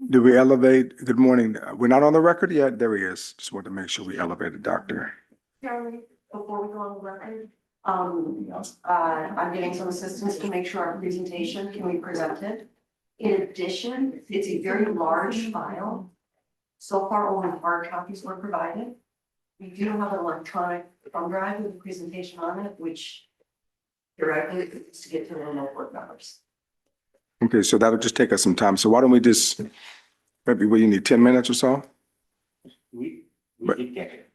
Do we elevate? Good morning. We're not on the record yet. There he is. Just want to make sure we elevate the doctor. Charlie, before we go on the record, I'm getting some assistance to make sure our presentation can be presented. In addition, it's a very large file. So far, only hard copies were provided. We do have an electronic thumb drive with the presentation on it, which directly is to get to the remote work members. Okay, so that'll just take us some time. So why don't we just, maybe you need 10 minutes or so? We But- did get it.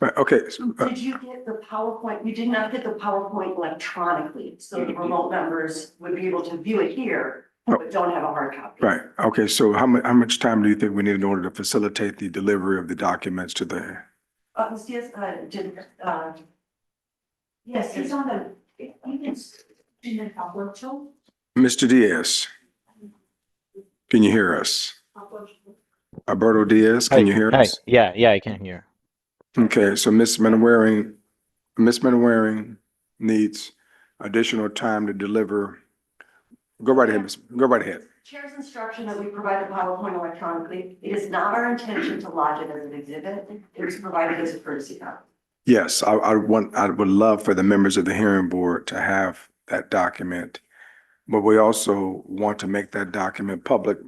Right, okay. Did you get the PowerPoint? You did not get the PowerPoint electronically, so the remote members would be able to view it here, but don't have a hard copy. Right, okay, so how much time do you think we need in order to facilitate the delivery of the documents to the? Ms. Diaz, yes, it's on the, you can, in the PowerPoint. Mr. Diaz, can you hear us? Alberto Diaz, can you hear Hi. us? Yeah, I can hear. Okay, so Ms. Manwaring needs additional time to deliver. Go right ahead, go right ahead. Chair's instruction that we provide the PowerPoint electronically. It is not our intention to lodge it as an exhibit. It was provided as a courtesy copy. Yes, I would love for the members of the hearing board to have that document. But we also want to make that document public,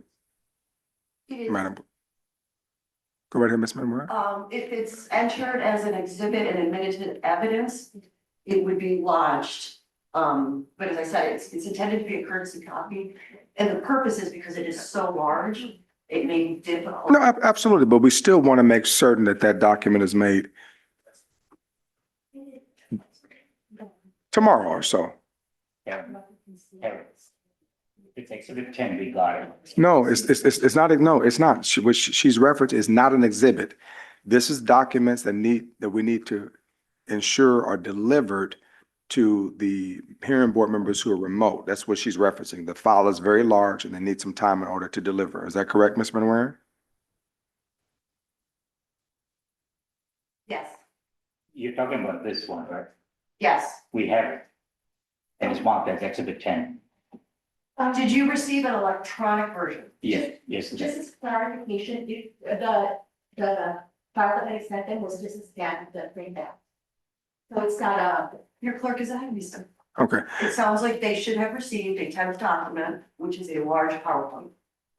It is, Madam. Go right ahead, Ms. Manwaring. if it's entered as an exhibit and admitted evidence, it would be lodged. But as I said, it's intended to be a courtesy copy. And the purpose is because it is so large, it may be difficult. No, absolutely, but we still want to make certain that that document is made tomorrow or so. Yeah. It's exhibit 10, we got it. No, it's not, no, it's not. What she's referenced is not an exhibit. This is documents that we need to ensure are delivered to the hearing board members who are remote. That's what she's referencing. The file is very large and they need some time in order to deliver. Is that correct, Ms. Manwaring? Yes, You're talking about this one, right? yes. We have it. And it's marked as exhibit 10. Did you receive an electronic version? Yes, yes. Just as clarification, the file that I sent them was just a scan of the printout. So it's not a, Your clerk is ahead of me, sir. Okay, It sounds like they should have received a 10th document, which is a large PowerPoint.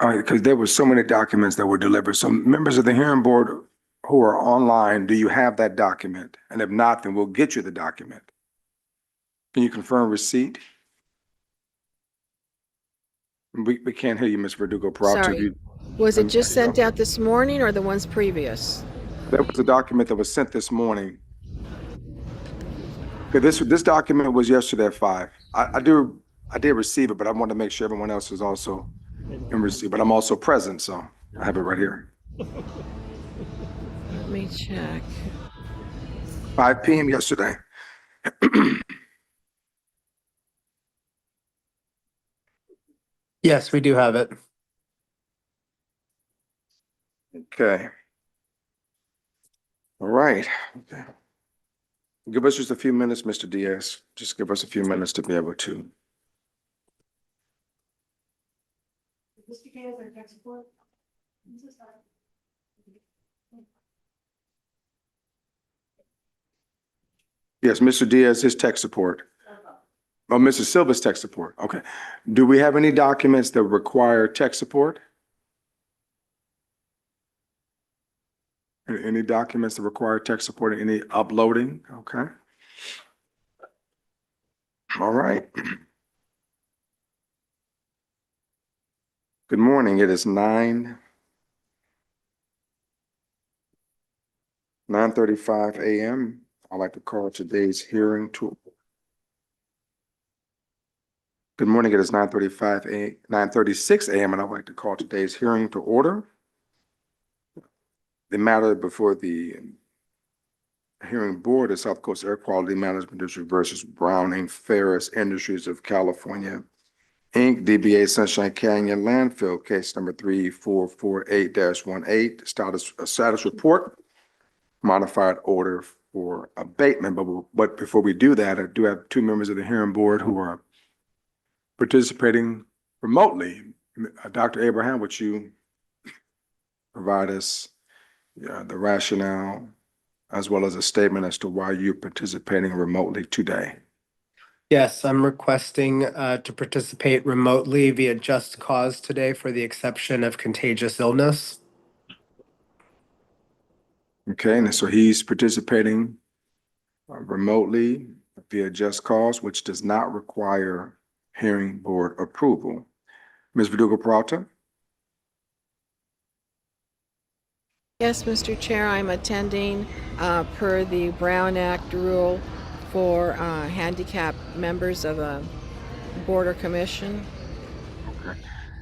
all right, because there were so many documents that were delivered. So members of the hearing board who are online, do you have that document? And if not, then we'll get you the document. Can you confirm receipt? We can't hear you, Ms. Verdugo. Sorry. Was it just sent out this morning or the ones previous? That was a document that was sent this morning. Okay, this document was yesterday at 5. I did receive it, but I want to make sure everyone else is also in receipt, but I'm also present, so I have it right here. Let me check. 5 p.m. yesterday. Yes, we do have it. Okay. All right. Okay. Give us just a few minutes, Mr. Diaz. Just give us a few minutes to be able to. Mr. Diaz, our tech support? Yes, Mr. Diaz, his tech support. Oh, Mr. Silva's tech support. Okay. Do we have any documents that require tech support? Any documents that require tech support, any uploading? Okay. All right. Good morning. It is 9:35 a.m. I'd like to call today's hearing to. Good morning. It is 9:36 a.m. and I'd like to call today's hearing to order. The matter before the hearing board is South Coast Air Quality Management District versus Browning Ferris Industries of California, Inc., DBA Sunshine Canyon Landfill, case number 3448-18, status report, modified order for abatement. But before we do that, I do have 2 members of the hearing board who are participating remotely. Dr. Abraham, would you provide us the rationale as well as a statement as to why you're participating remotely today. Yes, I'm requesting to participate remotely via Just Cause today for the exception of contagious illness. Okay, and so he's participating remotely via Just Cause, which does not require hearing board approval. Ms. Verdugo Peralta? Yes, Mr. Chair, I'm attending per the Brown Act rule for handicapped members of a board or commission. Okay.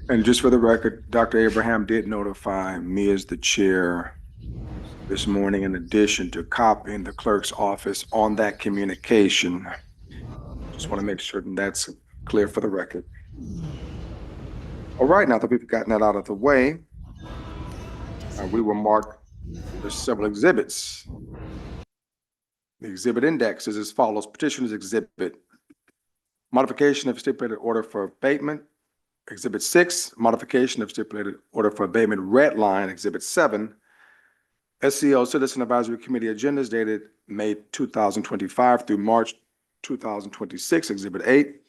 And just for the record, Dr. Abraham did notify me as the chair this morning, in addition to copying the clerk's office on that communication. Just want to make sure that's clear for the record. All right, now that we've gotten that out of the way, we will mark the several exhibits. The exhibit index is as follows. Petitioner's exhibit, modification of stipulated order for abatement. Exhibit 6, modification of stipulated order for abatement, red line. Exhibit 7, SCO Citizen Advisory Committee agendas dated May 2025 through March 2026. Exhibit 8,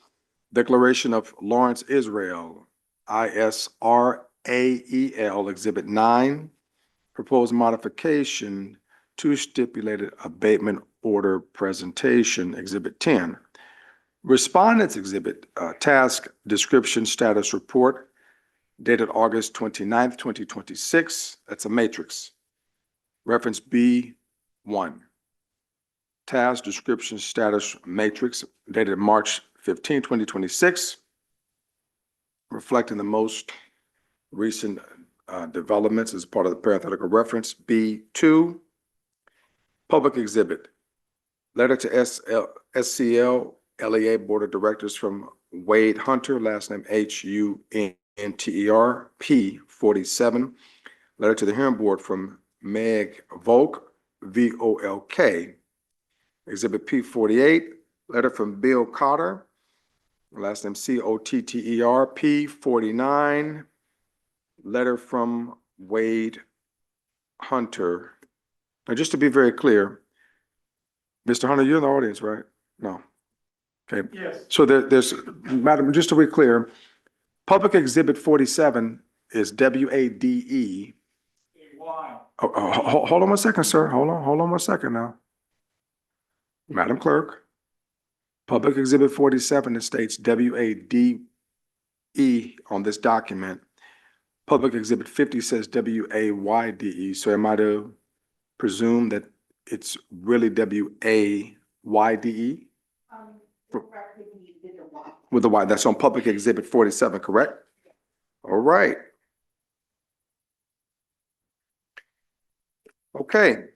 declaration of Lawrence Israel, ISRAEL. Exhibit 9, proposed modification to stipulated abatement order presentation. Exhibit 10, respondents exhibit, task description status report dated August 29th, 2026. That's a matrix. Reference B1. Task description status matrix dated March 15, 2026, reflecting the most recent developments as part of the parenthetical reference. B2, public exhibit, letter to SCL LEA Board of Directors from Wade Hunter, last name HUNTER, P47. Letter to the hearing board from Meg Volk, VOLK. Exhibit P48, letter from Bill Cotter, last name COTTER, P49. Letter from Wade Hunter. Now, just to be very clear, Mr. Hunter, you're in the audience, right? No. Okay. Yes. So there's, Madam, just to be clear, public exhibit 47 is WADE. Why? Hold on 1 second, sir. Hold on 1 second now. Madam Clerk, public exhibit 47, it states WADE on this document. Public exhibit 50 says WAYDE. So am I to presume that it's really WAYDE? With the Y, that's on public exhibit 47, correct? All right. Okay.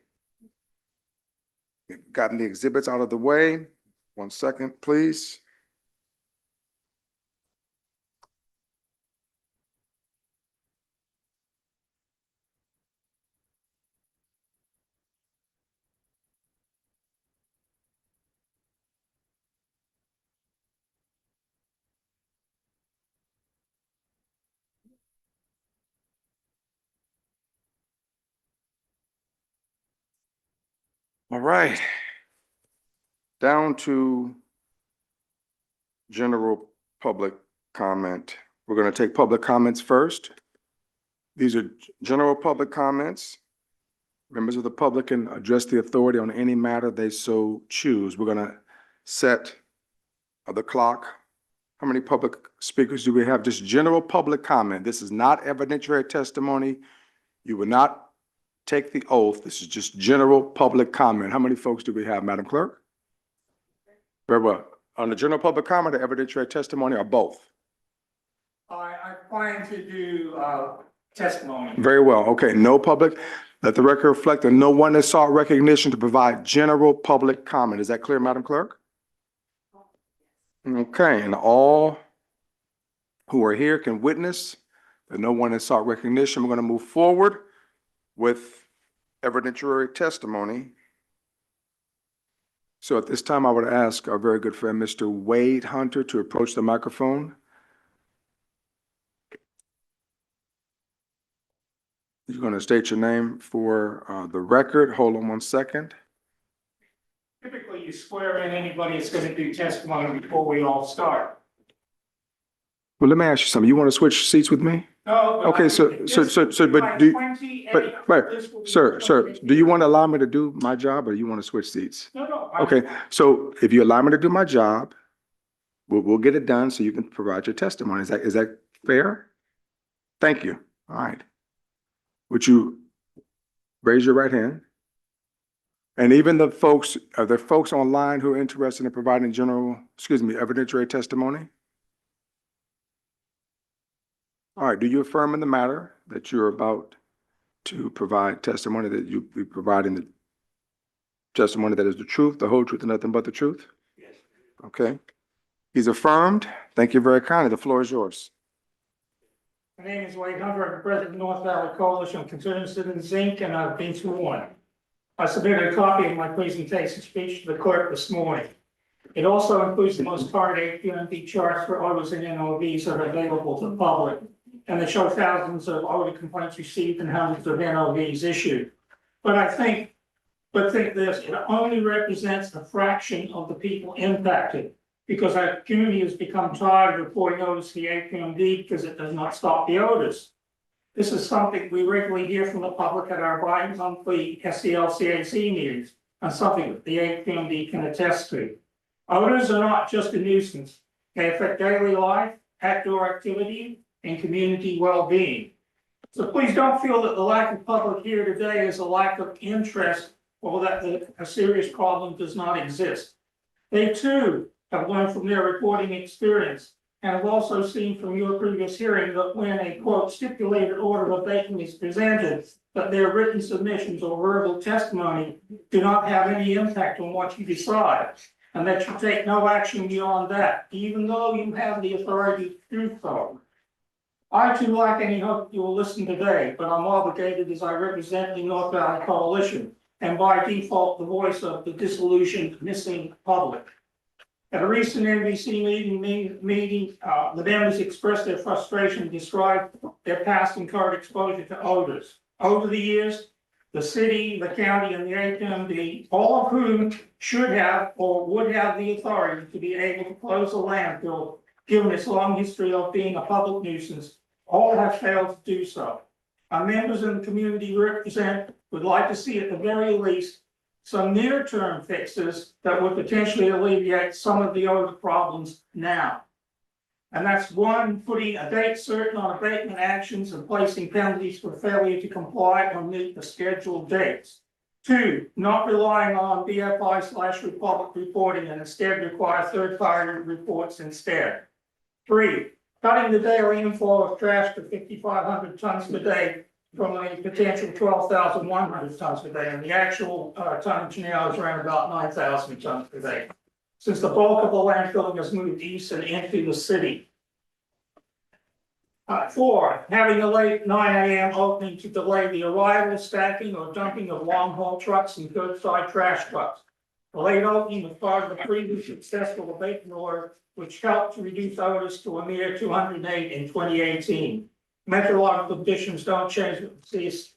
We've gotten the exhibits out of the way. 1 second, please. All right. Down to general public comment. We're going to take public comments first. These are general public comments. Members of the public can address the authority on any matter they so choose. We're going to set the clock. How many public speakers do we have? Just general public comment. This is not evidentiary testimony. You will not take the oath. This is just general public comment. How many folks do we have, Madam Clerk? Very well. On the general public comment or evidentiary testimony or both? I plan to do testimony. Very well. Okay, no public. Let the record reflect that no one has sought recognition to provide general public comment. Is that clear, Madam Clerk? Okay, and all who are here can witness that no one has sought recognition. We're going to move forward with evidentiary testimony. So at this time, I would ask our very good friend, Mr. Wade Hunter, to approach the microphone. You're going to state your name for the record. Hold on one second. Typically, you swear in anybody that's gonna do testimony before we all start. Well, let me ask you something. You want to switch seats with me? No, but Okay, so, but do, sir, do you want to allow me to do my job or you want to switch seats? No. Okay, so if you allow me to do my job, we'll get it done so you can provide your testimony. Is that fair? Thank you. All right. Would you raise your right hand? And even the folks, are there folks online who are interested in providing evidentiary testimony? All right, do you affirm in the matter that you're about to provide testimony, that you be providing the testimony that is the truth, the whole truth, and nothing but the truth? Yes. Okay. He's affirmed. Thank you very kindly. The floor is yours. My name is Wade Hunter, I'm the president of North Valley Coalition of Concerned Citizens, Inc., and I've been sworn. I submitted a copy of my presentation speech to the clerk this morning. It also includes the most current AQMD charts for odors and NOVs that are available to the public, and they show thousands of odor complaints received and hundreds of NOVs issued. But think this, it only represents a fraction of the people impacted, because our community has become tired of reporting odors to the AQMD because it does not stop the odors. This is something we regularly hear from the public at our bi-monthly SCLCAC meetings, and something that the AQMD can attest to. Odors are not just a nuisance. They affect daily life, outdoor activity, and community well-being. So please don't feel that the lack of public here today is a lack of interest or that a serious problem does not exist. They too have learned from their reporting experience and have also seen from your previous hearing that when a quote stipulated order of abatement is presented, that their written submissions or verbal testimony do not have any impact on what you decide, and that you take no action beyond that, even though you have the authority to do so. I too lack any hope you will listen today, but I'm obligated as I represent the North Valley Coalition, and by default, the voice of the disillusioned, missing public. At a recent NBC meeting, the members expressed their frustration and described their past and current exposure to odors. Over the years, the city, the county, and the AQMD, all of whom should have or would have the authority to be able to close a landfill, given its long history of being a public nuisance, all have failed to do so. Our members in the community we represent would like to see at the very least some near-term fixes that would potentially alleviate some of the odor problems now. And that's one, putting a date certain on abatement actions and placing penalties for failure to comply or meet the scheduled dates. Two, not relying on BFI/Republic reporting and instead require third-party reports instead. Three, cutting the daily inflow of trash to 5,500 tons per day from a potential 12,100 tons per day, and the actual tonnage now is around about 9,000 tons per day, since the bulk of the landfilling has moved east and into the city. Four, having a late 9 a.m. opening to delay the arrival, stacking, or dumping of long-haul trucks and curbside trash trucks. The late opening was part of the previous successful abatement order, which helped to reduce odors to a mere 208 in 2018. Meteorological conditions don't change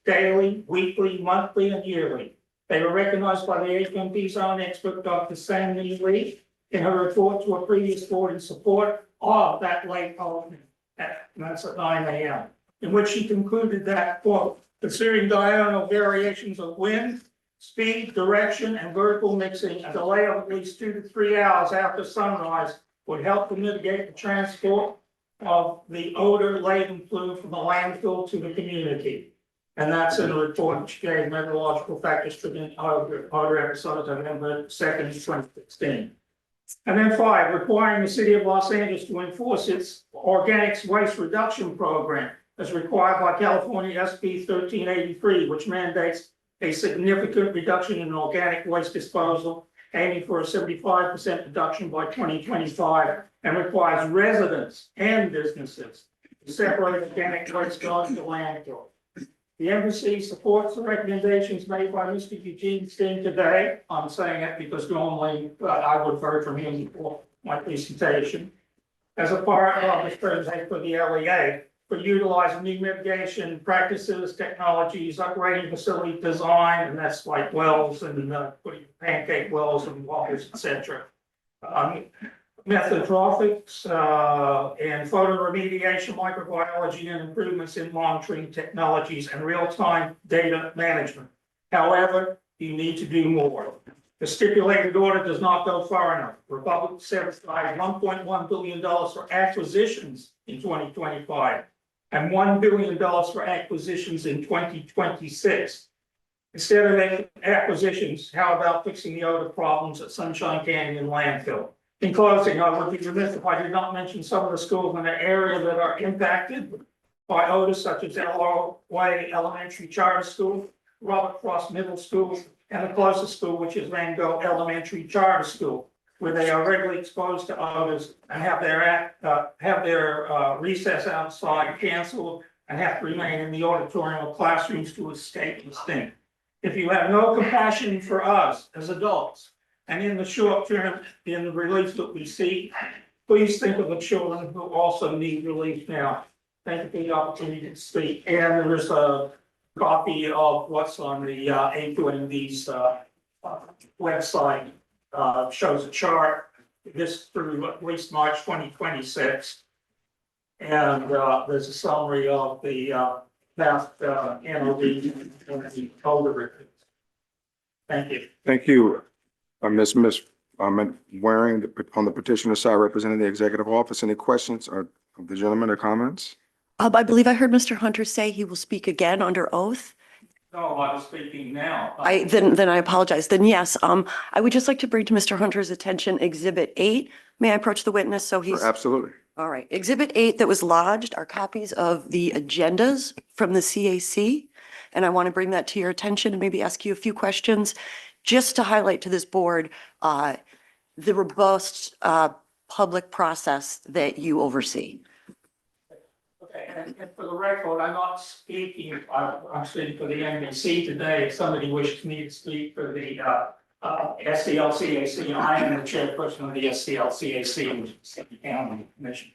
daily, weekly, monthly, and yearly. They were recognized by the AQMD's own expert, Dr. Sandy Lee, in her report to a previous board in support of that late opening. That's at 9 a.m., in which she concluded that, quote, considering diurnal variations of wind, speed, direction, and vertical mixing, a delay of at least 2 to 3 hours after sunrise would help to mitigate the transport of the odor-laden plume from the landfill to the community. And that's in a report which gave meteorological factors for the odor episodes of November 2nd, 2016. And then 5, requiring the city of Los Angeles to enforce its organics waste reduction program as required by California SB 1383, which mandates a significant reduction in organic waste disposal, aiming for a 75% reduction by 2025, and requires residents and businesses to separate organic waste going to landfill. The embassy supports the recommendations made by Mr. Eugene Steen today. I'm saying it because normally I would have heard from him before my presentation. As a part of this presentation for the LEA, for utilizing new mitigation practices, technologies, upgrading facility design, and that's like wells and putting pancake wells and waters, et cetera. Methodrophics and photo remediation, microbiology, and improvements in monitoring technologies and real-time data management. However, you need to do more. The stipulated order does not go far enough. Republic set aside $1.1 billion for acquisitions in 2025 and $1 billion for acquisitions in 2026. Instead of making acquisitions, how about fixing the odor problems at Sunshine Canyon landfill? In closing, I would be remiss if I did not mention some of the schools in the area that are impacted by odor, such as Elroy Way Elementary Charter School, Robert Frost Middle School, and the closest school, which is Van Gogh Elementary Charter School, where they are regularly exposed to odors and have their recess outside canceled and have to remain in the auditorium or classrooms to escape the stink. If you have no compassion for us as adults, and in the short term, in the relief that we see, please think of the children who also need relief now. Thank you for the opportunity to speak. And there's a copy of what's on the AQMD's website. Shows a chart, this through at least March 2026. And there's a summary of the past NOD and the older records. Thank you. Thank you. Ms. Waring, on the petitioner side, representing the executive office. Any questions of the gentleman or comments? I believe I heard Mr. Hunter say he will speak again under oath. No, I was speaking now. Then I apologize. Then yes, I would just like to bring to Mr. Hunter's attention Exhibit 8. May I approach the witness? So he's. Absolutely. All right. Exhibit 8 that was lodged are copies of the agendas from the CAC. And I want to bring that to your attention and maybe ask you a few questions just to highlight to this board the robust public process that you oversee. Okay, and for the record, I'm not speaking, I'm speaking for the NBC today. If somebody wishes me to speak for the SCLCAC, I am the chairperson of the SCLCAC, which is the county commission.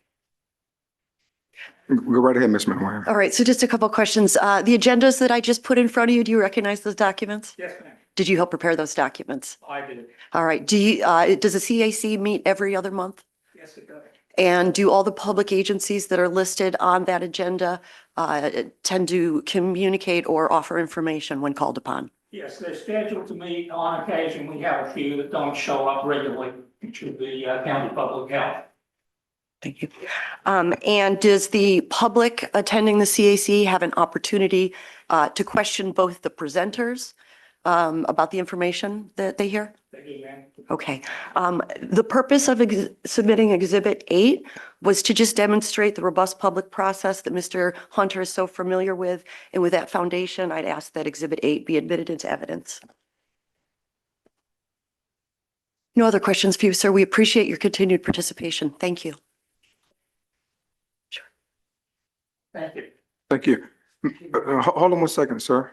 Go right ahead, Ms. McWhorter. All right. So just a couple of questions. The agendas that I just put in front of you, do you recognize those documents? Yes, ma'am. Did you help prepare those documents? I did. All right. Does the CAC meet every other month? Yes, it does. And do all the public agencies that are listed on that agenda tend to communicate or offer information when called upon? Yes, they're scheduled to meet on occasion. We have a few that don't show up regularly to the county public health. Thank you. And does the public attending the CAC have an opportunity to question both the presenters about the information that they hear? They do, ma'am. Okay. The purpose of submitting Exhibit 8 was to just demonstrate the robust public process that Mr. Hunter is so familiar with. And with that foundation, I'd ask that Exhibit 8 be admitted into evidence. No other questions for you, sir. We appreciate your continued participation. Thank you. Thank you. Thank you. Hold on one second, sir.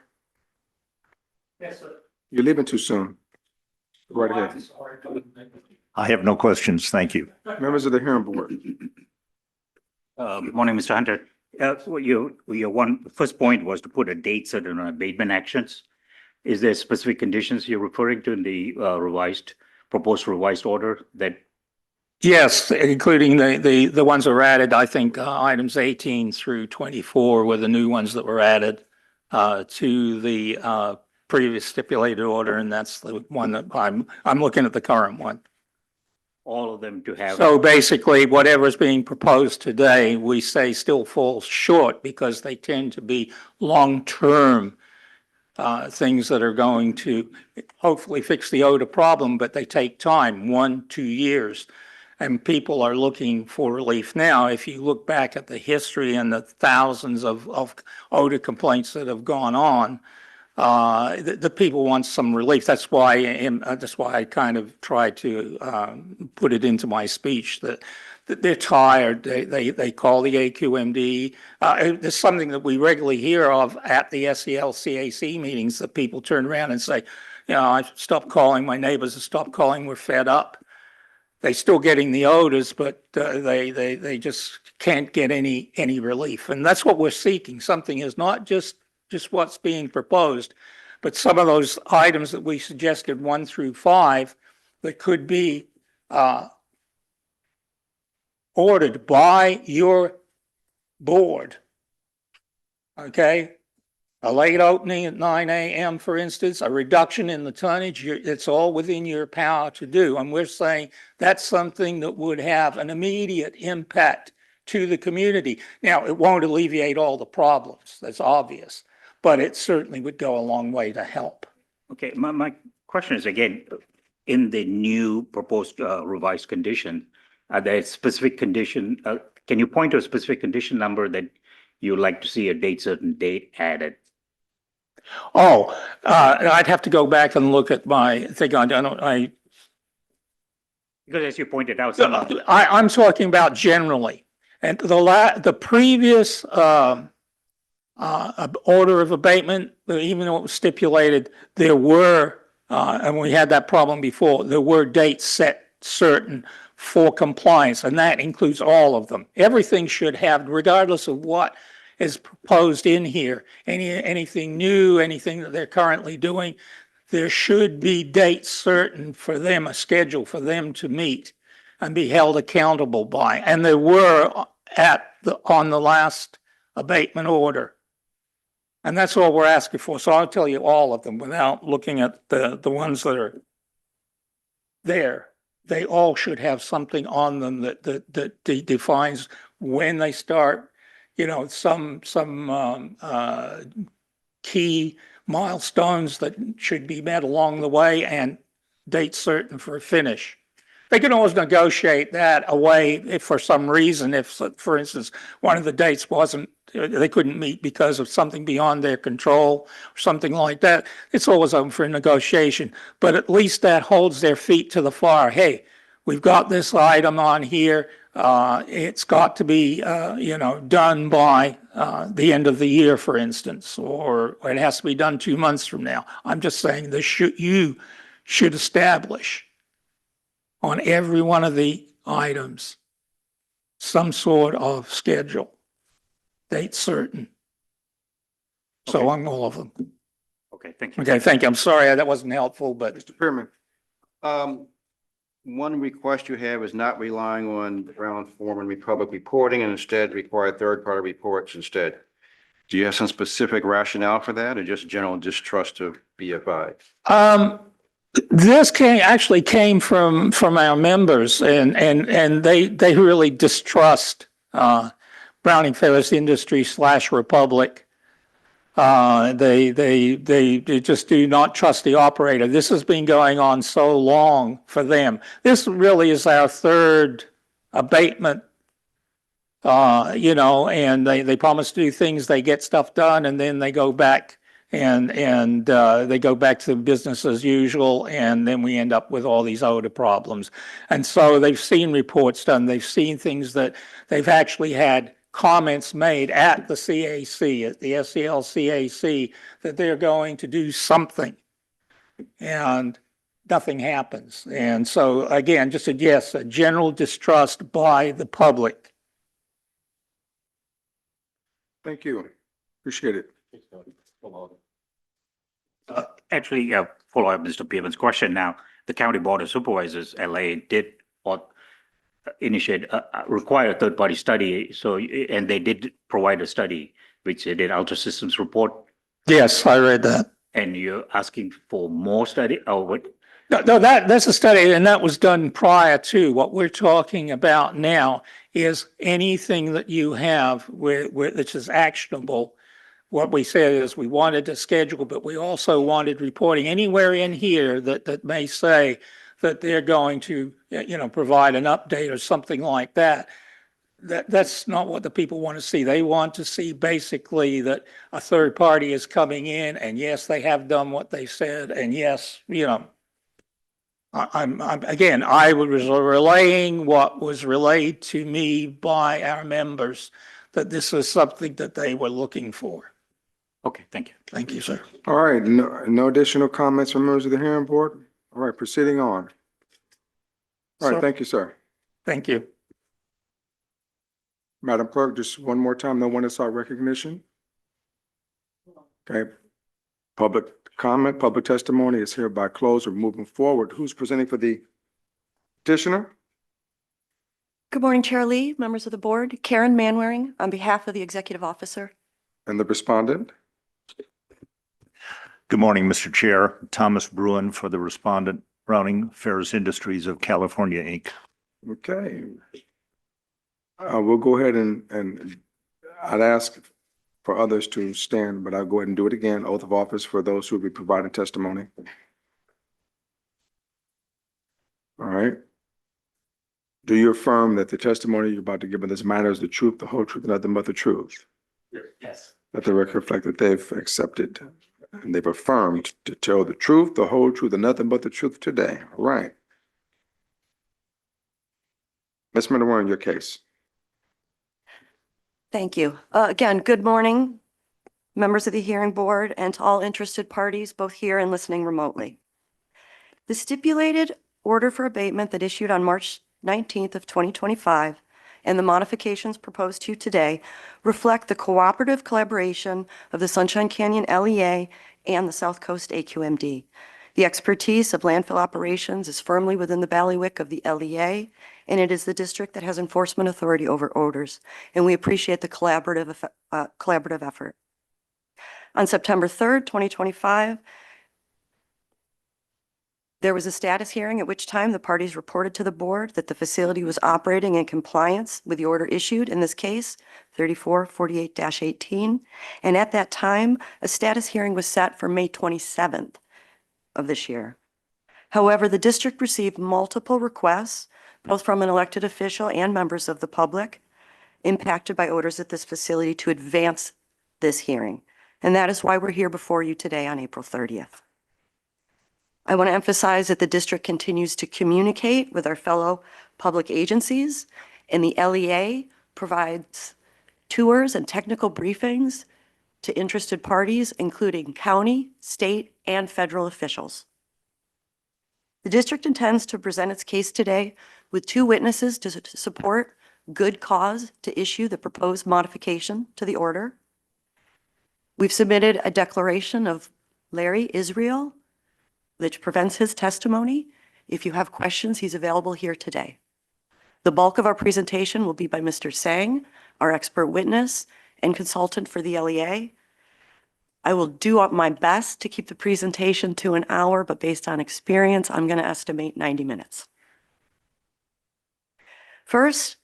Yes, sir. You're leaving too soon. Go right ahead. I'm sorry. I have no questions. Thank you. Members of the hearing board. Good morning, Mr. Hunter. So your first point was to put a date certain on abatement actions. Is there specific conditions you're referring to in the proposed revised order that? Yes, including the ones that were added, I think items 18 through 24 were the new ones that were added to the previous stipulated order, and that's the one that I'm looking at the current one. All of them to have? So basically, whatever is being proposed today, we say still falls short because they tend to be long-term things that are going to hopefully fix the odor problem, but they take time, 1-2 years. And people are looking for relief now. If you look back at the history and the thousands of odor complaints that have gone on, the people want some relief. That's why I kind of tried to put it into my speech that they're tired. They call the AQMD. There's something that we regularly hear of at the SCLCAC meetings that people turn around and say, you know, I stopped calling, my neighbors have stopped calling, we're fed up. They still getting the odors, but they just can't get any relief. And that's what we're seeking. Something is not just what's being proposed, but some of those items that we suggested 1 through 5 that could be ordered by your board. Okay? A late opening at 9 a.m., for instance, a reduction in the tonnage, it's all within your power to do. And we're saying that's something that would have an immediate impact to the community. Now, it won't alleviate all the problems, that's obvious, but it certainly would go a long way to help. Okay, my question is again, in the new proposed revised condition, are there specific condition, can you point to a specific condition number that you'd like to see a certain date added? Oh, I'd have to go back and look at my thing. Because as you pointed out, I'm talking about generally. And the previous order of abatement, even though it was stipulated, there were, and we had that problem before, there were dates set certain for compliance, and that includes all of them. Everything should have, regardless of what is proposed in here, anything new, anything that they're currently doing, there should be dates certain for them, a schedule for them to meet and be held accountable by. And there were on the last abatement order. And that's all we're asking for. So I'll tell you all of them without looking at the ones that are there. They all should have something on them that defines when they start, some key milestones that should be met along the way and date certain for a finish. They can always negotiate that away if for some reason, if, for instance, one of the dates they couldn't meet because of something beyond their control or something like that. It's always open for negotiation, but at least that holds their feet to the fire. Hey, we've got this item on here. It's got to be, done by the end of the year, for instance, or it has to be done 2 months from now. I'm just saying you should establish on every one of the items some sort of schedule, date certain. So Okay. on all of them. Okay, thank you. Okay, thank you. I'm sorry that wasn't helpful, but Mr. Pearman. One request you have is not relying on Brown Forman Republic reporting and instead require third-party reports instead. Do you have some specific rationale for that or just general distrust of BFI? This actually came from our members and they really distrust Browning Ferris Industry / Republic. They just do not trust the operator. This has been going on so long for them. This really is our third abatement, and they promise to do things, they get stuff done, and then they go back and they go back to business as usual, and then we end up with all these odor problems. And so they've seen reports done. They've seen things that they've actually had comments made at the CAC, at the SEL CAC, that they're going to do something, and nothing happens. And so again, just a general distrust by the public. Thank you. Appreciate it. Actually, follow up Mr. Pearman's question now. The County Board of Supervisors, LA, did require a third-party study. So, and they did provide a study, which they did Ultra Systems report. Yes, I read that. And you're asking for more study or what? No, that's a study, and that was done prior to. What we're talking about now is anything that you have which is actionable. What we said is we wanted to schedule, but we also wanted reporting anywhere in here that may say that they're going to, provide an update or something like that. That's not what the people want to see. They want to see basically that a third party is coming in, and yes, they have done what they said, and yes, I was relaying what was relayed to me by our members, that this is something that they were looking for. Okay, thank you. Thank you, sir. All right, no additional comments from members of the hearing board? All right, proceeding on. All right, So, thank you, sir. thank you. Madam Clerk, just one more time, no one has sought recognition? Okay. Public comment, public testimony is hereby closed. We're moving forward. Who's presenting for the petitioner? Good morning, Chair Lee, members of the board. Karen Manwaring on behalf of the executive officer. And the respondent? Good morning, Mr. Chair. Thomas Bruin for the respondent, Browning Ferris Industries of California, Inc. Okay. We'll go ahead and I'd ask for others to stand, but I'll go ahead and do it again. Oath of office for those who will be providing testimony. All right. Do you affirm that the testimony you're about to give in this matter is the truth, the whole truth, and nothing but the truth? Yes. Let the record reflect that they've accepted and they've affirmed to tell the truth, the whole truth, and nothing but the truth today. All right. Ms. Manwaring, your case. Thank you. Again, good morning, members of the hearing board and to all interested parties, both here and listening remotely. The stipulated order for abatement that issued on March 19th of 2025 and the modifications proposed to you today reflect the cooperative collaboration of the Sunshine Canyon LEA and the South Coast AQMD. The expertise of landfill operations is firmly within the bailiwick of the LEA, and it is the district that has enforcement authority over odors, and we appreciate the collaborative effort. On September 3rd, 2025, there was a status hearing at which time the parties reported to the board that the facility was operating in compliance with the order issued, in this case, 3448-18. And at that time, a status hearing was set for May 27th of this year. However, the district received multiple requests, both from an elected official and members of the public, impacted by odors at this facility to advance this hearing. And that is why we're here before you today on April 30th. I want to emphasize that the district continues to communicate with our fellow public agencies, and the LEA provides tours and technical briefings to interested parties, including county, state, and federal officials. The district intends to present its case today with 2 witnesses to support good cause to issue the proposed modification to the order. We've submitted a declaration of Larry Israel, which prevents his testimony. If you have questions, he's available here today. The bulk of our presentation will be by Mr. Sang, our expert witness and consultant for the LEA. I will do my best to keep the presentation to an hour, but based on experience, I'm going to estimate 90 minutes. First,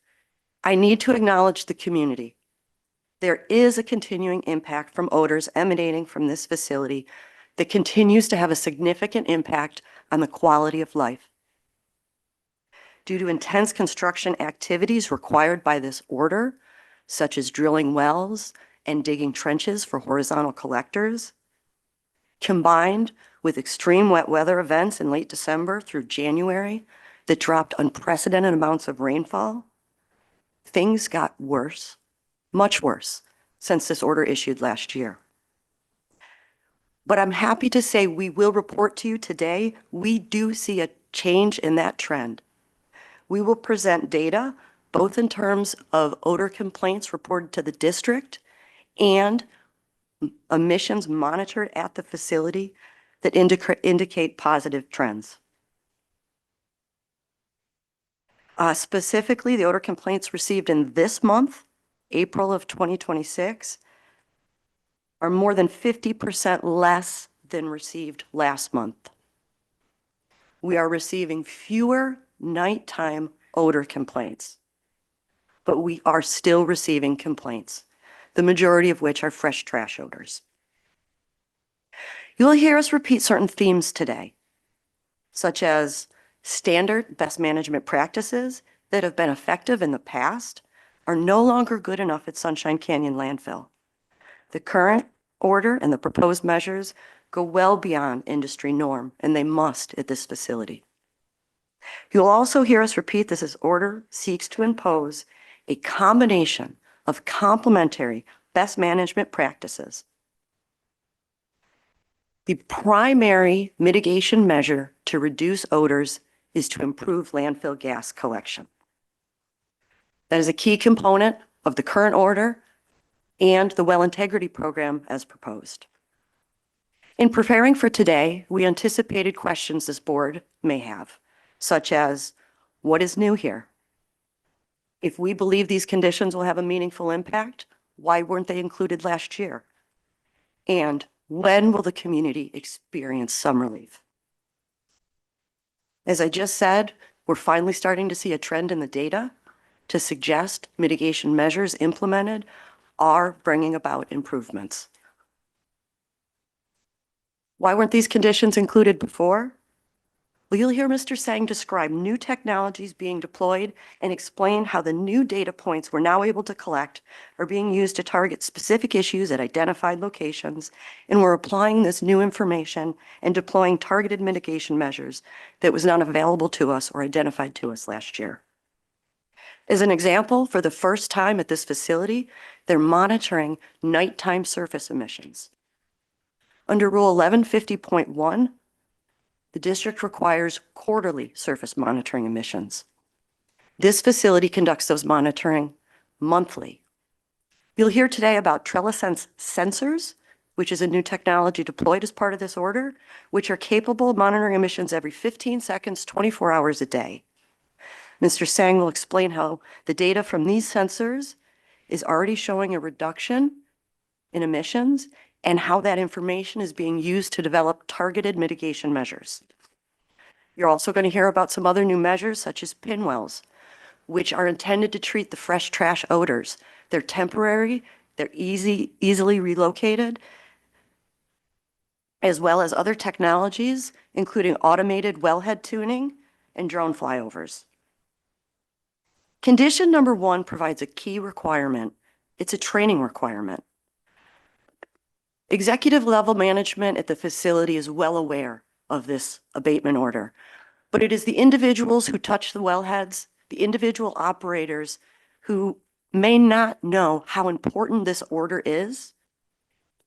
I need to acknowledge the community. There is a continuing impact from odors emanating from this facility that continues to have a significant impact on the quality of life. Due to intense construction activities required by this order, such as drilling wells and digging trenches for horizontal collectors, combined with extreme wet weather events in late December through January that dropped unprecedented amounts of rainfall, things got worse, much worse, since this order issued last year. But I'm happy to say we will report to you today, we do see a change in that trend. We will present data, both in terms of odor complaints reported to the district and emissions monitored at the facility that indicate positive trends. Specifically, the odor complaints received in this month, April of 2026, are more than 50% less than received last month. We are receiving fewer nighttime odor complaints, but we are still receiving complaints, the majority of which are fresh trash odors. You'll hear us repeat certain themes today, such as standard best management practices that have been effective in the past are no longer good enough at Sunshine Canyon Landfill. The current order and the proposed measures go well beyond industry norm, and they must at this facility. You'll also hear us repeat this order seeks to impose a combination of complementary best management practices. The primary mitigation measure to reduce odors is to improve landfill gas collection. That is a key component of the current order and the well integrity program as proposed. In preparing for today, we anticipated questions this board may have, such as, what is new here? If we believe these conditions will have a meaningful impact, why weren't they included last year? And when will the community experience some relief? As I just said, we're finally starting to see a trend in the data to suggest mitigation measures implemented are bringing about improvements. Why weren't these conditions included before? Well, you'll hear Mr. Sang describe new technologies being deployed and explain how the new data points we're now able to collect are being used to target specific issues at identified locations, and we're applying this new information and deploying targeted mitigation measures that was not available to us or identified to us last year. As an example, for the first time at this facility, they're monitoring nighttime surface emissions. Under Rule 1150.1, the district requires quarterly surface monitoring emissions. This facility conducts those monitoring monthly. You'll hear today about TrellisSense sensors, which is a new technology deployed as part of this order, which are capable of monitoring emissions every 15 seconds, 24 hours a day. Mr. Sang will explain how the data from these sensors is already showing a reduction in emissions and how that information is being used to develop targeted mitigation measures. You're also going to hear about some other new measures such as pinwells, which are intended to treat the fresh trash odors. They're temporary, they're easily relocated, as well as other technologies, including automated wellhead tuning and drone flyovers. Condition number 1 provides a key requirement. It's a training requirement. Executive level management at the facility is well aware of this abatement order, but it is the individuals who touch the wellheads, the individual operators who may not know how important this order is.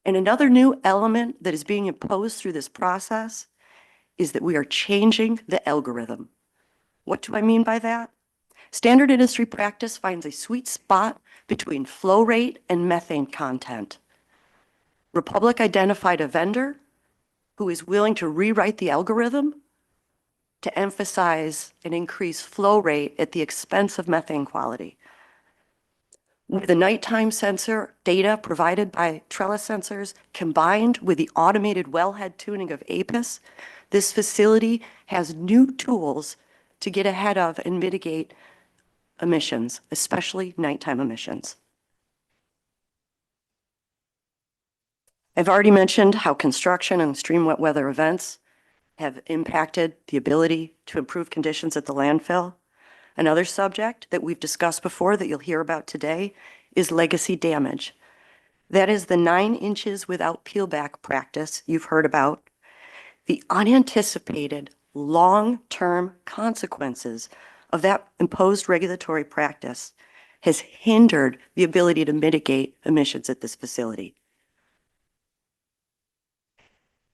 And another new element that is being imposed through this process is that we are changing the algorithm. What do I mean by that? Standard industry practice finds a sweet spot between flow rate and methane content. Republic identified a vendor who is willing to rewrite the algorithm to emphasize and increase flow rate at the expense of methane quality. With the nighttime sensor data provided by Trellis sensors combined with the automated wellhead tuning of APIS, this facility has new tools to get ahead of and mitigate emissions, especially nighttime emissions. I've already mentioned how construction and extreme wet weather events have impacted the ability to improve conditions at the landfill. Another subject that we've discussed before that you'll hear about today is legacy damage. That is the 9 inches without peel back practice you've heard about. The unanticipated long-term consequences of that imposed regulatory practice has hindered the ability to mitigate emissions at this facility.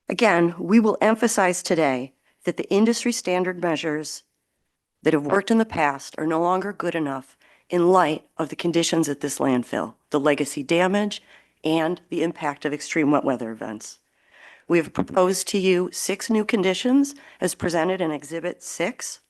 Again, we will emphasize today that the industry standard measures that have worked in the past are no longer good enough in light of the conditions at this landfill, the legacy damage, and the impact of extreme wet weather events. We have proposed to you 6 new conditions as presented in Exhibit 6.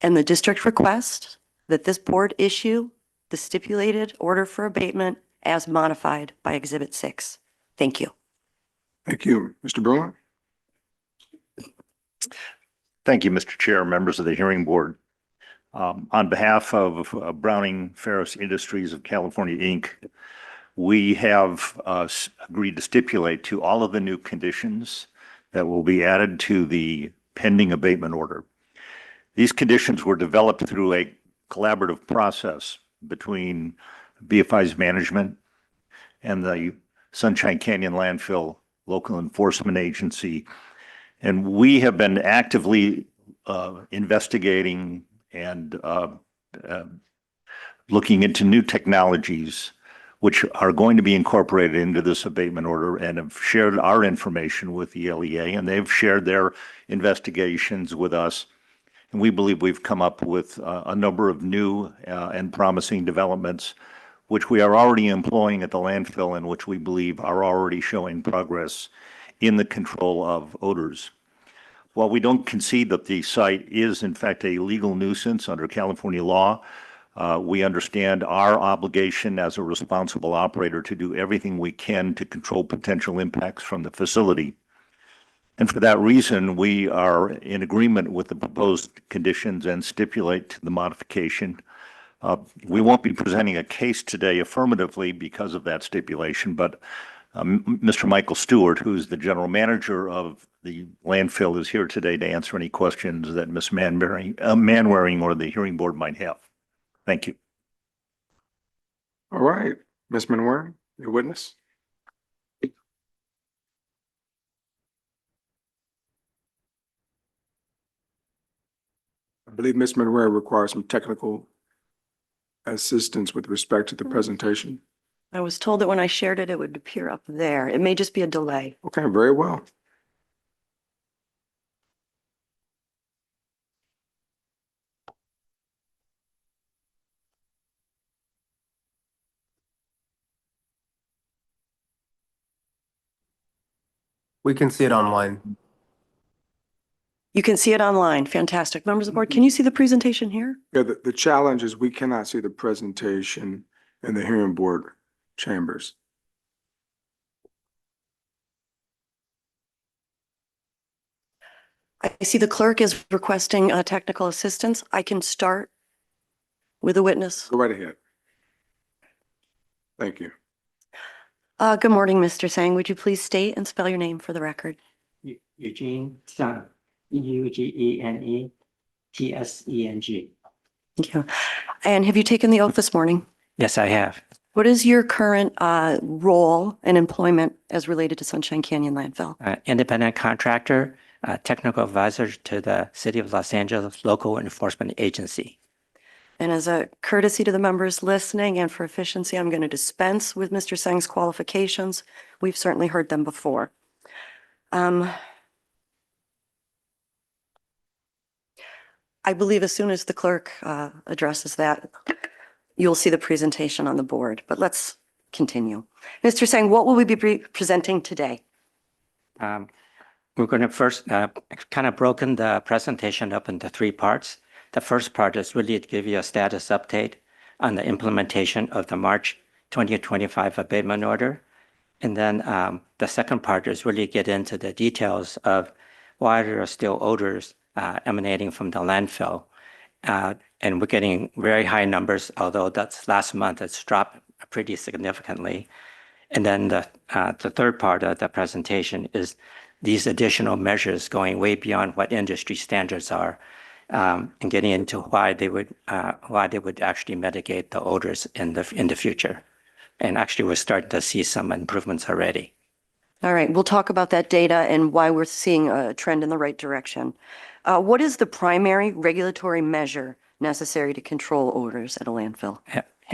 And the district requests that this board issue the stipulated order for abatement as modified by Exhibit 6. Thank you. Thank you. Mr. Bruin? Thank you, Mr. Chair, members of the hearing board. On behalf of Browning Ferris Industries of California, Inc., we have agreed to stipulate to all of the new conditions that will be added to the pending abatement order. These conditions were developed through a collaborative process between BFI's management and the Sunshine Canyon Landfill Local Enforcement Agency. And we have been actively investigating and looking into new technologies which are going to be incorporated into this abatement order and have shared our information with the LEA, and they've shared their investigations with us. And we believe we've come up with a number of new and promising developments, which we are already employing at the landfill and which we believe are already showing progress in the control of odors. While we don't concede that the site is in fact a legal nuisance under California law, we understand our obligation as a responsible operator to do everything we can to control potential impacts from the facility. And for that reason, we are in agreement with the proposed conditions and stipulate the modification. We won't be presenting a case today affirmatively because of that stipulation, but Mr. Michael Stewart, who's the general manager of the landfill, is here today to answer any questions that Ms. Manwaring or the hearing board might have. Thank you. All right, Ms. Manwaring, your witness. I believe Ms. Manwaring requires some technical assistance with respect to the presentation. I was told that when I shared it, it would appear up there. It may just be a delay. Okay, very well. We can see it online. You can see it online. Fantastic. Members of the board, can you see the presentation here? Yeah, the challenge is we cannot see the presentation in the hearing board chambers. I see the clerk is requesting technical assistance. I can start with a witness. Go right ahead. Thank you. Good morning, Mr. Sang. Would you please state and spell your name for the record? Eugene Tseng, EUGENE TSENG. Thank you. And have you taken the oath this morning? Yes, I have. What is your current role and employment as related to Sunshine Canyon Landfill? Independent contractor, technical advisor to the City of Los Angeles Local Enforcement Agency. And as a courtesy to the members listening and for efficiency, I'm going to dispense with Mr. Seng's qualifications. We've certainly heard them before. I believe as soon as the clerk addresses that, you'll see the presentation on the board, but let's continue. Mr. Sang, what will we be presenting today? We're going to first kind of broken the presentation up into three parts. The first part is really to give you a status update on the implementation of the March 2025 abatement order. And then the second part is really get into the details of why there are still odors emanating from the landfill. And we're getting very high numbers, although that's last month, it's dropped pretty significantly. And then the third part of the presentation is these additional measures going way beyond what industry standards are, and getting into why they would actually mitigate the odors in the future. And actually, we're starting to see some improvements already. All right, we'll talk about that data and why we're seeing a trend in the right direction. What is the primary regulatory measure necessary to control odors at a landfill?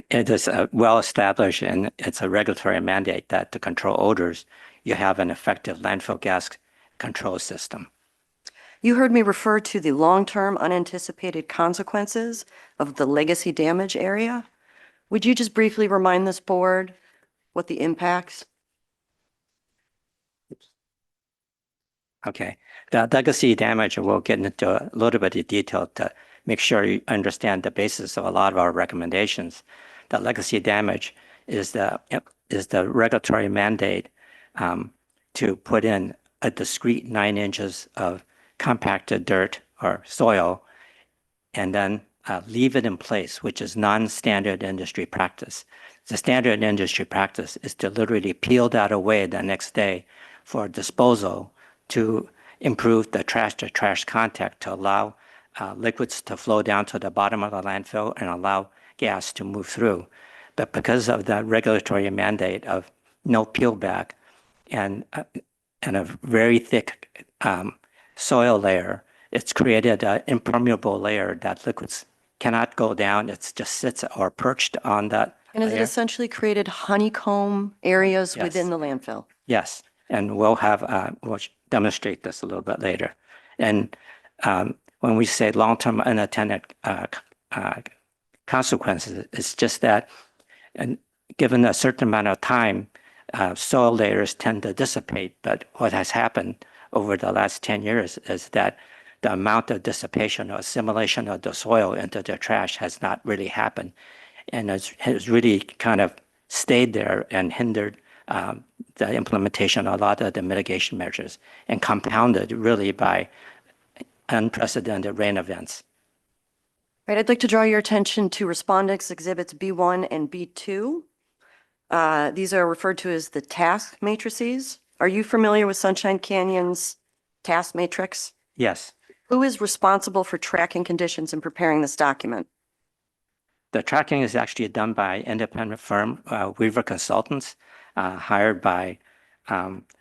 It is well established, and it's a regulatory mandate that to control odors, you have an effective landfill gas control system. You heard me refer to the long-term unanticipated consequences of the legacy damage area. Would you just briefly remind this board what the impacts? Okay. The legacy damage, we'll get into a little bit of detail to make sure you understand the basis of a lot of our recommendations. The legacy damage is the regulatory mandate to put in a discrete 9 inches of compacted dirt or soil and then leave it in place, which is non-standard industry practice. The standard industry practice is to literally peel that away the next day for disposal to improve the trash-to-trash contact to allow liquids to flow down to the bottom of the landfill and allow gas to move through. But because of the regulatory mandate of no peel back and a very thick soil layer, it's created an impermeable layer that liquids cannot go down. It just sits or perched on that And has it layer. essentially created honeycomb areas Yes. within the landfill? Yes, and we'll demonstrate this a little bit later. And when we say long-term unintended consequences, it's just that, and given a certain amount of time, soil layers tend to dissipate. But what has happened over the last 10 years is that the amount of dissipation or assimilation of the soil into the trash has not really happened, and has really kind of stayed there and hindered the implementation of a lot of the mitigation measures, and compounded really by unprecedented rain events. Right, I'd like to draw your attention to Respondents Exhibits B1 and B2. These are referred to as the task matrices. Are you familiar with Sunshine Canyon's task matrix? Yes, Who is responsible for tracking conditions and preparing this document? the tracking is actually done by independent firm, Weaver Consultants, hired by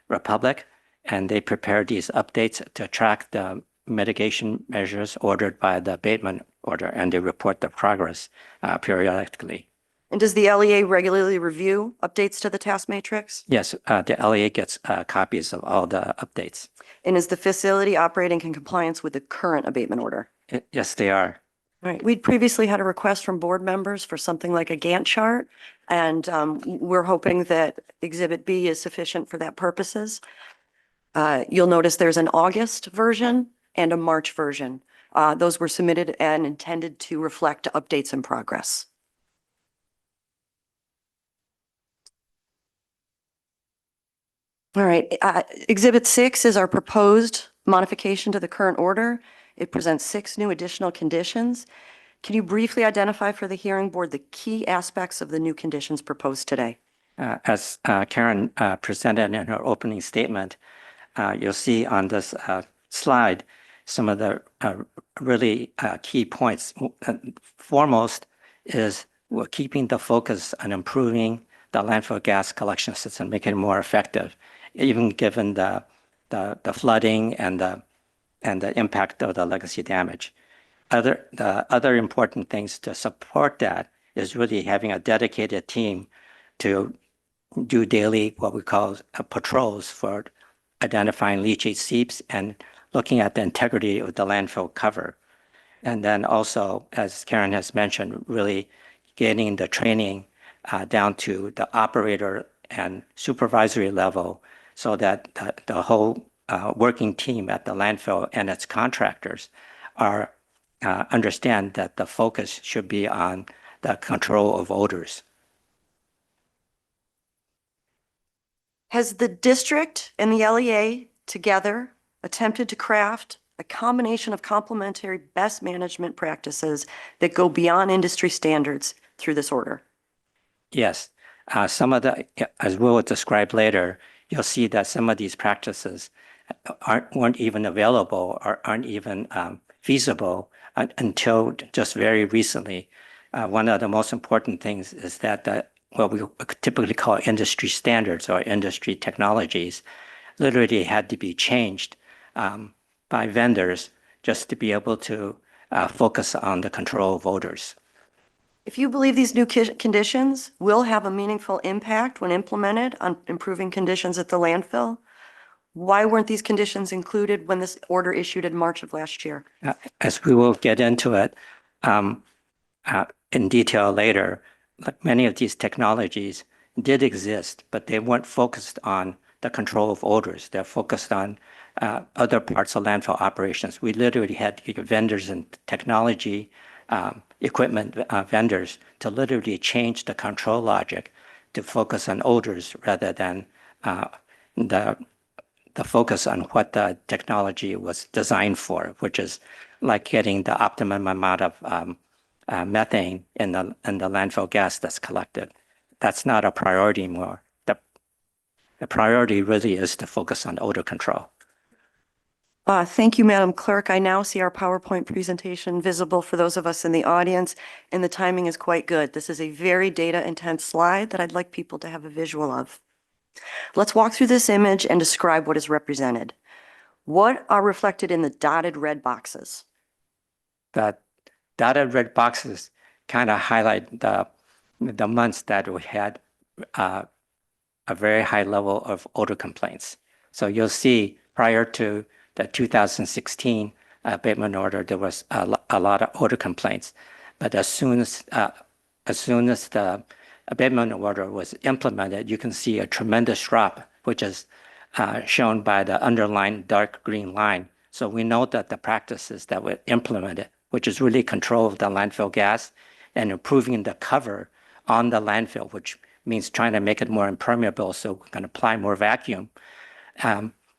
Republic, and they prepare these updates to track the mitigation measures ordered by the abatement order, and they report the progress periodically. And does the LEA regularly review updates to the task matrix? Yes, the LEA gets copies of all the updates. And is the facility operating in compliance with the current abatement order? Yes, they are. All right, we'd previously had a request from board members for something like a Gantt chart, and we're hoping that Exhibit B is sufficient for that purposes. You'll notice there's an August version and a March version. Those were submitted and intended to reflect updates in progress. All right, Exhibit 6 is our proposed modification to the current order. It presents 6 new additional conditions. Can you briefly identify for the hearing board the key aspects of the new conditions proposed today? As Karen presented in her opening statement, you'll see on this slide some of the really key points. Foremost is we're keeping the focus on improving the landfill gas collection system, making it more effective, even given the flooding and the impact of the legacy damage. The other important things to support that is really having a dedicated team to do daily what we call patrols for identifying leachate seeps and looking at the integrity of the landfill cover. And then also, as Karen has mentioned, really getting the training down to the operator and supervisory level so that the whole working team at the landfill and its contractors are understand that the focus should be on the control of odors. Has the district and the LEA together attempted to craft a combination of complementary best management practices that go beyond industry standards through this order? Yes, some of the, as we'll describe later, you'll see that some of these practices weren't even available or aren't even feasible until just very recently. One of the most important things is that what we typically call industry standards or industry technologies literally had to be changed by vendors just to be able to focus on the control of odors. If you believe these new conditions will have a meaningful impact when implemented on improving conditions at the landfill, why weren't these conditions included when this order issued in March of last year? As we will get into it in detail later, like many of these technologies did exist, but they weren't focused on the control of odors. They're focused on other parts of landfill operations. We literally had vendors and technology equipment vendors to literally change the control logic to focus on odors rather than the focus on what the technology was designed for, which is like getting the optimum amount of methane in the landfill gas that's collected. That's not a priority anymore. The priority really is to focus on odor control. Thank you, Madam Clerk. I now see our PowerPoint presentation visible for those of us in the audience, and the timing is quite good. This is a very data-intense slide that I'd like people to have a visual of. Let's walk through this image and describe what is represented. What are reflected in the dotted red boxes? The dotted red boxes kind of highlight the the months that we had a very high level of odor complaints. So you'll see prior to the 2016 abatement order, there was a lot of odor complaints. But as soon as the abatement order was implemented, you can see a tremendous drop, which is shown by the underlined dark green line. So we know that the practices that were implemented, which is really control of the landfill gas and improving the cover on the landfill, which means trying to make it more impermeable so we can apply more vacuum.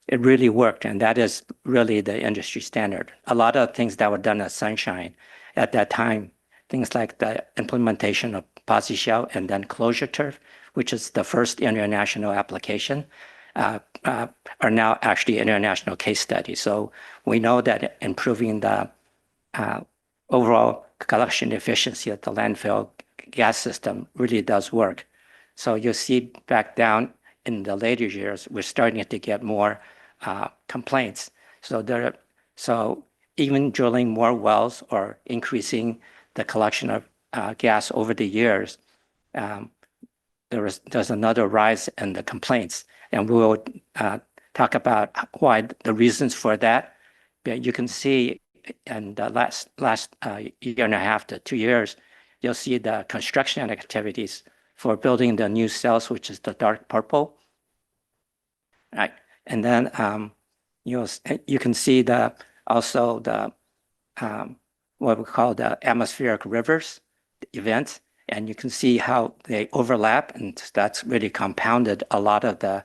It really worked, and that is really the industry standard. A lot of things that were done at Sunshine at that time, things like the implementation of posi shell and then closure turf, which is the first international application, are now actually international case studies. So we know that improving the overall collection efficiency of the landfill gas system really does work. So you see back down in the later years, we're starting to get more complaints. So even drilling more wells or increasing the collection of gas over the years, there's another rise in the complaints, and we will talk about why the reasons for that. But you can see in the last year and a half to 2 years, you'll see the construction activities for building the new cells, which is the dark purple. Right. And then you can see also the what we call the atmospheric rivers events, and you can see how they overlap, and that's really compounded a lot of the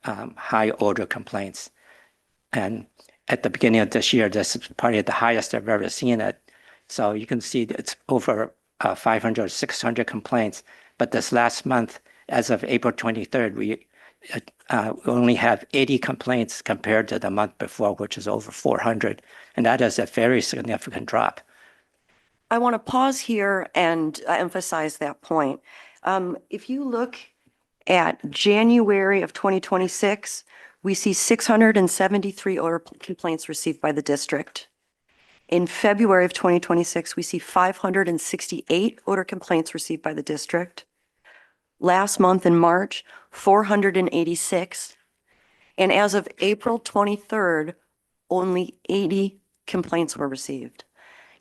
high odor complaints. And at the beginning of this year, this is probably the highest I've ever seen it. So you can see it's over 500, 600 complaints. But this last month, as of April 23rd, we only have 80 complaints compared to the month before, which is over 400. And that is a very significant drop. I want to pause here and emphasize that point. If you look at January of 2026, we see 673 odor complaints received by the district. In February of 2026, we see 568 odor complaints received by the district. Last month in March, 486. And as of April 23rd, only 80 complaints were received.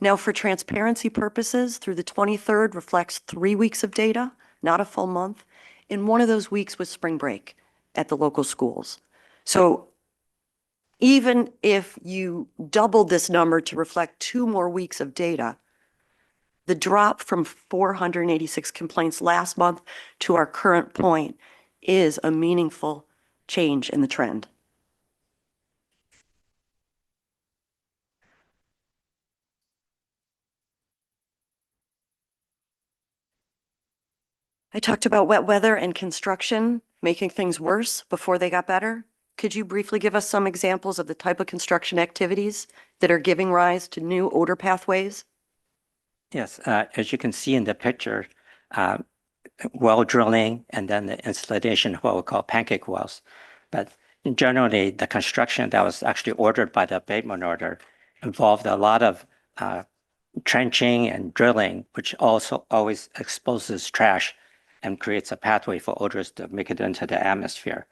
Now, for transparency purposes, through the 23rd reflects 3 weeks of data, not a full month. And one of those weeks was spring break at the local schools. So even if you doubled this number to reflect 2 more weeks of data, the drop from 486 complaints last month to our current point is a meaningful change in the trend. I talked about wet weather and construction making things worse before they got better. Could you briefly give us some examples of the type of construction activities that are giving rise to new odor pathways? Yes, as you can see in the picture, well drilling and then the installation of what we call pancake wells. But generally, the construction that was actually ordered by the abatement order involved a lot of trenching and drilling, which also always exposes trash and creates a pathway for odors to make it into the atmosphere.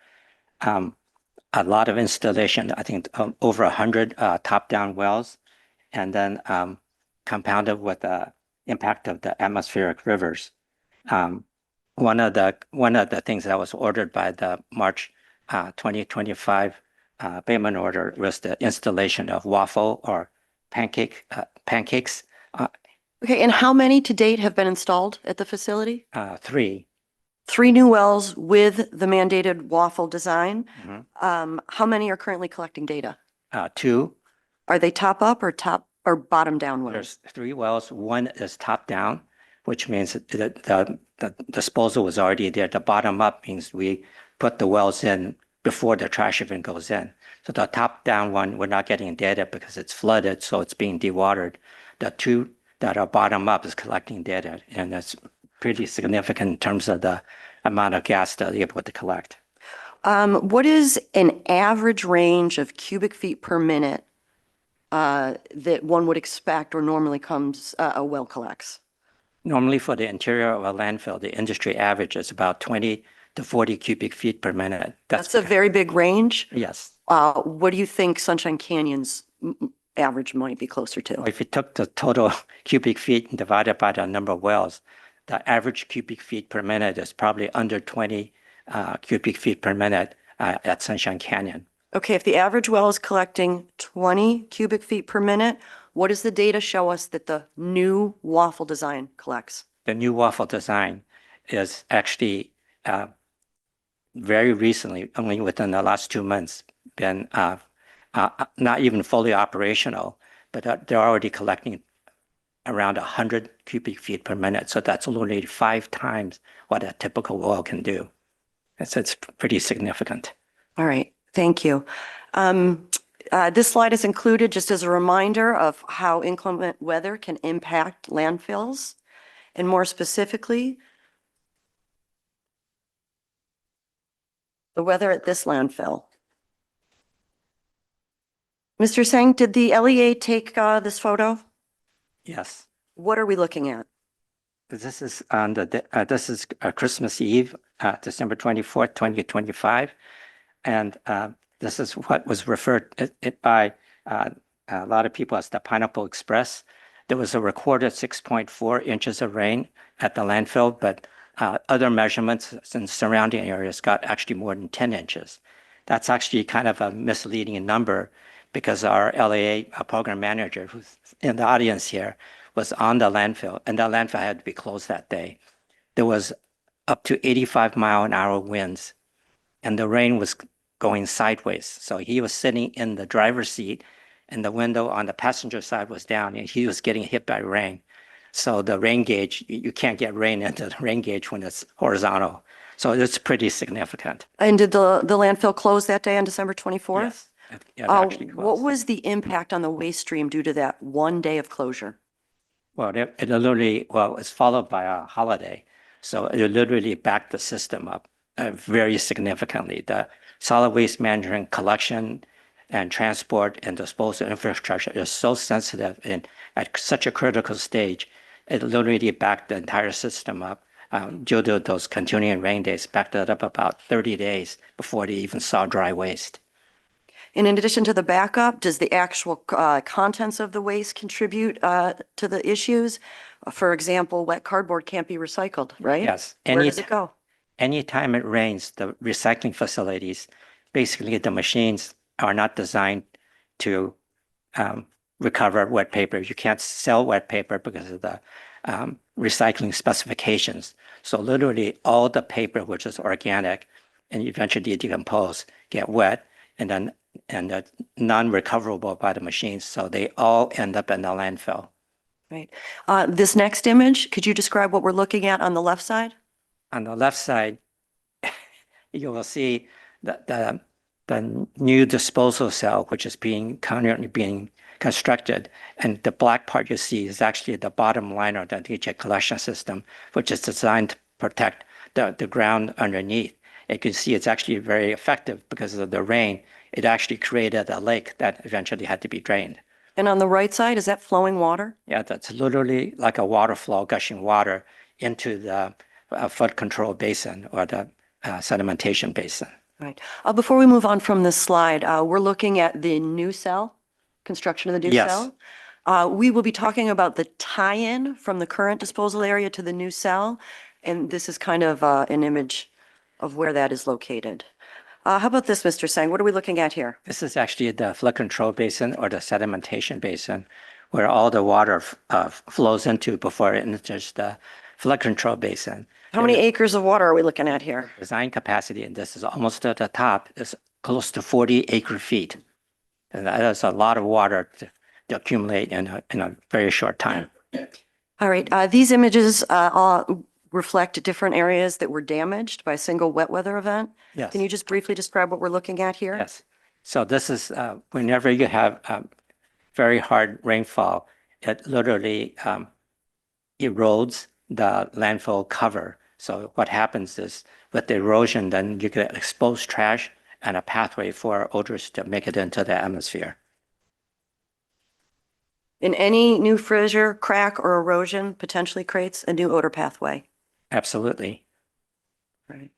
A lot of installation, I think over 100 top-down wells, and then compounded with the impact of the atmospheric rivers. One of the things that was ordered by the March 2025 abatement order was the installation of waffle or pancakes. Okay, and how many to date have been installed at the facility? 3. 3 new wells with the mandated waffle design. Mhm. How many are currently collecting data? 2. Are they top up or bottom down wells? There's 3 wells. One is top down, which means that the disposal was already there. The bottom up means we put the wells in before the trash even goes in. So the top down one, we're not getting data because it's flooded, so it's being dewatered. The 2 that are bottom up is collecting data, and that's pretty significant in terms of the amount of gas that they're able to collect. What is an average range of cubic feet per minute that one would expect or normally comes a well collects? Normally for the interior of a landfill, the industry average is about 20 to 40 cubic feet per minute. That's a very big range. Yes. What do you think Sunshine Canyon's average might be closer to? If you took the total cubic feet and divided by the number of wells, the average cubic feet per minute is probably under 20 cubic feet per minute at Sunshine Canyon. Okay, if the average well is collecting 20 cubic feet per minute, what does the data show us that the new waffle design collects? The new waffle design is actually very recently, only within the last 2 months, been not even fully operational, but they're already collecting around 100 cubic feet per minute. So that's literally 5 times what a typical well can do. It's pretty significant. All right, thank you. This slide is included just as a reminder of how inclement weather can impact landfills, and more specifically, the weather at this landfill. Mr. Singh, did the LEA take this photo? Yes. What are we looking at? This is on this is Christmas Eve, December 24th, 2025. And this is what was referred by a lot of people as the Pineapple Express. There was a recorded 6.4 inches of rain at the landfill, but other measurements in surrounding areas got actually more than 10 inches. That's actually kind of a misleading number because our LAA program manager, who's in the audience here, was on the landfill, and the landfill had to be closed that day. There was up to 85-mile-an-hour winds, and the rain was going sideways. So he was sitting in the driver's seat, and the window on the passenger side was down, and he was getting hit by rain. So the rain gauge, you can't get rain into the rain gauge when it's horizontal. So it's pretty significant. And did the landfill close that day on December 24th? Yes. It actually What closed. was the impact on the waste stream due to that one day of closure? Well, it literally, well, it's followed by a holiday. So it literally backed the system up very significantly. The solid waste management collection and transport and disposal infrastructure is so sensitive and at such a critical stage, it literally backed the entire system up. Due to those continuing rain days, backed it up about 30 days before they even saw dry waste. And in addition to the backup, does the actual contents of the waste contribute to the issues? For example, wet cardboard can't be recycled, right? Yes. Where does it go? Anytime it rains, the recycling facilities, basically the machines are not designed to recover wet paper. You can't sell wet paper because of the recycling specifications. So literally all the paper, which is organic and eventually decompose, get wet and non-recoverable by the machines. So they all end up in the landfill. Right. This next image, could you describe what we're looking at on the left side? On the left side, you will see the new disposal cell, which is currently being constructed. And the black part you see is actually the bottom liner of the leachate collection system, which is designed to protect the ground underneath. You can see it's actually very effective because of the rain. It actually created a lake that eventually had to be drained. And on the right side, is that flowing water? Yeah, that's literally like a water flow, gushing water into the flood control basin or the sedimentation basin. Right. Before we move on from this slide, we're looking at the new cell, construction of the new Yes. cell. We will be talking about the tie-in from the current disposal area to the new cell. And this is kind of an image of where that is located. How about this, Mr. Sang? What are we looking at here? This is actually the flood control basin or the sedimentation basin where all the water flows into before it enters the flood control basin. How many acres of water are we looking at here? Design capacity, and this is almost at the top, is close to 40 acre feet. And that is a lot of water to accumulate in a very short time. All right. These images reflect different areas that were damaged by a single wet weather event. Yes. Can you just briefly describe what we're looking at here? Yes. So this is whenever you have very hard rainfall, it literally erodes the landfill cover. So what happens is with the erosion, then you get exposed trash and a pathway for odors to make it into the atmosphere. And any new fissure, crack, or erosion potentially creates a new odor pathway. Absolutely. Right.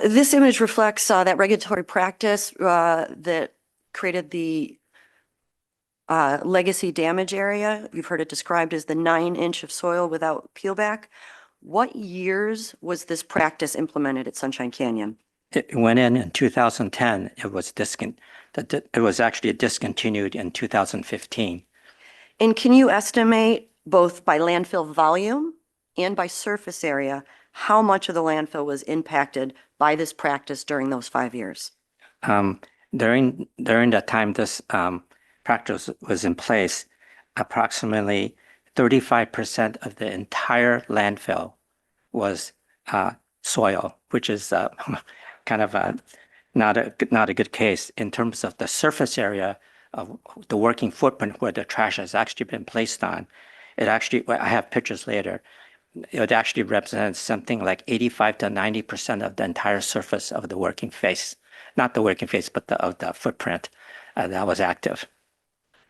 This image reflects that regulatory practice that created the legacy damage area. You've heard it described as the 9-inch of soil without peel back. What years was this practice implemented at Sunshine Canyon? It went in 2010. It was actually discontinued in 2015. And can you estimate both by landfill volume and by surface area how much of the landfill was impacted by this practice during those 5 years? During the time this practice was in place, approximately 35% of the entire landfill was soil, which is kind of not a good case in terms of the surface area of the working footprint where the trash has actually been placed on. It actually, I have pictures later. It actually represents something like 85 to 90% of the entire surface of the working face, not the working face, but of the footprint that was active.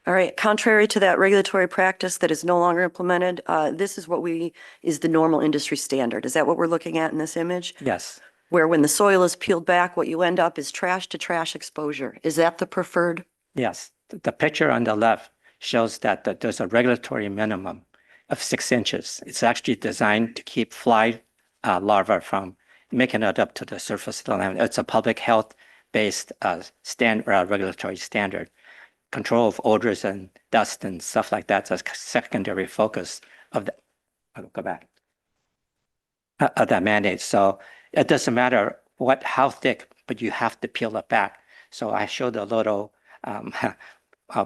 All right, contrary to that regulatory practice that is no longer implemented, this is is the normal industry standard. Is that what we're looking at in this image? Yes. Where when the soil is peeled back, what you end up is trash to trash exposure. Is that the preferred? Yes. The picture on the left shows that there's a regulatory minimum of 6 inches. It's actually designed to keep fly larvae from making it up to the surface of the land. It's a public health-based regulatory standard. Control of odors and dust and stuff like that's a secondary focus of the, I'll go back, of that mandate. So it doesn't matter how thick, but you have to peel it back. So I showed a little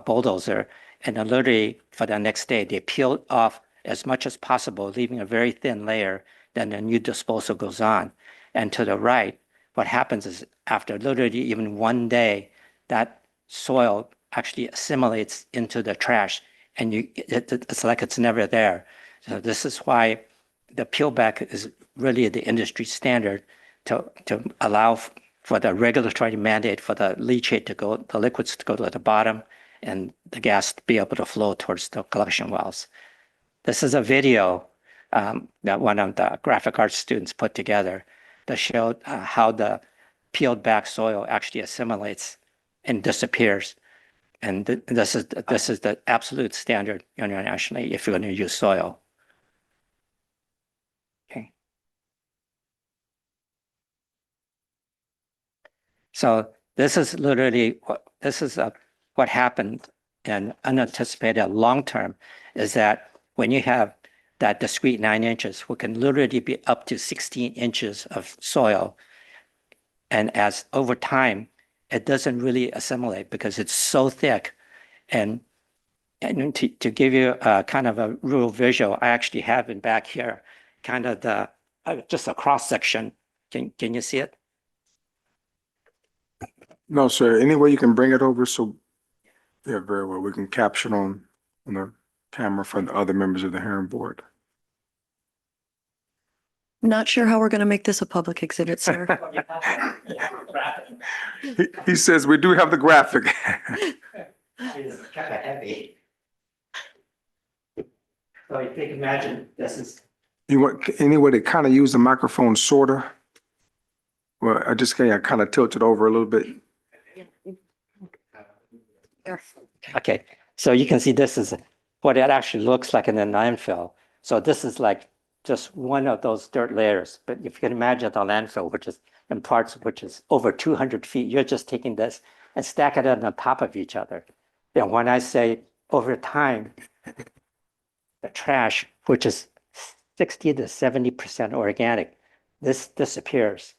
bulldozer, and literally for the next day, they peeled off as much as possible, leaving a very thin layer. Then the new disposal goes on. And to the right, what happens is after literally even 1 day, that soil actually assimilates into the trash, and it's like it's never there. So this is why the peel back is really the industry standard to allow for the regulatory mandate for the leachate to go, the liquids to go to the bottom, and the gas to be able to flow towards the collection wells. This is a video that one of the graphic arts students put together that showed how the peeled back soil actually assimilates and disappears. And this is the absolute standard internationally if you're going to use soil. Okay. So this is literally what happened in unanticipated long term is that when you have that discrete 9 inches, what can literally be up to 16 inches of soil, and as over time, it doesn't really assimilate because it's so thick. And to give you a kind of a real visual, I actually have in back here, kind of the just a cross section. Can you see it? No, sir. Any way you can bring it over so, yeah, very well. We can caption on the camera for the other members of the hearing board. Not sure how we're going to make this a public exhibit, sir. He says we do have the graphic. It's kind of heavy. So you can imagine this is. You want any way to kind of use the microphone sorta? Well, I just kind of tilt it over a little bit. Okay, so you can see this is what it actually looks like in the landfill. So this is like just one of those dirt layers. But if you can imagine the landfill, which is in parts, which is over 200 feet, you're just taking this and stacking it on top of each other. And when I say over time, the trash, which is 60 to 70% organic, this disappears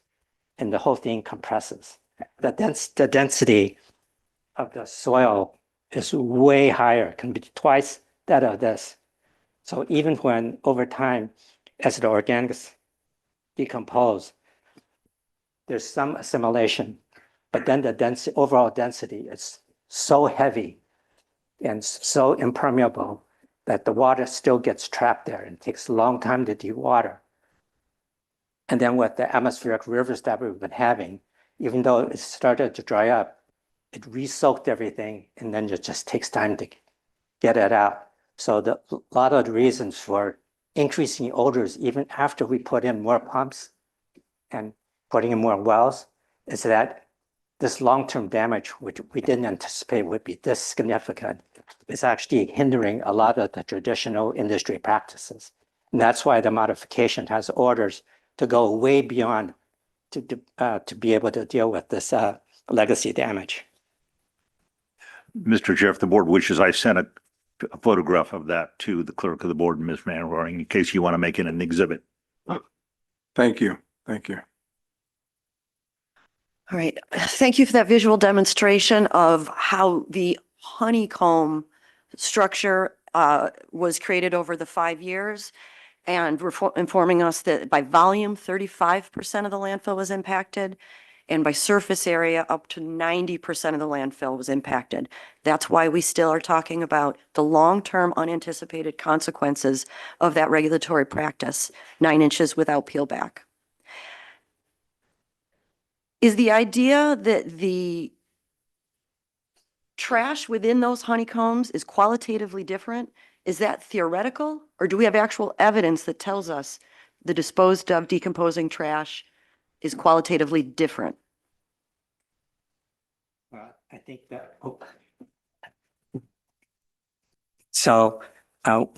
and the whole thing compresses. The density of the soil is way higher, can be twice that of this. So even when over time, as the organics decompose, there's some assimilation, but then the overall density is so heavy and so impermeable that the water still gets trapped there and takes a long time to dewater. And then with the atmospheric rivers that we've been having, even though it started to dry up, it re-soaked everything, and then it just takes time to get it out. So a lot of the reasons for increasing odors, even after we put in more pumps and putting in more wells, is that this long-term damage, which we didn't anticipate would be this significant, is actually hindering a lot of the traditional industry practices. And that's why the modification has orders to go way beyond to be able to deal with this legacy damage. Mr. Chair, if the board wishes, I sent a photograph of that to the clerk of the board, Ms. Manwaring, in case you want to make it an exhibit. Thank you. Thank you. All right, thank you for that visual demonstration of how the honeycomb structure was created over the 5 years, and informing us that by volume, 35% of the landfill was impacted, and by surface area, up to 90% of the landfill was impacted. That's why we still are talking about the long-term unanticipated consequences of that regulatory practice, 9 inches without peel back. Is the idea that the trash within those honeycombs is qualitatively different? Is that theoretical, or do we have actual evidence that tells us the disposed of decomposing trash is qualitatively different? I think that. So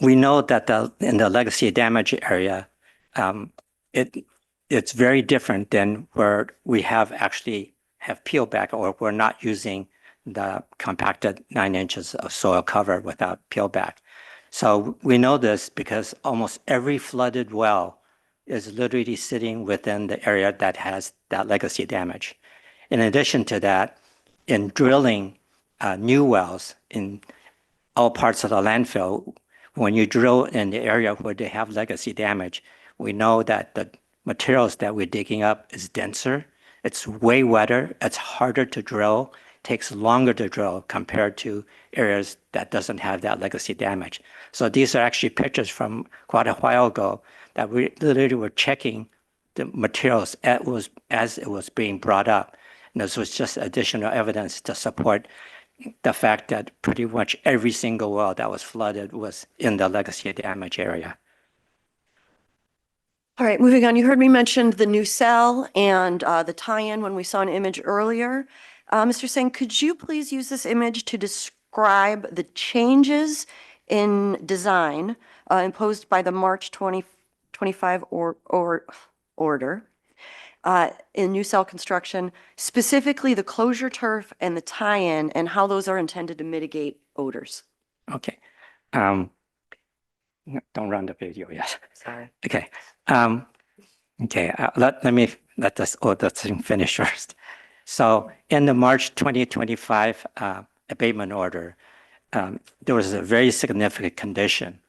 we know that in the legacy damage area, it's very different than where we have peel back, or we're not using the compacted 9 inches of soil cover without peel back. So we know this because almost every flooded well is literally sitting within the area that has that legacy damage. In addition to that, in drilling new wells in all parts of the landfill, when you drill in the area where they have legacy damage, we know that the materials that we're digging up is denser, it's way wetter, it's harder to drill, takes longer to drill compared to areas that doesn't have that legacy damage. So these are actually pictures from quite a while ago that we literally were checking the materials as it was being brought up. And this was just additional evidence to support the fact that pretty much every single well that was flooded was in the legacy damage area. All right, moving on. You heard me mention the new cell and the tie-in when we saw an image earlier. Mr. Singh, could you please use this image to describe the changes in design imposed by the March 2025 order in new cell construction, specifically the closure turf and the tie-in, and how those are intended to mitigate odors? Okay. Don't run the video yet. Sorry. Okay. Okay. Let me let this thing finish first. So in the March 2025 abatement order, there was a very significant condition,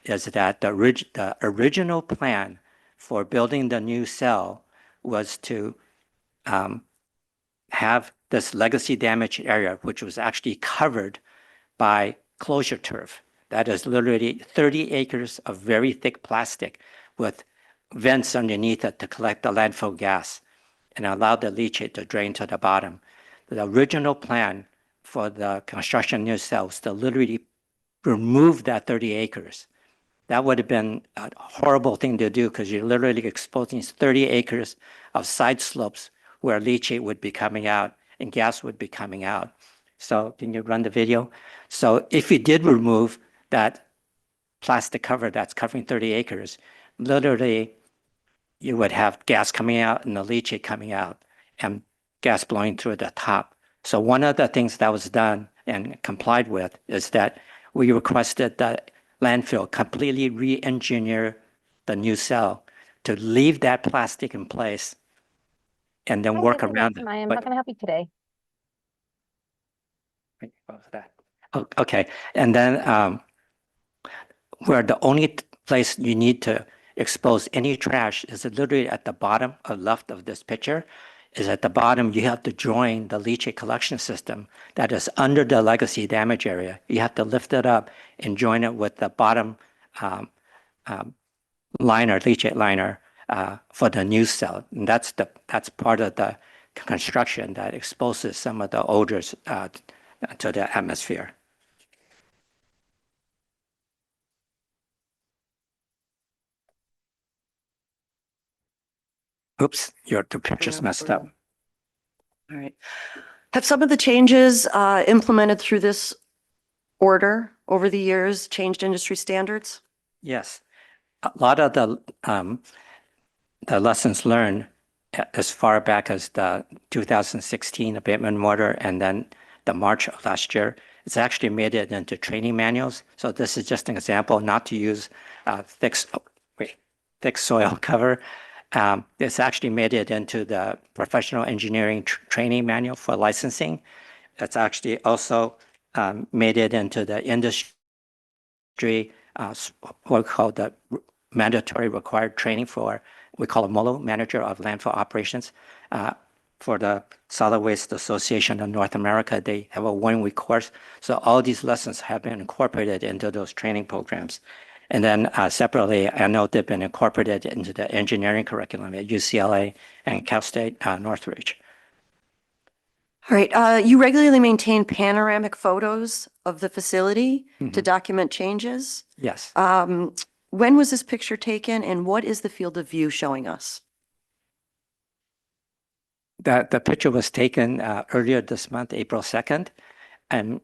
is that the original plan for building the new cell was to have this legacy damage area, which was actually covered by closure turf. That is literally 30 acres of very thick plastic with vents underneath it to collect the landfill gas and allow the leachate to drain to the bottom. The original plan for the construction new cell was to literally remove that 30 acres. That would have been a horrible thing to do because you're literally exposing 30 acres of side slopes where leachate would be coming out and gas would be coming out. So can you run the video? So if you did remove that plastic cover that's covering 30 acres, literally you would have gas coming out and the leachate coming out and gas blowing through the top. So one of the things that was done and complied with is that we requested that landfill completely re-engineer the new cell to leave that plastic in place and then work around it. How can I help you today? Wait, what was that? Oh, okay. And then where the only place you need to expose any trash is literally at the bottom or left of this picture. Is at the bottom, you have to join the leachate collection system that is under the legacy damage area. You have to lift it up and join it with the bottom liner, leachate liner for the new cell. And that's part of the construction that exposes some of the odors to the atmosphere. Oops, the picture's messed up. All right. Have some of the changes implemented through this order over the years changed industry standards? Yes, a lot of the lessons learned as far back as the 2016 abatement order and then the March of last year, it's actually made it into training manuals. So this is just an example, not to use thick soil cover. It's actually made it into the professional engineering training manual for licensing. It's actually also made it into the industry, what we call the mandatory required training for, we call a MOLO, Manager of Landfill Operations. For the Solid Waste Association of North America, they have a 1-week course. So all these lessons have been incorporated into those training programs. And then separately, I know they've been incorporated into the engineering curriculum at UCLA and Cal State Northridge. All right. You regularly maintain panoramic photos of the facility to document changes. Yes. When was this picture taken and what is the field of view showing us? The picture was taken earlier this month, April 2nd. And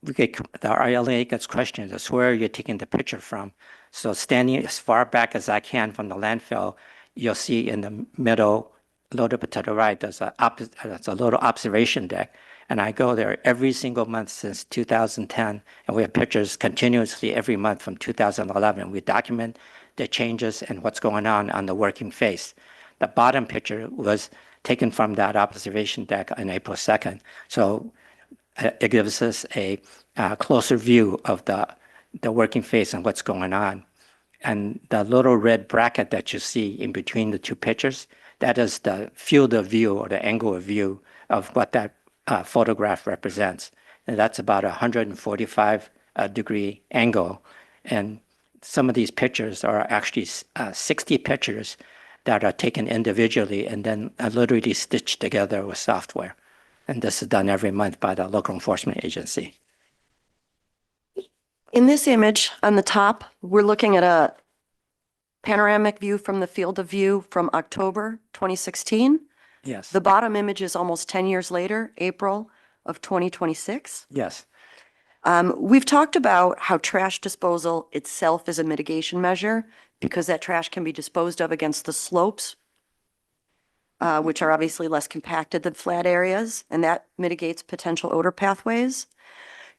the RLA gets questions as where are you taking the picture from? So standing as far back as I can from the landfill, you'll see in the middle, a little bit to the right, there's a little observation deck. And I go there every single month since 2010. And we have pictures continuously every month from 2011. We document the changes and what's going on the working face. The bottom picture was taken from that observation deck on April 2nd. So it gives us a closer view of the working face and what's going on. And the little red bracket that you see in between the two pictures, that is the field of view or the angle of view of what that photograph represents. And that's about a 145 degree angle. And some of these pictures are actually 60 pictures that are taken individually and then literally stitched together with software. And this is done every month by the local enforcement agency. In this image on the top, we're looking at a panoramic view from the field of view from October 2016. Yes. The bottom image is almost 10 years later, April of 2026. Yes. We've talked about how trash disposal itself is a mitigation measure because that trash can be disposed of against the slopes, which are obviously less compacted than flat areas, and that mitigates potential odor pathways.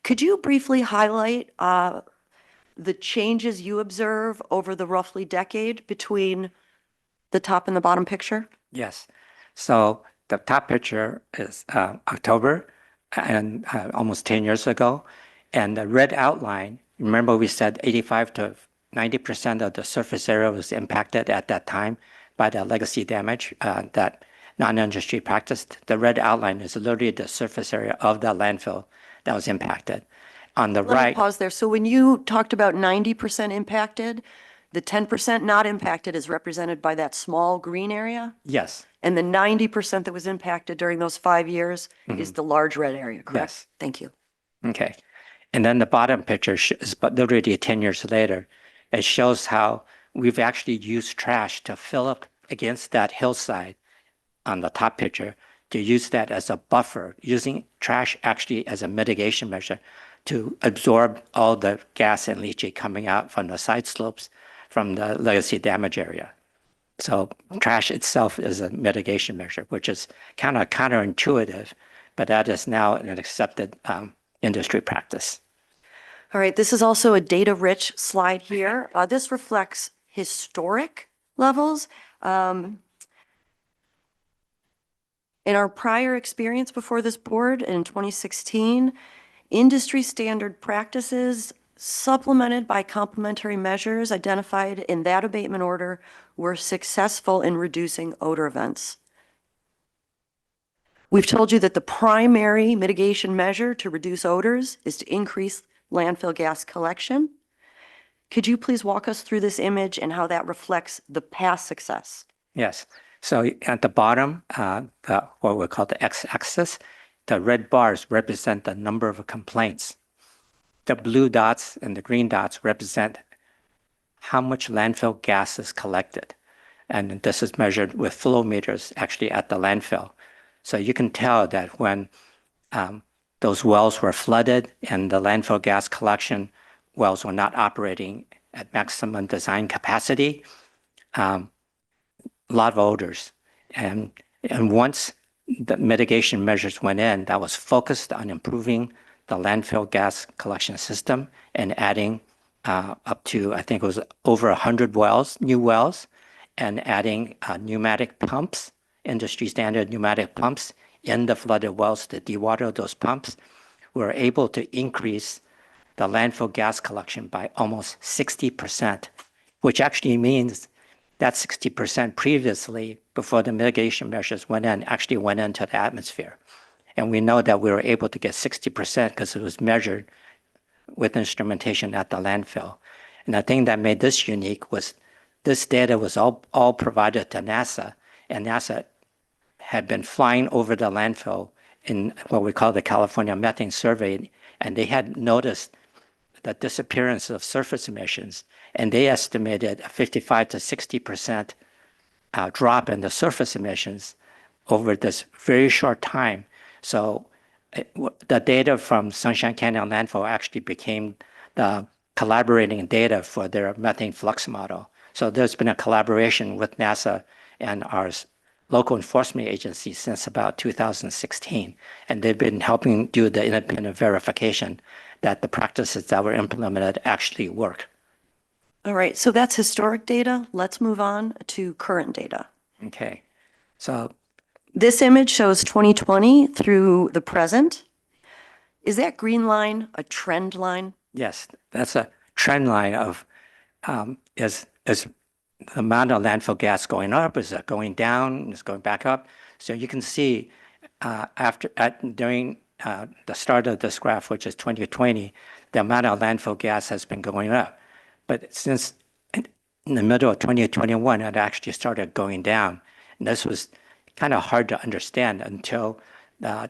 Could you briefly highlight the changes you observe over the roughly decade between the top and the bottom picture? Yes. So the top picture is October and almost 10 years ago. And the red outline, remember we said 85 to 90% of the surface area was impacted at that time by the legacy damage that non-industry practiced. The red outline is literally the surface area of the landfill that was impacted. On the Let me right, pause there. So when you talked about 90% impacted, the 10% not impacted is represented by that small green area? yes, And the 90% that was impacted during those 5 years is the large red area, correct? Yes. Thank you. okay. And then the bottom picture is literally 10 years later. It shows how we've actually used trash to fill up against that hillside on the top picture, to use that as a buffer, using trash actually as a mitigation measure to absorb all the gas and leachate coming out from the side slopes from the legacy damage area. So trash itself is a mitigation measure, which is kind of counterintuitive, but that is now an accepted industry practice. All right, this is also a data-rich slide here. This reflects historic levels. In our prior experience before this board in 2016, industry standard practices supplemented by complementary measures identified in that abatement order were successful in reducing odor events. We've told you that the primary mitigation measure to reduce odors is to increase landfill gas collection. Could you please walk us through this image and how that reflects the past success? Yes. So at the bottom, what we call the x-axis, the red bars represent the number of complaints. The blue dots and the green dots represent how much landfill gas is collected. And this is measured with flow meters actually at the landfill. So you can tell that when those wells were flooded and the landfill gas collection wells were not operating at maximum design capacity, a lot of odors. And once the mitigation measures went in, that was focused on improving the landfill gas collection system and adding up to, I think it was over 100 wells, new wells, and adding pneumatic pumps, industry standard pneumatic pumps in the flooded wells to dewater those pumps. We were able to increase the landfill gas collection by almost 60%, which actually means that 60% previously, before the mitigation measures went in, actually went into the atmosphere. And we know that we were able to get 60% because it was measured with instrumentation at the landfill. And the thing that made this unique was this data was all provided to NASA, and NASA had been flying over the landfill in what we call the California Methane Survey, and they had noticed the disappearance of surface emissions, and they estimated a 55 to 60% drop in the surface emissions over this very short time. So the data from Sunshine Canyon Landfill actually became the collaborating data for their methane flux model. So there's been a collaboration with NASA and our local enforcement agency since about 2016, and they've been helping do the independent verification that the practices that were implemented actually work. All right, so that's historic data. Let's move on to current data. Okay, so This image shows 2020 through the present. Is that green line a trend line? yes, that's a trend line of is the amount of landfill gas going up, is it going down, is it going back up? So you can see during the start of this graph, which is 2020, the amount of landfill gas has been going up. But since in the middle of 2021, it actually started going down. And this was kind of hard to understand until the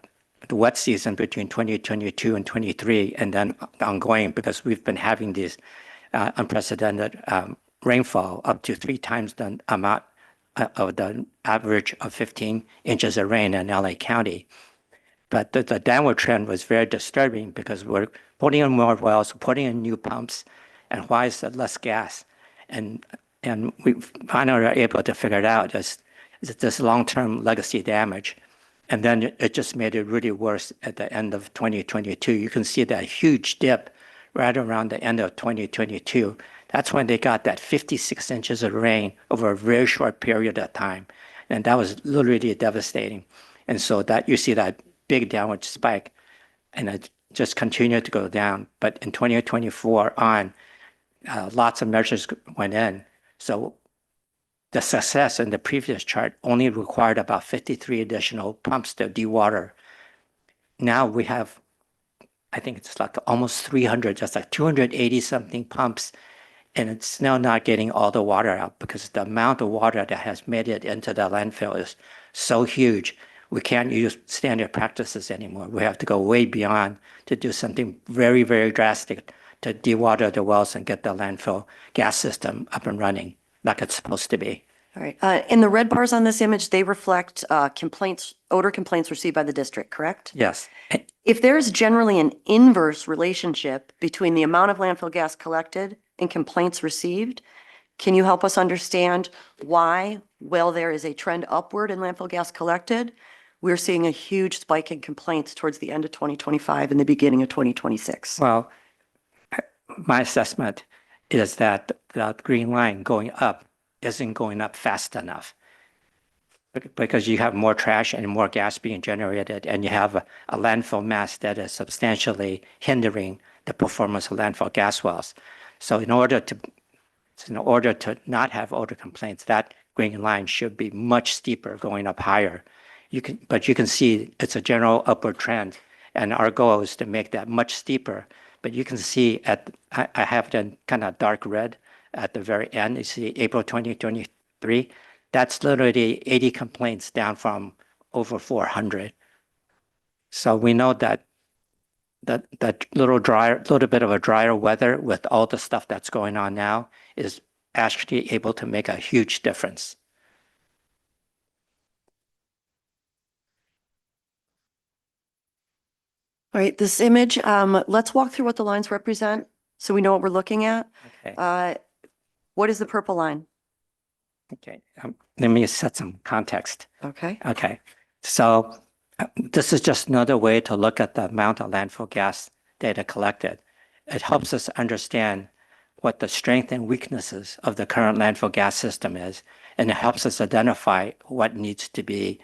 wet season between 2022 and 23, and then ongoing, because we've been having these unprecedented rainfall up to 3 times the amount of the average of 15 inches of rain in LA County. But the downward trend was very disturbing because we're putting in more wells, putting in new pumps, and why is there less gas? And we finally are able to figure it out as this long-term legacy damage. And then it just made it really worse at the end of 2022. You can see that huge dip right around the end of 2022. That's when they got that 56 inches of rain over a very short period of time. And that was literally devastating. And so that you see that big downward spike, and it just continued to go down. But in 2024 on, lots of measures went in. So the success in the previous chart only required about 53 additional pumps to dewater. Now we have, I think it's like almost 300, just like 280 something pumps, and it's still not getting all the water out because the amount of water that has made it into the landfill is so huge. We can't use standard practices anymore. We have to go way beyond to do something very, very drastic to dewater the wells and get the landfill gas system up and running like it's supposed to be. All right, and the red bars on this image, they reflect odor complaints received by the district, correct? Yes. If there's generally an inverse relationship between the amount of landfill gas collected and complaints received, can you help us understand why, while there is a trend upward in landfill gas collected, we're seeing a huge spike in complaints towards the end of 2025 and the beginning of 2026? Well, my assessment is that the green line going up isn't going up fast enough because you have more trash and more gas being generated, and you have a landfill mass that is substantially hindering the performance of landfill gas wells. So in order to not have odor complaints, that green line should be much steeper, going up higher. But you can see it's a general upward trend, and our goal is to make that much steeper. But you can see I have it in kind of dark red at the very end. You see April 2023, That's literally 80 complaints down from over 400. So we know that that little bit of a drier weather with all the stuff that's going on now is actually able to make a huge difference. All right, this image, let's walk through what the lines represent so we know what we're looking at. Okay. What is the purple line? Okay. Let me set some context. Okay. Okay. So this is just another way to look at the amount of landfill gas data collected. It helps us understand what the strength and weaknesses of the current landfill gas system is, and it helps us identify what needs to be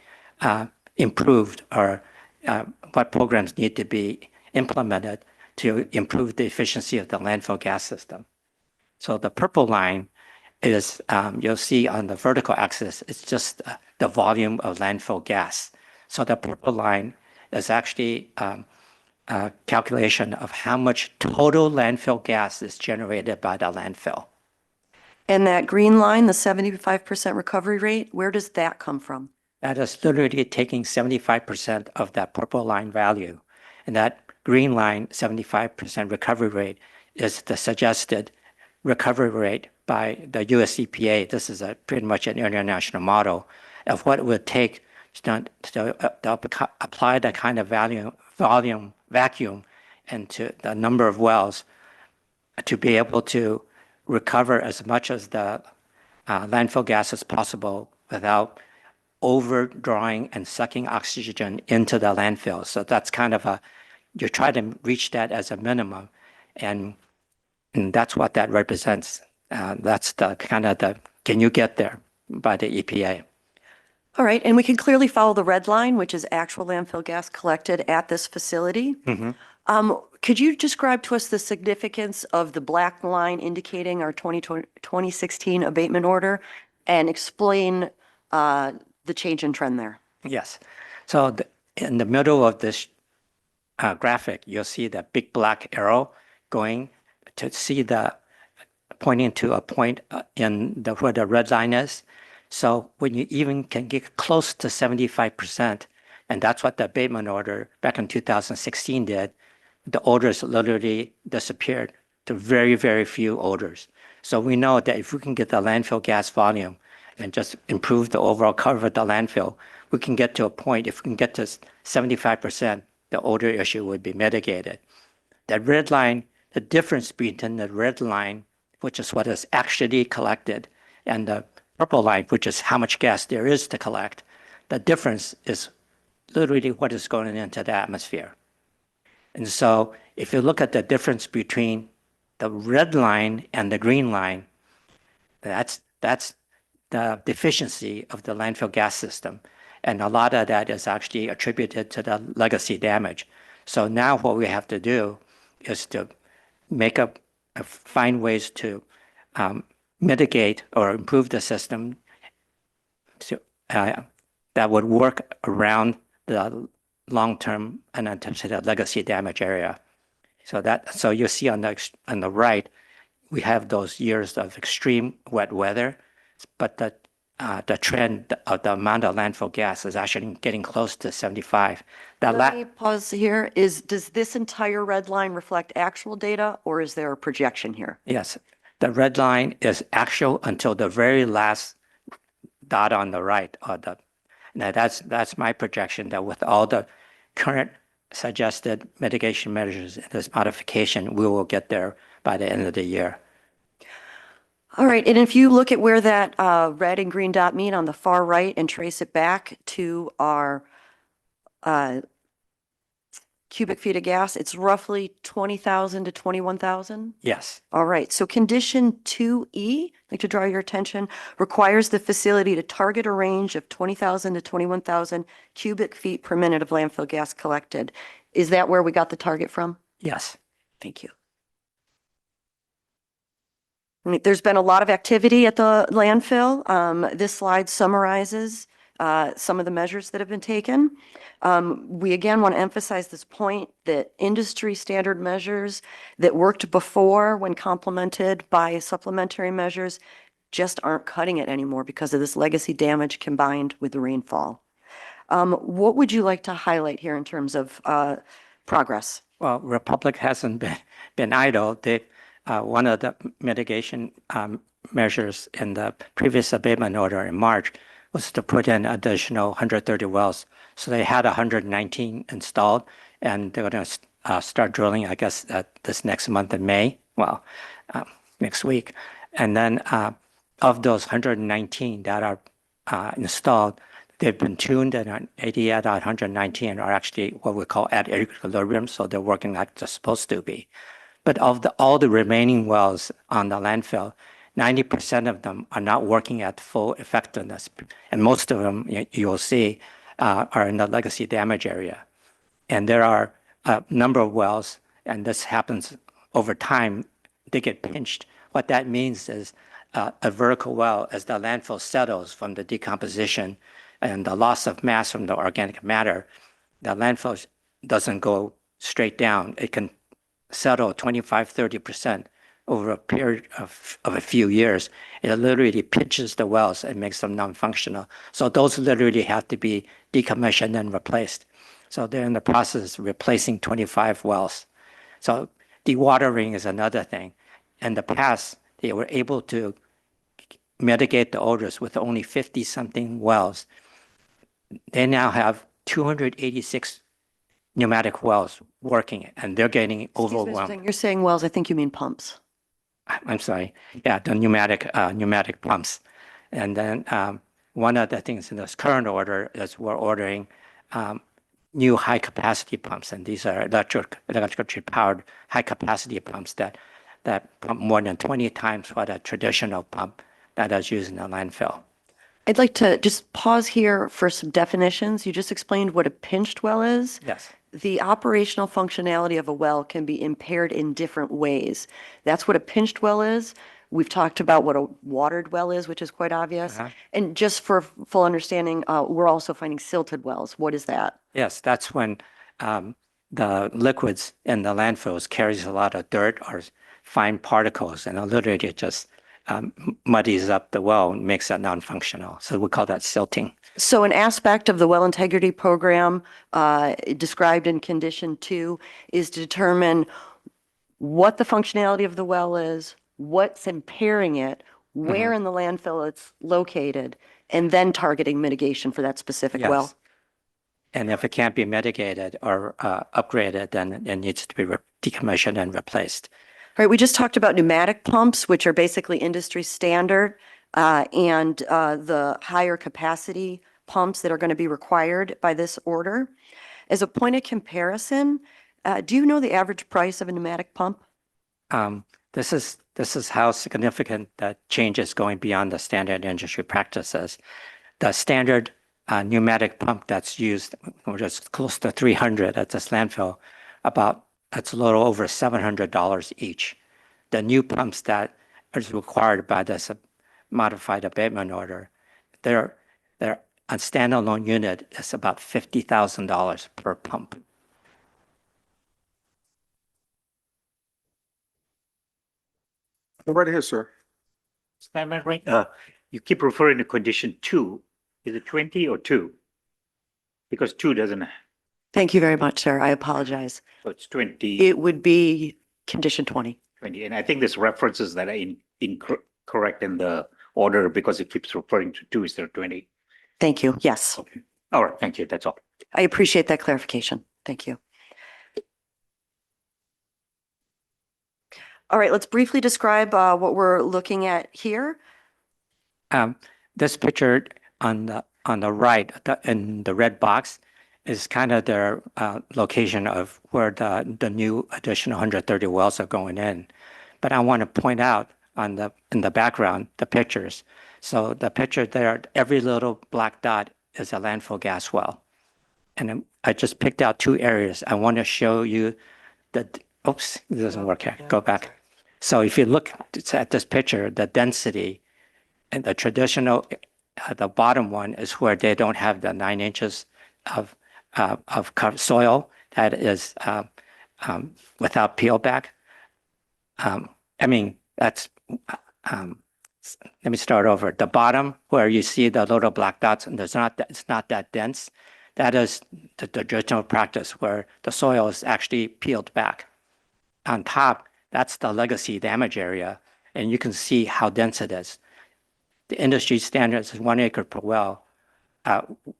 improved or what programs need to be implemented to improve the efficiency of the landfill gas system. So the purple line is, you'll see on the vertical axis, it's just the volume of landfill gas. So the purple line is actually a calculation of how much total landfill gas is generated by the landfill. And that green line, the 75% recovery rate, where does that come from? That is literally taking 75% of that purple line value. And that green line, 75% recovery rate, is the suggested recovery rate by the US EPA. This is pretty much an international model of what it would take to apply that kind of volume vacuum into the number of wells to be able to recover as much as the landfill gas as possible without overdrawing and sucking oxygen into the landfill. So that's kind of you try to reach that as a minimum. And that's what that represents. That's the kind of can you get there by the EPA? All right, and we can clearly follow the red line, which is actual landfill gas collected at this facility. Could you describe to us the significance of the black line indicating our 2016 abatement order and explain the change in trend there? Yes. So in the middle of this graphic, you'll see the big black arrow going to see pointing to a point where the red line is. So when you even can get close to 75%, and that's what the abatement order back in 2016 did, the odors literally disappeared to very, very few odors. So we know that if we can get the landfill gas volume and just improve the overall cover of the landfill, we can get to a point, if we can get to 75%, the odor issue would be mitigated. That red line, the difference between the red line, which is what is actually collected, and the purple line, which is how much gas there is to collect, the difference is literally what is going into the atmosphere. And so if you look at the difference between the red line and the green line, that's the deficiency of the landfill gas system. And a lot of that is actually attributed to the legacy damage. So now what we have to do is to find ways to mitigate or improve the system that would work around the long-term unanticipated legacy damage area. So you see on the right, we have those years of extreme wet weather, but the trend of the amount of landfill gas is actually getting close to 75. Let me pause here. Does this entire red line reflect actual data, or is there a projection here? Yes, the red line is actual until the very last dot on the right. Now that's my projection that with all the current suggested mitigation measures in this modification, we will get there by the end of the year. All right, and if you look at where that red and green dot meet on the far right and trace it back to our cubic feet of gas, it's roughly 20,000 to 21,000? Yes. All right, so condition 2E, I'd like to draw your attention, requires the facility to target a range of 20,000 to 21,000 cubic feet per minute of landfill gas collected. Is that where we got the target from? Yes. Thank you. I mean, there's been a lot of activity at the landfill. This slide summarizes some of the measures that have been taken. We again want to emphasize this point that industry standard measures that worked before when complemented by supplementary measures just aren't cutting it anymore because of this legacy damage combined with the rainfall. What would you like to highlight here in terms of progress? Well, Republic hasn't been idle. One of the mitigation measures in the previous abatement order in March was to put in additional 130 wells. So they had 119 installed, and they're going to start drilling, I guess, this next month in May. Well, next week. And then of those 119 that are installed, they've been tuned, and 80 out of 119 are actually what we call at equilibrium, so they're working like they're supposed to be. But of all the remaining wells on the landfill, 90% of them are not working at full effectiveness. And most of them, you'll see, are in the legacy damage area. And there are a number of wells, and this happens over time, they get pinched. What that means is a vertical well, as the landfill settles from the decomposition and the loss of mass from the organic matter, the landfill doesn't go straight down. It can settle 25, 30% over a period of a few years. It literally pinches the wells and makes them non-functional. So those literally have to be decommissioned and replaced. So they're in the process of replacing 25 wells. So dewatering is another thing. In the past, they were able to mitigate the odors with only 50-something wells. They now have 286 pneumatic wells working, and they're getting Excuse me, Mr. overwhelmed. Zhang, you're saying wells, I think you mean pumps. I'm sorry. Yeah, the pneumatic pumps. And then one of the things in this current order is we're ordering new high capacity pumps, and these are electrically powered high capacity pumps that pump more than 20 times what a traditional pump that is used in a landfill. I'd like to just pause here for some definitions. You just explained what a pinched well is. Yes. The operational functionality of a well can be impaired in different ways. That's what a pinched well is. We've talked about what a watered well is, which is quite obvious. And just for full understanding, we're also finding silted wells. What is that? Yes, that's when the liquids in the landfills carries a lot of dirt or fine particles, and literally it just muddies up the well and makes it non-functional. So we call that silting. So an aspect of the well integrity program described in condition 2 is to determine what the functionality of the well is, what's impairing it, where in the landfill it's located, and then targeting mitigation for that specific well. Yes. And if it can't be mitigated or upgraded, then it needs to be decommissioned and replaced. All right, we just talked about pneumatic pumps, which are basically industry standard, and the higher capacity pumps that are going to be required by this order. As a point of comparison, do you know the average price of a pneumatic pump? This is how significant that change is going beyond the standard industry practices. The standard pneumatic pump that's used, which is close to 300 at this landfill, it's a little over $700 each. The new pumps that is required by this modified abatement order, they're a standalone unit is about $50,000 per pump. Go right ahead, sir. Am I right? You keep referring to condition 2. Is it 20 or 2? Because 2 doesn't, Thank you very much, sir. I apologize. so it's 20. It would be condition 20. 20. And I think there's references that are incorrect in the order because it keeps referring to 2 instead of 20. Thank you. Yes, All right, thank you. That's all. I appreciate that clarification. Thank you. All right, let's briefly describe what we're looking at here. This picture on the right in the red box is kind of their location of where the new additional 130 wells are going in. But I want to point out in the background the pictures. So the picture there, every little black dot is a landfill gas well. And I just picked out 2 areas. I want to show you that. Oops, it doesn't work here. Go back. So if you look at this picture, the density and the traditional, the bottom one is where they don't have the 9 inches of soil that is without peel back. I mean, that's let me start over. The bottom where you see the little black dots, and it's not that dense. That is the traditional practice where the soil is actually peeled back. On top, that's the legacy damage area, and you can see how dense it is. The industry standard is 1 acre per well,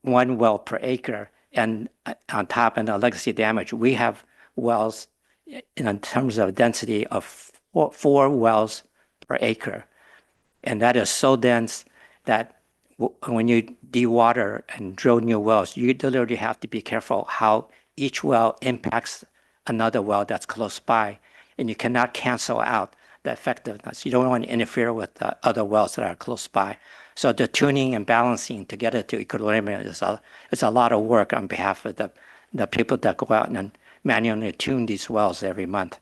1 well per acre. And on top in the legacy damage, we have wells in terms of density of 4 wells per acre. And that is so dense that when you dewater and drill new wells, you literally have to be careful how each well impacts another well that's close by. And you cannot cancel out the effectiveness. You don't want to interfere with the other wells that are close by. So the tuning and balancing to get it to equilibrium is a lot of work on behalf of the people that go out and manually tune these wells every month.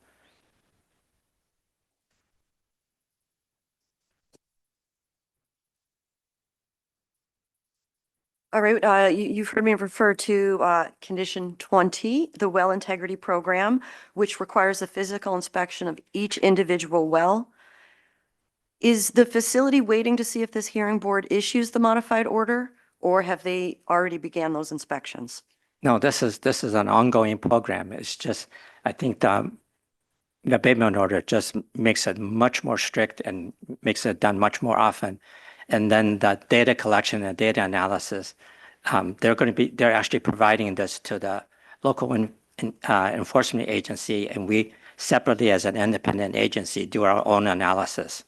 All right, you've heard me refer to condition 20, the well integrity program, which requires a physical inspection of each individual well. Is the facility waiting to see if this hearing board issues the modified order, or have they already began those inspections? No, this is an ongoing program. It's just, I think the abatement order just makes it much more strict and makes it done much more often. And then the data collection and data analysis, they're actually providing this to the local enforcement agency, and we separately as an independent agency do our own analysis.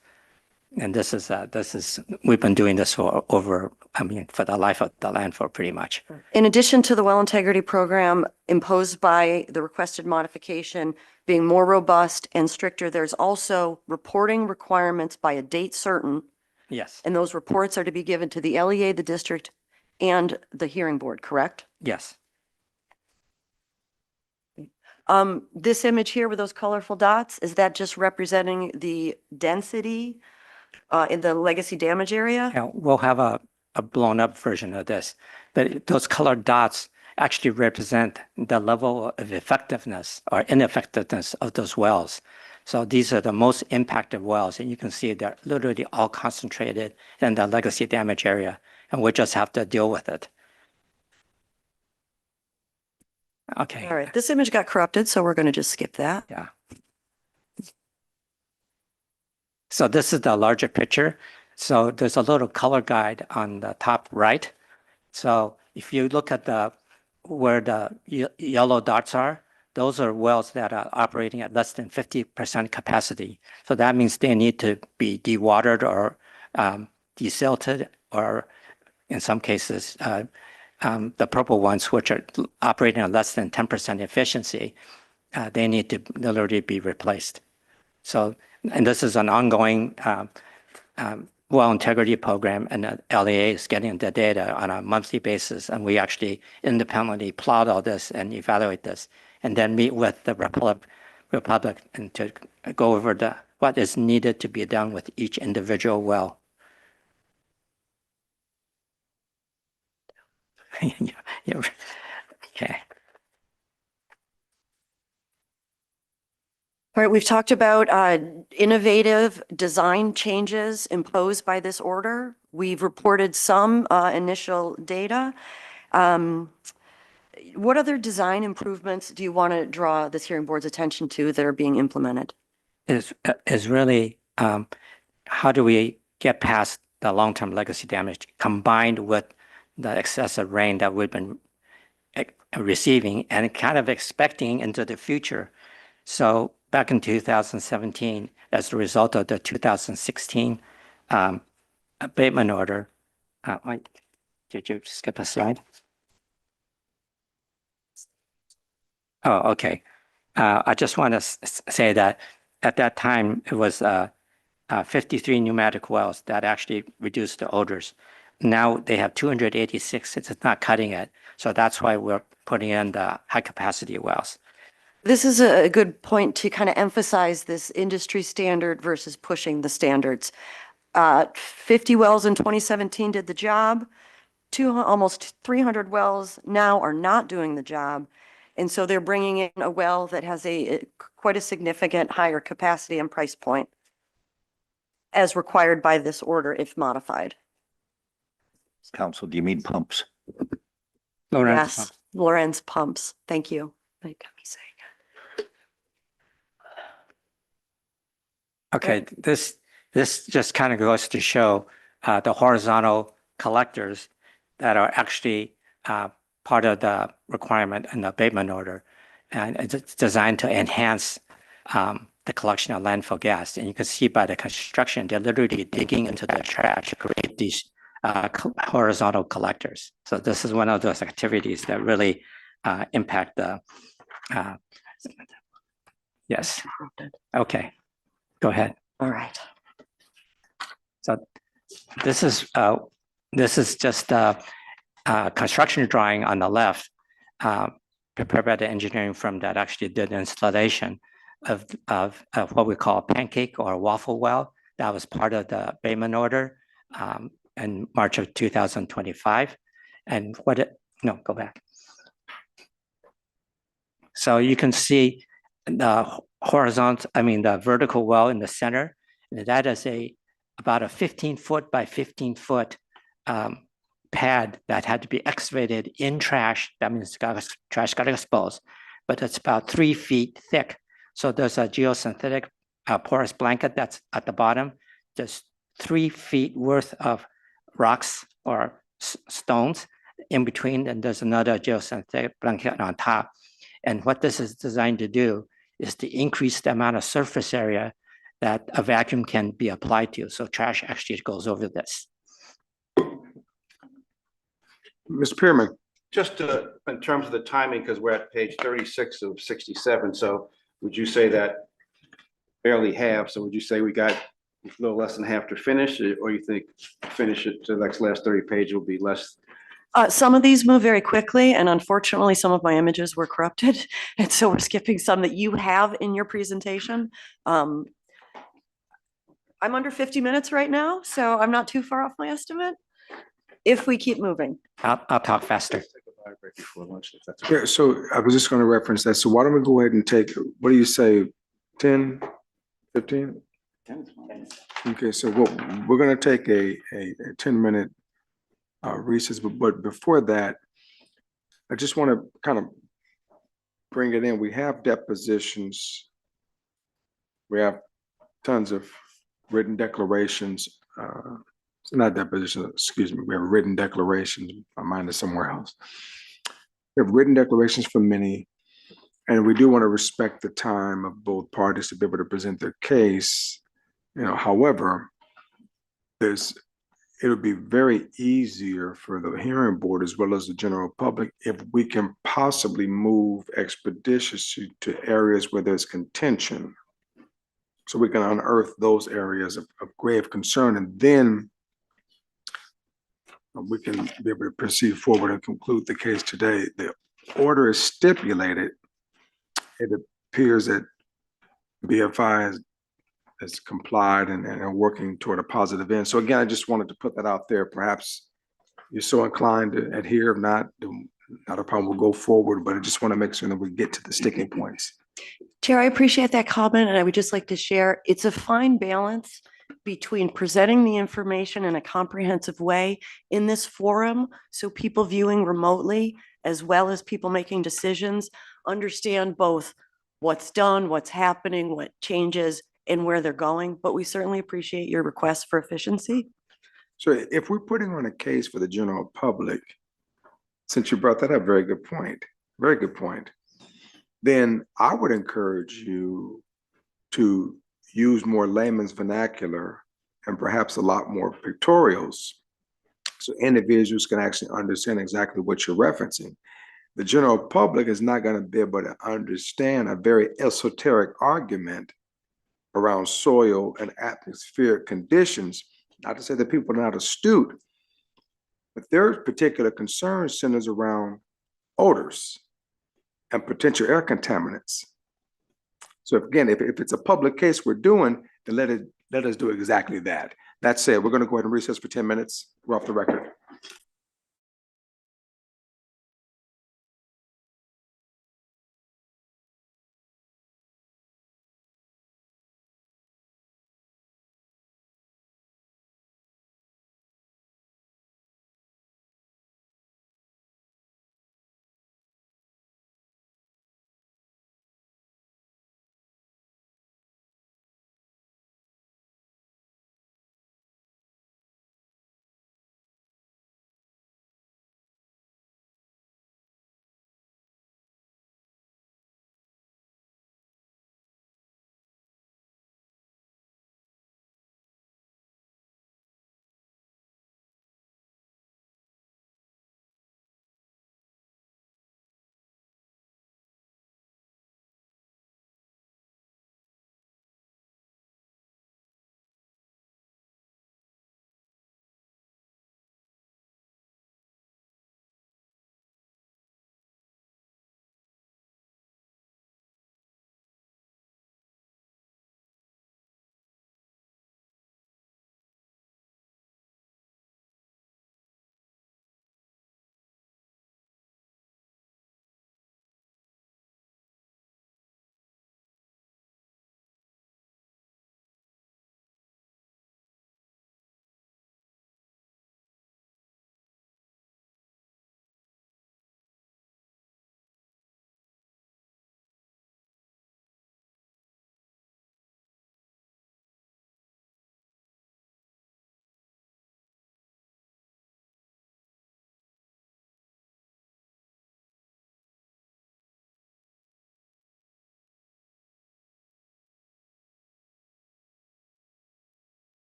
And we've been doing this for the life of the landfill pretty much. In addition to the well integrity program imposed by the requested modification being more robust and stricter, there's also reporting requirements by a date certain. Yes, And those reports are to be given to the LEA, the district, and the hearing board, correct? yes. This image here with those colorful dots, is that just representing the density in the legacy damage area? Yeah, we'll have a blown up version of this, but those colored dots actually represent the level of effectiveness or ineffectiveness of those wells. So these are the most impacted wells, and you can see they're literally all concentrated in the legacy damage area, and we just have to deal with it. Okay. All right, this image got corrupted, so we're going to just skip that. Yeah. So this is the larger picture. So there's a little color guide on the top right. So if you look at where the yellow dots are, those are wells that are operating at less than 50% capacity. So that means they need to be dewatered or desilted, or in some cases, the purple ones, which are operating at less than 10% efficiency, they need to literally be replaced. So, and this is an ongoing well integrity program, and the LEA is getting the data on a monthly basis, and we actually independently plot all this and evaluate this, and then meet with the Republic and to go over what is needed to be done with each individual well. Yeah. Okay. All right, we've talked about innovative design changes imposed by this order. We've reported some initial data. What other design improvements do you want to draw this hearing board's attention to that are being implemented? Is really how do we get past the long-term legacy damage combined with the excessive rain that we've been receiving and kind of expecting into the future. So back in 2017, as a result of the 2016 abatement order, did you skip a slide? Oh, okay. I just want to say that at that time, it was 53 pneumatic wells that actually reduced the odors. Now they have 286. It's not cutting it. So that's why we're putting in the high capacity wells. This is a good point to kind of emphasize this industry standard versus pushing the standards. 50 wells in 2017 did the job. Almost 300 wells now are not doing the job. And so they're bringing in a well that has quite a significant higher capacity and price point. as required by this order if modified. Council, do you mean pumps? Lawrence, Yes, Lorenz pumps. Thank you. Like me saying. okay, this just kind of goes to show the horizontal collectors that are actually part of the requirement in the abatement order. And it's designed to enhance the collection of landfill gas. And you can see by the construction, they're literally digging into the trash to create these horizontal collectors. So this is one of those activities that really impact the, yes, okay, go ahead. All right. So this is just a construction drawing on the left, prepared by the engineering firm that actually did the installation of what we call a pancake or a waffle well. That was part of the abatement order in March of 2025. And no, go back. So you can see the the vertical well in the center. And that is about a 15-foot by 15-foot pad that had to be excavated in trash. That means trash got exposed, but it's about 3 feet thick. So there's a geosynthetic porous blanket that's at the bottom. There's 3 feet worth of rocks or stones in between, and there's another geosynthetic blanket on top. And what this is designed to do is to increase the amount of surface area that a vacuum can be applied to. So trash actually goes over this. Mr. Pearman, Just in terms of the timing, because we're at page 36 of 67, so would you say that barely half? So would you say we got a little less than half to finish, or you think finish it to the next last 30 pages will be less? Some of these move very quickly, and unfortunately, some of my images were corrupted. And so we're skipping some that you have in your presentation. I'm under 50 minutes right now, so I'm not too far off my estimate. If we keep moving. I'll talk faster. Before lunch, if that's okay. yeah, so I was just going to reference that. So why don't we go ahead and take, what do you say, 10, 15? Okay, so we're going to take a 10-minute recess, but before that, I just want to kind of bring it in. We have depositions. We have tons of written declarations. Not depositions, excuse me. We have written declarations. My mind is somewhere else. We have written declarations from many, and we do want to respect the time of both parties to be able to present their case. However, it would be very easier for the hearing board as well as the general public if we can possibly move expeditiously to areas where there's contention, so we can unearth those areas of grave concern, and then we can be able to proceed forward and conclude the case today. The order is stipulated. It appears that BFI has complied and are working toward a positive end. So again, I just wanted to put that out there. Perhaps you're so inclined to adhere. If not a problem, we'll go forward, but I just want to make sure that we get to the sticking points. Chair, I appreciate that comment, and I would just like to share, it's a fine balance between presenting the information in a comprehensive way in this forum, so people viewing remotely, as well as people making decisions, understand both what's done, what's happening, what changes, and where they're going. But we certainly appreciate your request for efficiency. So if we're putting on a case for the general public, since you brought that up, very good point, then I would encourage you to use more layman's vernacular and perhaps a lot more pictorials, so individuals can actually understand exactly what you're referencing. The general public is not going to be able to understand a very esoteric argument around soil and atmospheric conditions. Not to say that people are not astute, but their particular concern centers around odors and potential air contaminants. So again, if it's a public case we're doing, then let us do exactly that. That said, we're going to go ahead and recess for 10 minutes. We're off the record.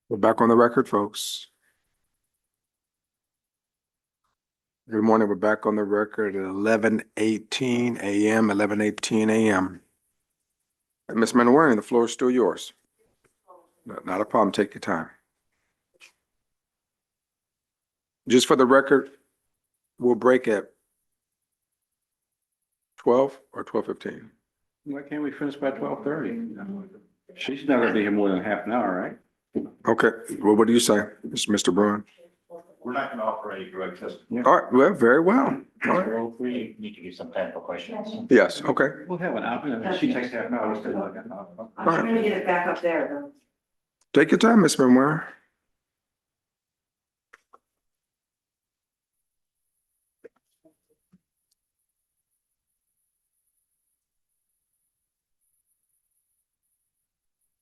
We're back on the record, folks. Good morning. We're back on the record at 11:18 a.m., 11:18 a.m. Ms. Manwaring, the floor is still yours. Not a problem. Take your time. Just for the record, we'll break at 12 or 12:15. Why can't we finish by 12:30? She's not gonna be here more than half an hour, right? Okay, well, what do you say, Mr. Bruin? We're not going to offer any direct testimony. All right, well, very well. All right. Well, we need to give some time for questions. Yes, okay. We'll have an hour. She takes half an hour. I'm trying to get it back up there. Take your time, Ms. Manwaring.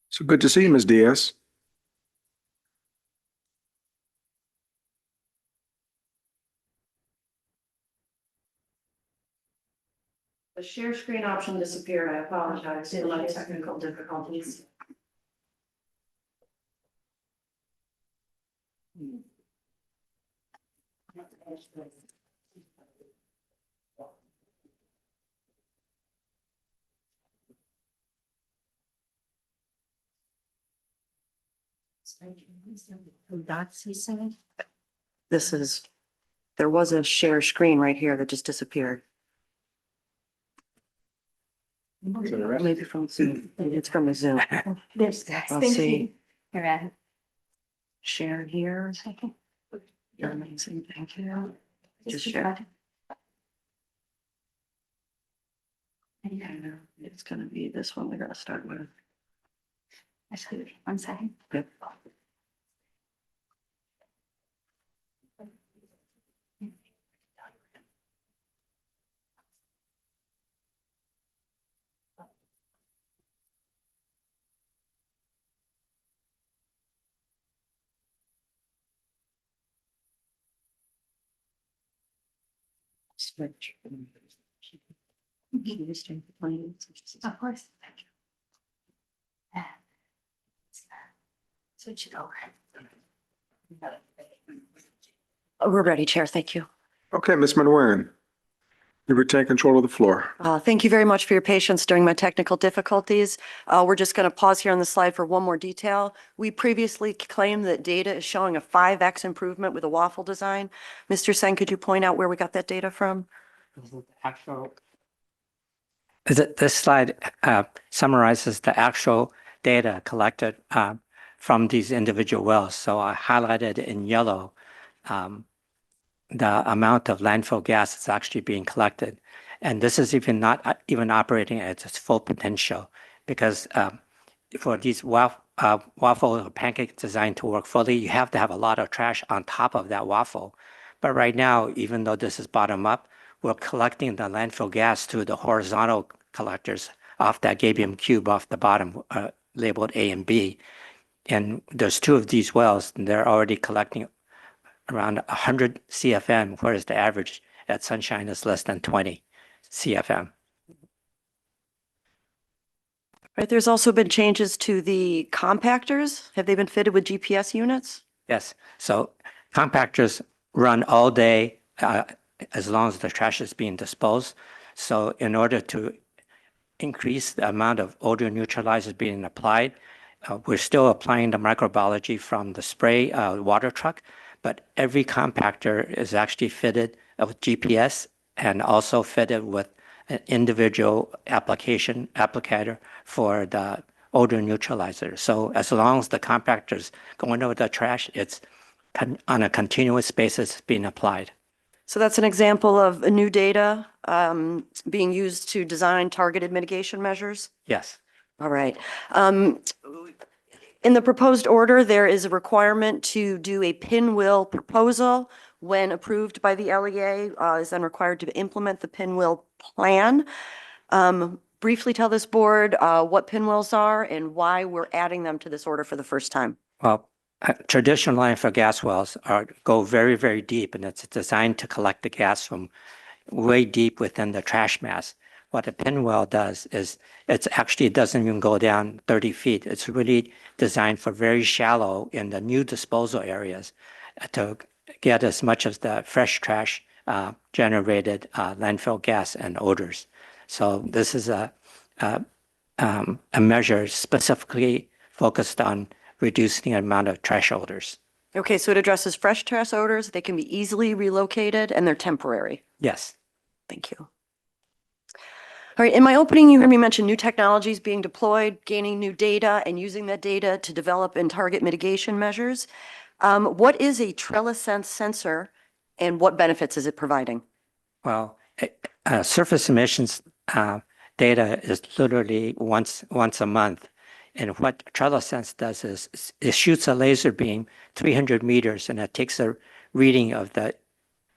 So good to see you, Ms. Diaz. The share screen option disappeared. I apologize for my technical difficulties. This is, there was a share screen right here that just disappeared. Maybe from Zoom. Maybe it's from the Zoom. There's, I'll see. You're at. Share here. You're amazing. Thank you. Just share. It's gonna be this one we're gonna start with. One second. Yep. Switch. Of course. Switch it over. We're ready, Chair. Thank you. Okay, Ms. Manwaring, you retain control of the floor. Thank you very much for your patience during my technical difficulties. We're just going to pause here on the slide for one more detail. We previously claimed that data is showing a 5x improvement with a waffle design. Mr. Sen, could you point out where we got that data from? This slide summarizes the actual data collected from these individual wells. So I highlighted in yellow the amount of landfill gas that's actually being collected. And this is even not even operating at its full potential, because for these waffle or pancake designed to work fully, you have to have a lot of trash on top of that waffle. But right now, even though this is bottom up, we're collecting the landfill gas through the horizontal collectors off that gabion cube off the bottom, labeled A and B. And there's two of these wells, and they're already collecting around 100 CFM, whereas the average at Sunshine is less than 20 CFM. Right, there's also been changes to the compactors. Have they been fitted with GPS units? Yes, so compactors run all day as long as the trash is being disposed. So in order to increase the amount of odor neutralizers being applied, we're still applying the microbiology from the spray water truck, but every compactor is actually fitted with GPS and also fitted with an individual applicator for the odor neutralizer. So as long as the compactor's going over the trash, it's on a continuous basis being applied. So that's an example of new data being used to design targeted mitigation measures? Yes. All right. In the proposed order, there is a requirement to do a pinwheel proposal when approved by the LEA, is then required to implement the pinwheel plan. Briefly tell this board what pinwheels are and why we're adding them to this order for the first time. Well, traditional landfill gas wells go very, very deep, and it's designed to collect the gas from way deep within the trash mass. what a pinwheel does is it's actually doesn't even go down 30 feet. It's really designed for very shallow in the new disposal areas to get as much of the fresh trash generated landfill gas and odors. So this is a measure specifically focused on reducing the amount of trash odors. Okay, so it addresses fresh trash odors. They can be easily relocated and they're temporary. Yes. Thank you. All right, in my opening, you heard me mention new technologies being deployed, gaining new data, and using that data to develop and target mitigation measures. What is a TrellisSense sensor and what benefits is it providing? Well, surface emissions data is literally once a month. And what TrellisSense does is it shoots a laser beam 300 meters and it takes a reading of the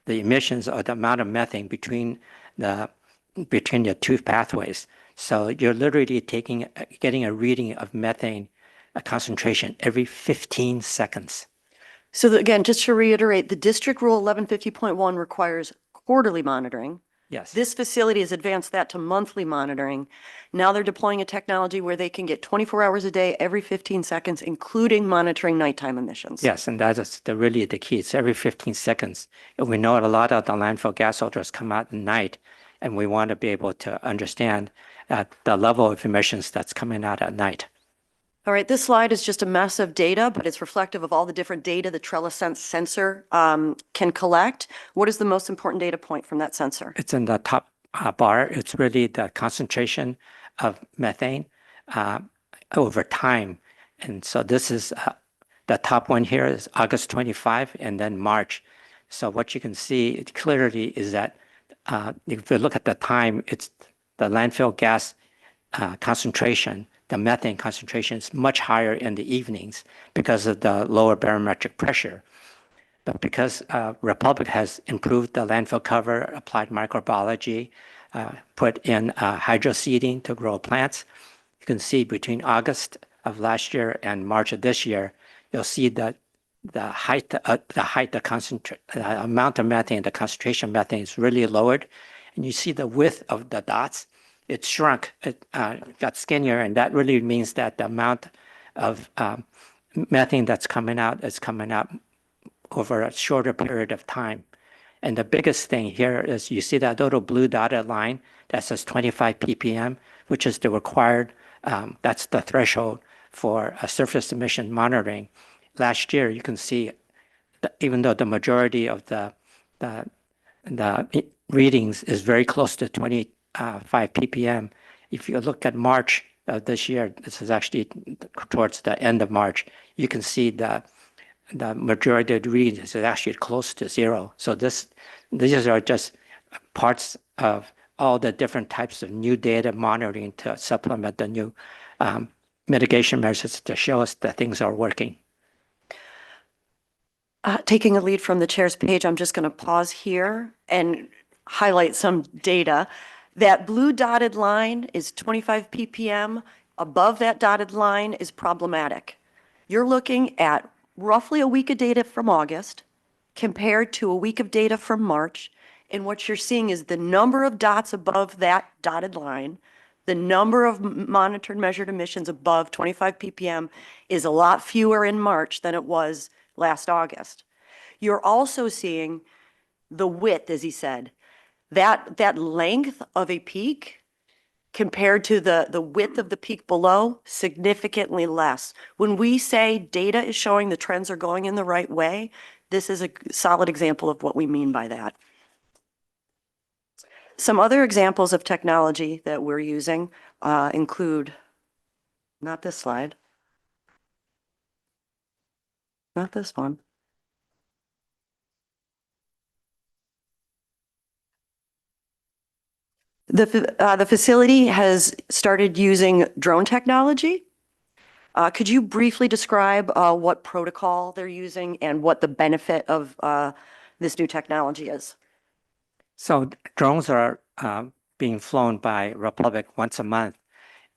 emissions or the amount of methane between the two pathways. So you're literally getting a reading of methane concentration every 15 seconds. So again, just to reiterate, the district rule 1150.1 requires quarterly monitoring. Yes. This facility has advanced that to monthly monitoring. Now they're deploying a technology where they can get 24 hours a day, every 15 seconds, including monitoring nighttime emissions. Yes, and that is really the key. It's every 15 seconds. And we know a lot of the landfill gas odors come out at night, and we want to be able to understand the level of emissions that's coming out at night. All right, this slide is just a mess of data, but it's reflective of all the different data the TrellisSense sensor can collect. What is the most important data point from that sensor? It's in the top bar. It's really the concentration of methane over time. And so this is the top one here is August 25 and then March. So what you can see clearly is that if you look at the time, it's the landfill gas concentration, the methane concentration is much higher in the evenings because of the lower barometric pressure. But because Republic has improved the landfill cover, applied microbiology, put in hydroseeding to grow plants, you can see between August of last year and March of this year, you'll see that the amount of methane, the concentration of methane is really lowered. And you see the width of the dots, it shrunk, it got skinnier, and that really means that the amount of methane that's coming out is coming out over a shorter period of time. And the biggest thing here is you see that little blue dotted line that says 25 ppm, which is the required, that's the threshold for surface emission monitoring. Last year, you can see that even though the majority of the readings is very close to 25 ppm, if you look at March of this year, this is actually towards the end of March, you can see the majority of the readings is actually close to zero. So these are just parts of all the different types of new data monitoring to supplement the new mitigation measures to show us that things are working. Taking a lead from the chair's page, I'm just going to pause here and highlight some data. That blue dotted line is 25 ppm. Above that dotted line is problematic. You're looking at roughly a week of data from August compared to a week of data from March. And what you're seeing is the number of dots above that dotted line, the number of monitored measured emissions above 25 ppm is a lot fewer in March than it was last August. You're also seeing the width, as he said, that length of a peak compared to the width of the peak below, significantly less. When we say data is showing the trends are going in the right way, this is a solid example of what we mean by that. Some other examples of technology that we're using include, not this slide, not this one. The facility has started using drone technology. Could you briefly describe what protocol they're using and what the benefit of this new technology is? So drones are being flown by Republic once a month.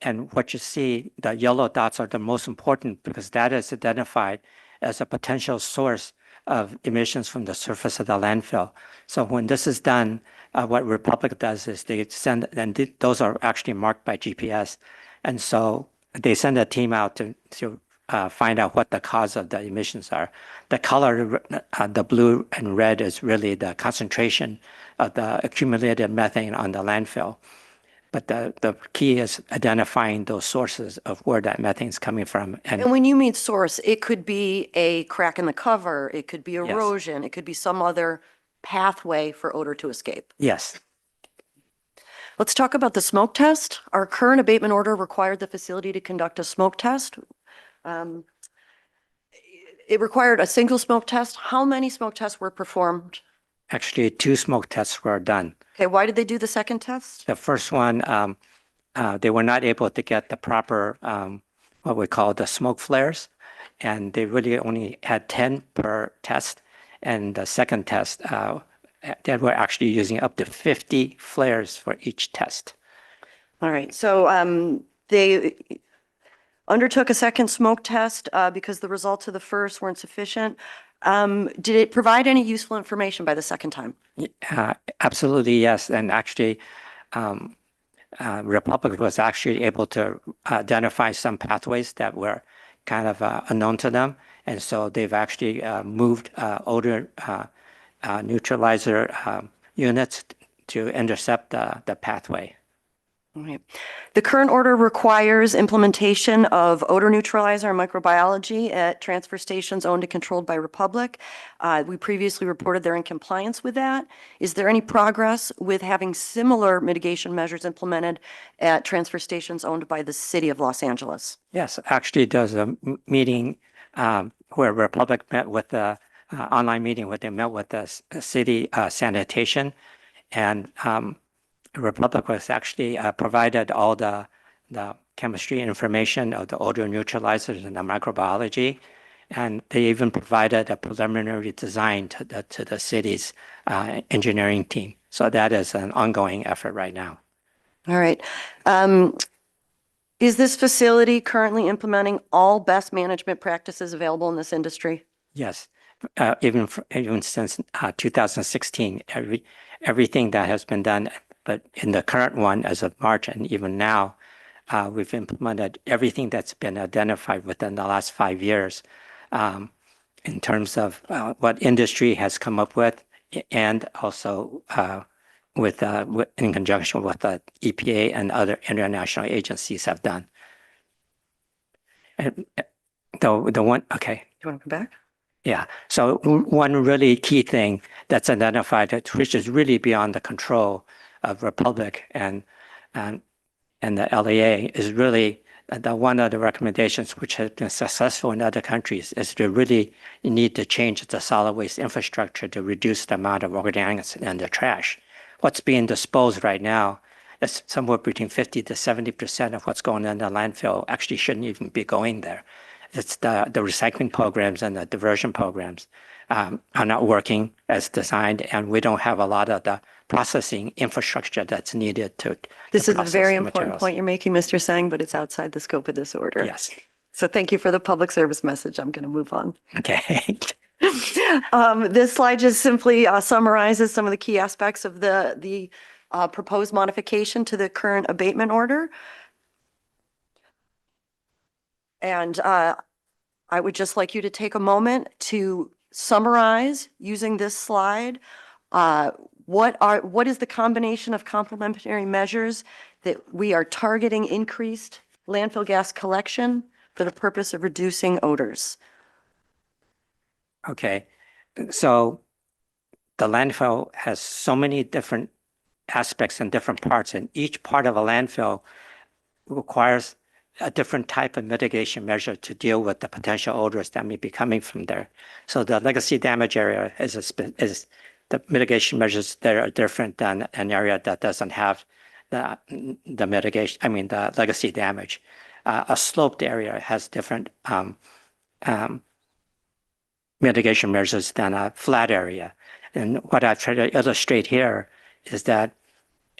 And what you see, the yellow dots are the most important because that is identified as a potential source of emissions from the surface of the landfill. So when this is done, what Republic does is they send, and those are actually marked by GPS. And so they send a team out to find out what the cause of the emissions are. The color, the blue and red is really the concentration of the accumulated methane on the landfill. But the key is identifying those sources of where that methane is coming from. And when you mean source, it could be a crack in the cover, it could be erosion, it could be some other pathway for odor to escape. Yes. Let's talk about the smoke test. Our current abatement order required the facility to conduct a smoke test. It required a single smoke test. How many smoke tests were performed? Actually, 2 smoke tests were done. Okay, why did they do the second test? The first one, they were not able to get the proper, what we call the smoke flares, and they really only had 10 per test. And the second test, they were actually using up to 50 flares for each test. All right, so they undertook a second smoke test because the results of the first weren't sufficient. Did it provide any useful information by the second time? Absolutely, yes. And actually, Republic was actually able to identify some pathways that were kind of unknown to them. And so they've actually moved odor neutralizer units to intercept the pathway. All right. The current order requires implementation of odor neutralizer and microbiology at transfer stations owned and controlled by Republic. We previously reported they're in compliance with that. Is there any progress with having similar mitigation measures implemented at transfer stations owned by the City of Los Angeles? Yes, actually there's a meeting where Republic met with the online meeting where they met with the city sanitation, and Republic was actually provided all the chemistry information of the odor neutralizers and the microbiology, and they even provided a preliminary design to the city's engineering team. So that is an ongoing effort right now. All right. Is this facility currently implementing all best management practices available in this industry? Yes, even since 2016, everything that has been done, but in the current one as of March and even now, we've implemented everything that's been identified within the last 5 years in terms of what industry has come up with, and also in conjunction with the EPA and other international agencies have done. And the one, okay. Do you want to come back? Yeah. So one really key thing that's identified, which is really beyond the control of Republic and the LEA, is really one of the recommendations which has been successful in other countries, is to really need to change the solid waste infrastructure to reduce the amount of organics in the trash. What's being disposed right now is somewhere between 50 to 70% of what's going in the landfill actually shouldn't even be going there. It's the recycling programs and the diversion programs are not working as designed, and we don't have a lot of the processing infrastructure that's needed to This is a process very the important materials. point you're making, Mr. Sang, but it's outside the scope of this order. Yes. So thank you for the public service message. I'm going to move on. Okay. This slide just simply summarizes some of the key aspects of the proposed modification to the current abatement order. And I would just like you to take a moment to summarize using this slide. What is the combination of complementary measures that we are targeting increased landfill gas collection for the purpose of reducing odors? Okay. So the landfill has so many different aspects and different parts, and each part of a landfill requires a different type of mitigation measure to deal with the potential odors that may be coming from there. So the legacy damage area is the mitigation measures that are different than an area that doesn't have the mitigation, the legacy damage. A sloped area has different mitigation measures than a flat area. And what I've tried to illustrate here is that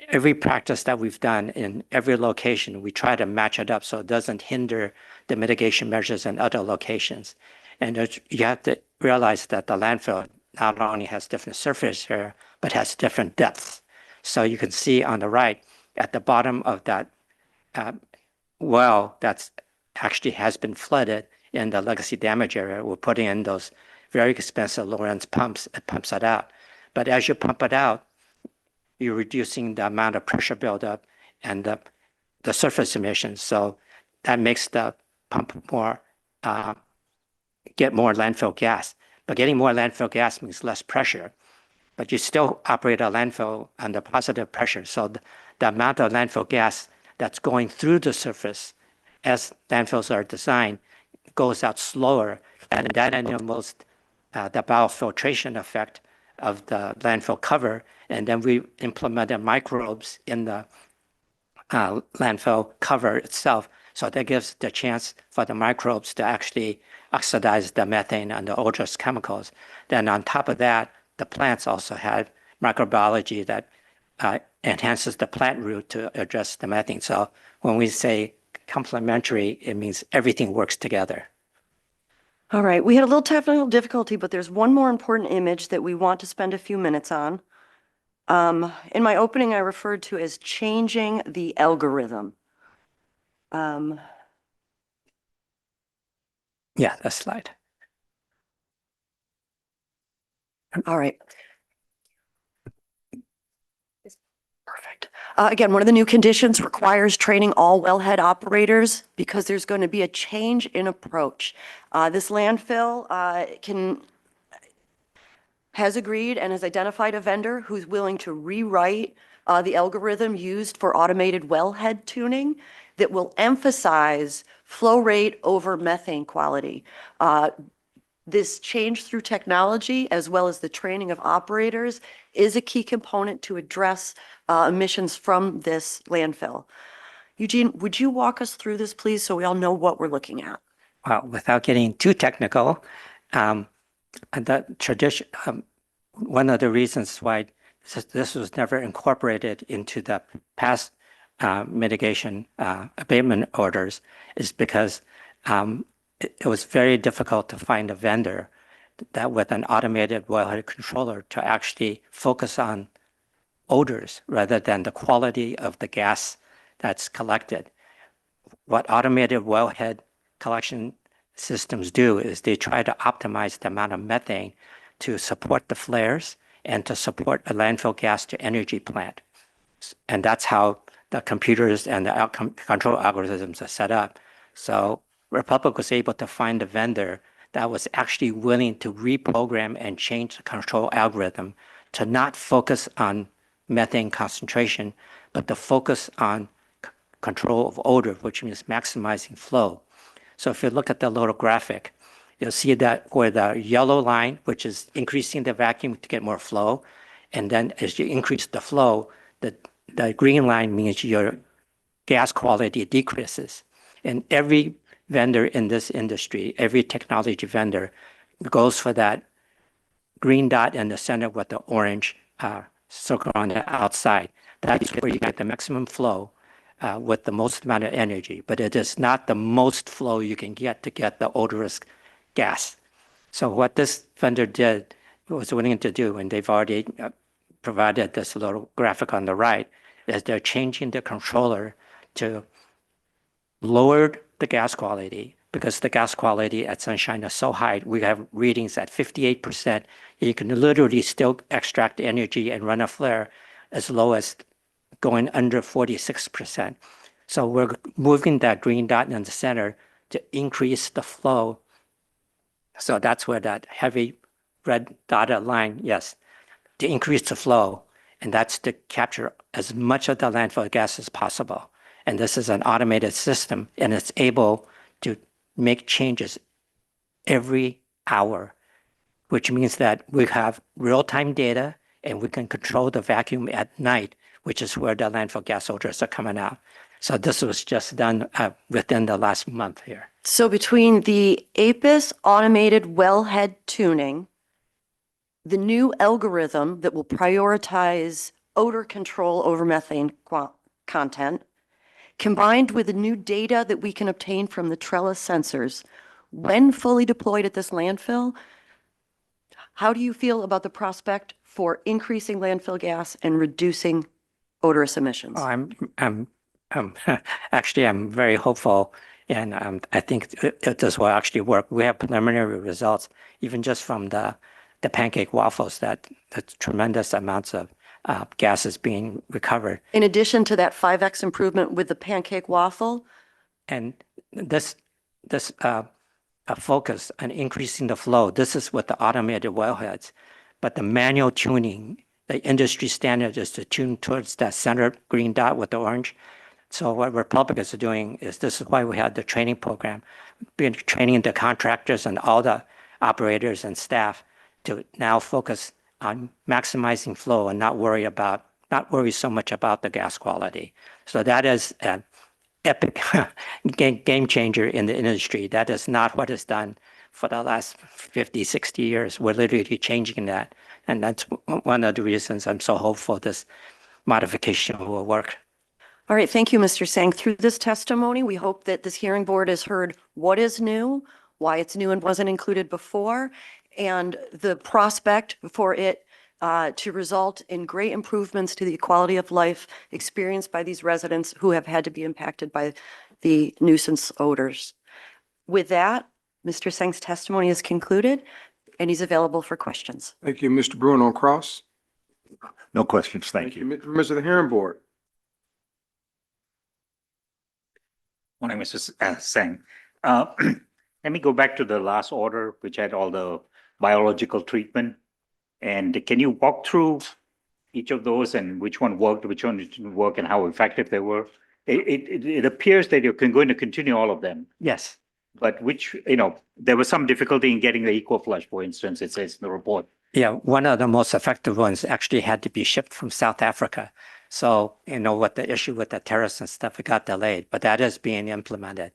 every practice that we've done in every location, we try to match it up so it doesn't hinder the mitigation measures in other locations. And you have to realized that the landfill not only has different surface area, but has different depths. So you can see on the right, at the bottom of that well that's actually has been flooded in the legacy damage area, we're putting in those very expensive Lorentz pumps. It pumps it out. But as you pump it out, you're reducing the amount of pressure buildup and the surface emissions. So that makes the pump more, get more landfill gas. But getting more landfill gas means less pressure. But you still operate a landfill under positive pressure. So the amount of landfill gas that's going through the surface as landfills are designed goes out slower, and that enables the biofiltration effect of the landfill cover. And then we implemented microbes in the landfill cover itself. So that gives the chance for the microbes to actually oxidize the methane and the odorous chemicals. Then on top of that, the plants also have microbiology that enhances the plant root to address the methane. So when we say complementary, it means everything works together. All right, we had a little technical difficulty, but there's one more important image that we want to spend a few minutes on. In my opening, I referred to as changing the algorithm. Yeah, that slide. All right. Perfect. Again, one of the new conditions requires training all wellhead operators because there's going to be a change in approach. This landfill has agreed and has identified a vendor who's willing to rewrite the algorithm used for automated wellhead tuning that will emphasize flow rate over methane quality. This change through technology, as well as the training of operators, is a key component to address emissions from this landfill. Eugene, would you walk us through this, please, so we all know what we're looking at? Well, without getting too technical, the tradition, one of the reasons why this was never incorporated into the past mitigation abatement orders is because it was very difficult to find a vendor that with an automated wellhead controller to actually focus on odors rather than the quality of the gas that's collected. What automated wellhead collection systems do is they try to optimize the amount of methane to support the flares and to support a landfill gas to energy plant. And that's how the computers and the control algorithms are set up. So Republic was able to find a vendor that was actually willing to reprogram and change the control algorithm to not focus on methane concentration, but to focus on control of odor, which means maximizing flow. So if you look at the little graphic, you'll see that where the yellow line, which is increasing the vacuum to get more flow, and then as you increase the flow, the green line means your gas quality decreases. And every vendor in this industry, every technology vendor goes for that green dot in the center with the orange circle on the outside. That's where you get the maximum flow with the most amount of energy, but it is not the most flow you can get to get the odorous gas. So what this vendor did, was willing to do, and they've already provided this little graphic on the right, is they're changing the controller to lower the gas quality, because the gas quality at Sunshine is so high. We have readings at 58%. You can literally still extract energy and run a flare as low as going under 46%. So we're moving that green dot in the center to increase the flow. So that's where that heavy red dotted line, yes, to increase the flow. And that's to capture as much of the landfill gas as possible. And this is an automated system, and it's able to make changes every hour, which means that we have real-time data and we can control the vacuum at night, which is where the landfill gas odors are coming out. So this was just done within the last month here. So between the APIS automated wellhead tuning, the new algorithm that will prioritize odor control over methane content, combined with the new data that we can obtain from the trellis sensors, when fully deployed at this landfill, How do you feel about the prospect for increasing landfill gas and reducing odorous emissions? Oh, I'm actually, I'm very hopeful, and I think this will actually work. We have preliminary results, even just from the pancake waffles, that tremendous amounts of gas is being recovered. In addition to that 5x improvement with the pancake waffle, And this a focus on increasing the flow. This is with the automated wellheads, but the manual tuning, the industry standard is to tune towards that center green dot with the orange. So what Republicans are doing is, this is why we had the training program, been training the contractors and all the operators and staff to now focus on maximizing flow and not worry so much about the gas quality. So that is an epic game changer in the industry. That is not what is done for the last 50, 60 years. We're literally changing that. And that's one of the reasons I'm so hopeful this modification will work. all right, thank you, Mr. Sang. Through this testimony, we hope that this hearing board has heard what is new, why it's new and wasn't included before, and the prospect for it to result in great improvements to the quality of life experienced by these residents who have had to be impacted by the nuisance odors. With that, Mr. Sang's testimony is concluded, and he's available for questions. Thank you, Mr. Bruno Cross. No questions. Thank you. Members of the hearing board. Morning, Mr. Sang. Let me go back to the last order, which had all the biological treatment. And can you walk through each of those and which one worked, which one didn't work, and how effective they were? It appears that you're going to continue all of them, Yes. but which, there was some difficulty in getting the EcoFlush, for instance, it says in the report. Yeah, one of the most effective ones actually had to be shipped from South Africa. So, what the issue with the tariffs and stuff, it got delayed, but that is being implemented.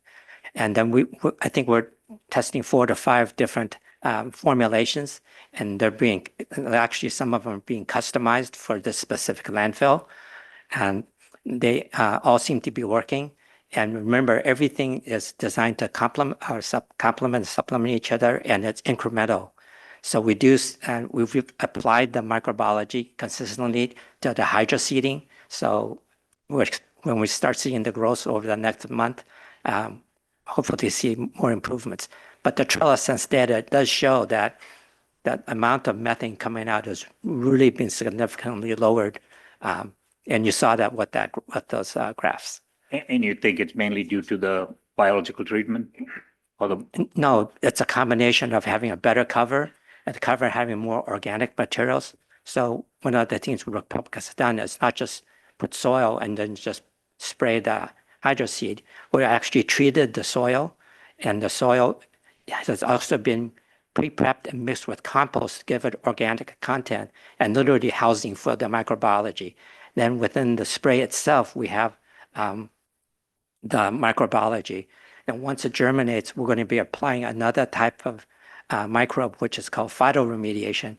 And then I think we're testing 4 to 5 different formulations, and actually some of them are being customized for this specific landfill. And they all seem to be working. And remember, everything is designed to complement supplement each other, and it's incremental. So we've applied the microbiology consistently to the hydroseeding. So when we start seeing the growth over the next month, hopefully see more improvements. But the TrellisSense data does show that that amount of methane coming out has really been significantly lowered. And you saw that with those graphs. And you think it's mainly due to the biological treatment? No, it's a combination of having a better cover and the cover having more organic materials. So one of the things Republicans have done is not just put soil and then just spray the hydroseed. We actually treated the soil, and the soil has also been pre-prepped and mixed with compost to give it organic content and literally housing for the microbiology. Then within the spray itself, we have the microbiology. And once it germinates, we're going to be applying another type of microbe, which is called phytoremediation,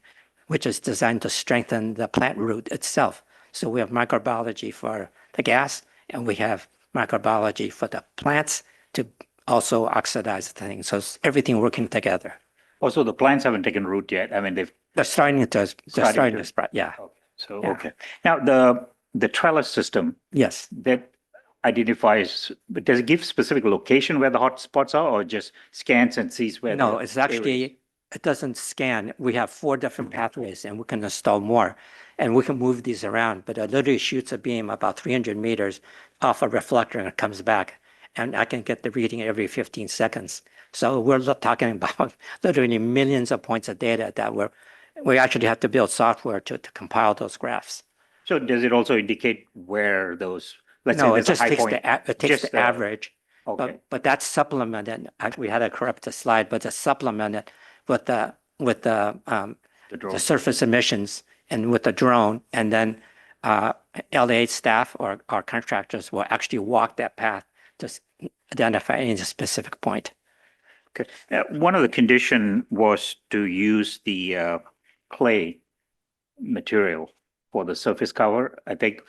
which is designed to strengthen the plant root itself. So we have microbiology for the gas, and we have microbiology for the plants to also oxidize the thing. So it's everything working together. Also, the plants haven't taken root yet. I mean, They're starting to spread. Yeah. Okay. So, Yeah. okay. Now, the trellis system Yes. that identifies, but does it give specific location where the hot spots are, or just scans and sees where? No, the it's actually, areas? it doesn't scan. We have 4 different pathways, and we can install more, and we can move these around, but it literally shoots a beam about 300 meters off a reflector and it comes back. And I can get the reading every 15 seconds. So we're talking about literally millions of points of data that we actually have to build software to compile those graphs. So does it also indicate where those, let's No, say it there's a just high takes point? it takes just the average. Okay. But that's supplemented. We had to correct the slide, but it's supplemented with the drone. surface emissions and with the drone, and then LA staff or our contractors will actually walk that path to identify any specific point. Okay. One of the condition was to use the clay material for the surface cover. I think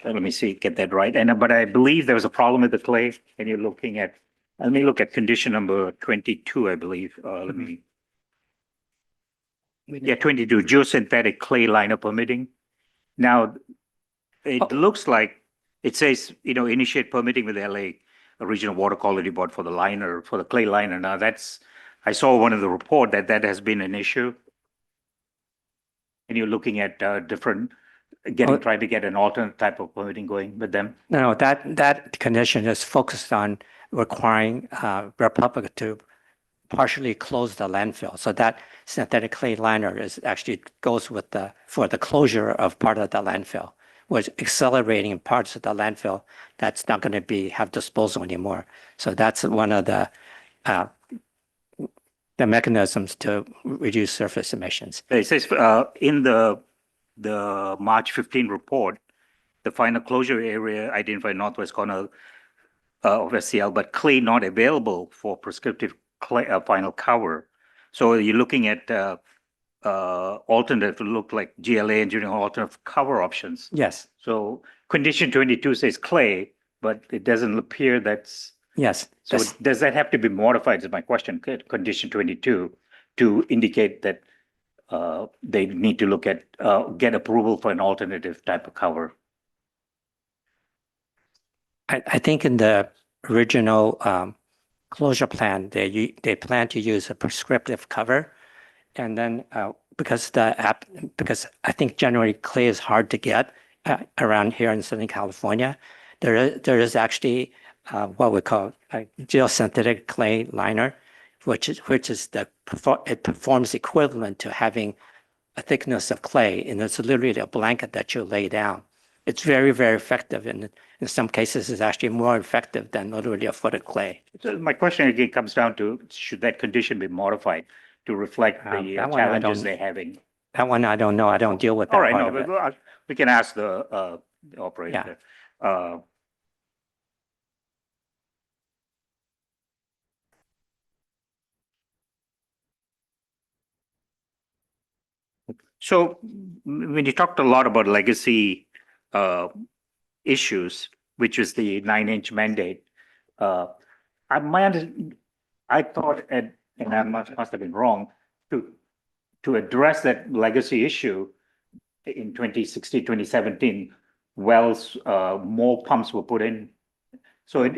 let me see, get that right. But I believe there was a problem with the clay, and you're looking at, let me look at condition number 22, I believe. Let me. Yeah, 22, geosynthetic clay liner permitting. Now, it looks like, it says, initiate permitting with LA, Regional Water Quality Board for the liner, for the clay liner. Now, I saw one of the report that has been an issue. And you're looking at trying to get an alternate type of permitting going with them. No, that condition is focused on requiring Republic to partially close the landfill. So that synthetic clay liner actually goes with for the closure of part of the landfill, was accelerating parts of the landfill that's not going to have disposal anymore. So that's one of the mechanisms to reduce surface emissions. It says in the March 15 report, the final closure area identified northwest corner of SCL, but clay not available for prescriptive final cover. So you're looking at alternate, look like GLA engineering alternate cover options. Yes. So condition 22 says clay, but it doesn't appear that's. Yes. So does that have to be modified is my question, condition 22, to indicate that they need to look at, get approval for an alternative type of cover? I think in the original closure plan, they plan to use a prescriptive cover. And then because I think generally clay is hard to get around here in Southern California, there is actually what we call a geosynthetic clay liner, which is it performs equivalent to having a thickness of clay, and it's literally a blanket that you lay down. It's very, very effective, and in some cases, it's actually more effective than literally a foot of clay. So my question again comes down to, should that condition be modified to reflect the challenges they're having? That one I don't know. I don't deal with that. All right, no, but we can ask the operator. Yeah. So when you talked a lot about legacy issues, which is the 9-inch mandate, I thought, and I must have been wrong, to address that legacy issue in 2016, 2017, wells, more pumps were put in. So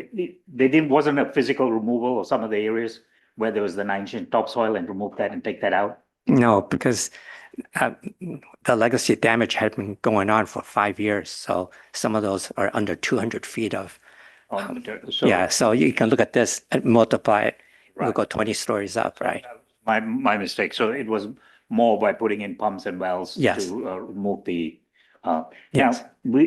wasn't a physical removal of some of the areas where there was the 9-inch topsoil and remove that and take that out? No, because the legacy damage had been going on for 5 years. So some of those are under 200 feet of. So you can look at this and multiply it. Right. We'll go 20 stories up, right? My mistake. So it was more by putting in pumps and wells to remove the. Yes. Now,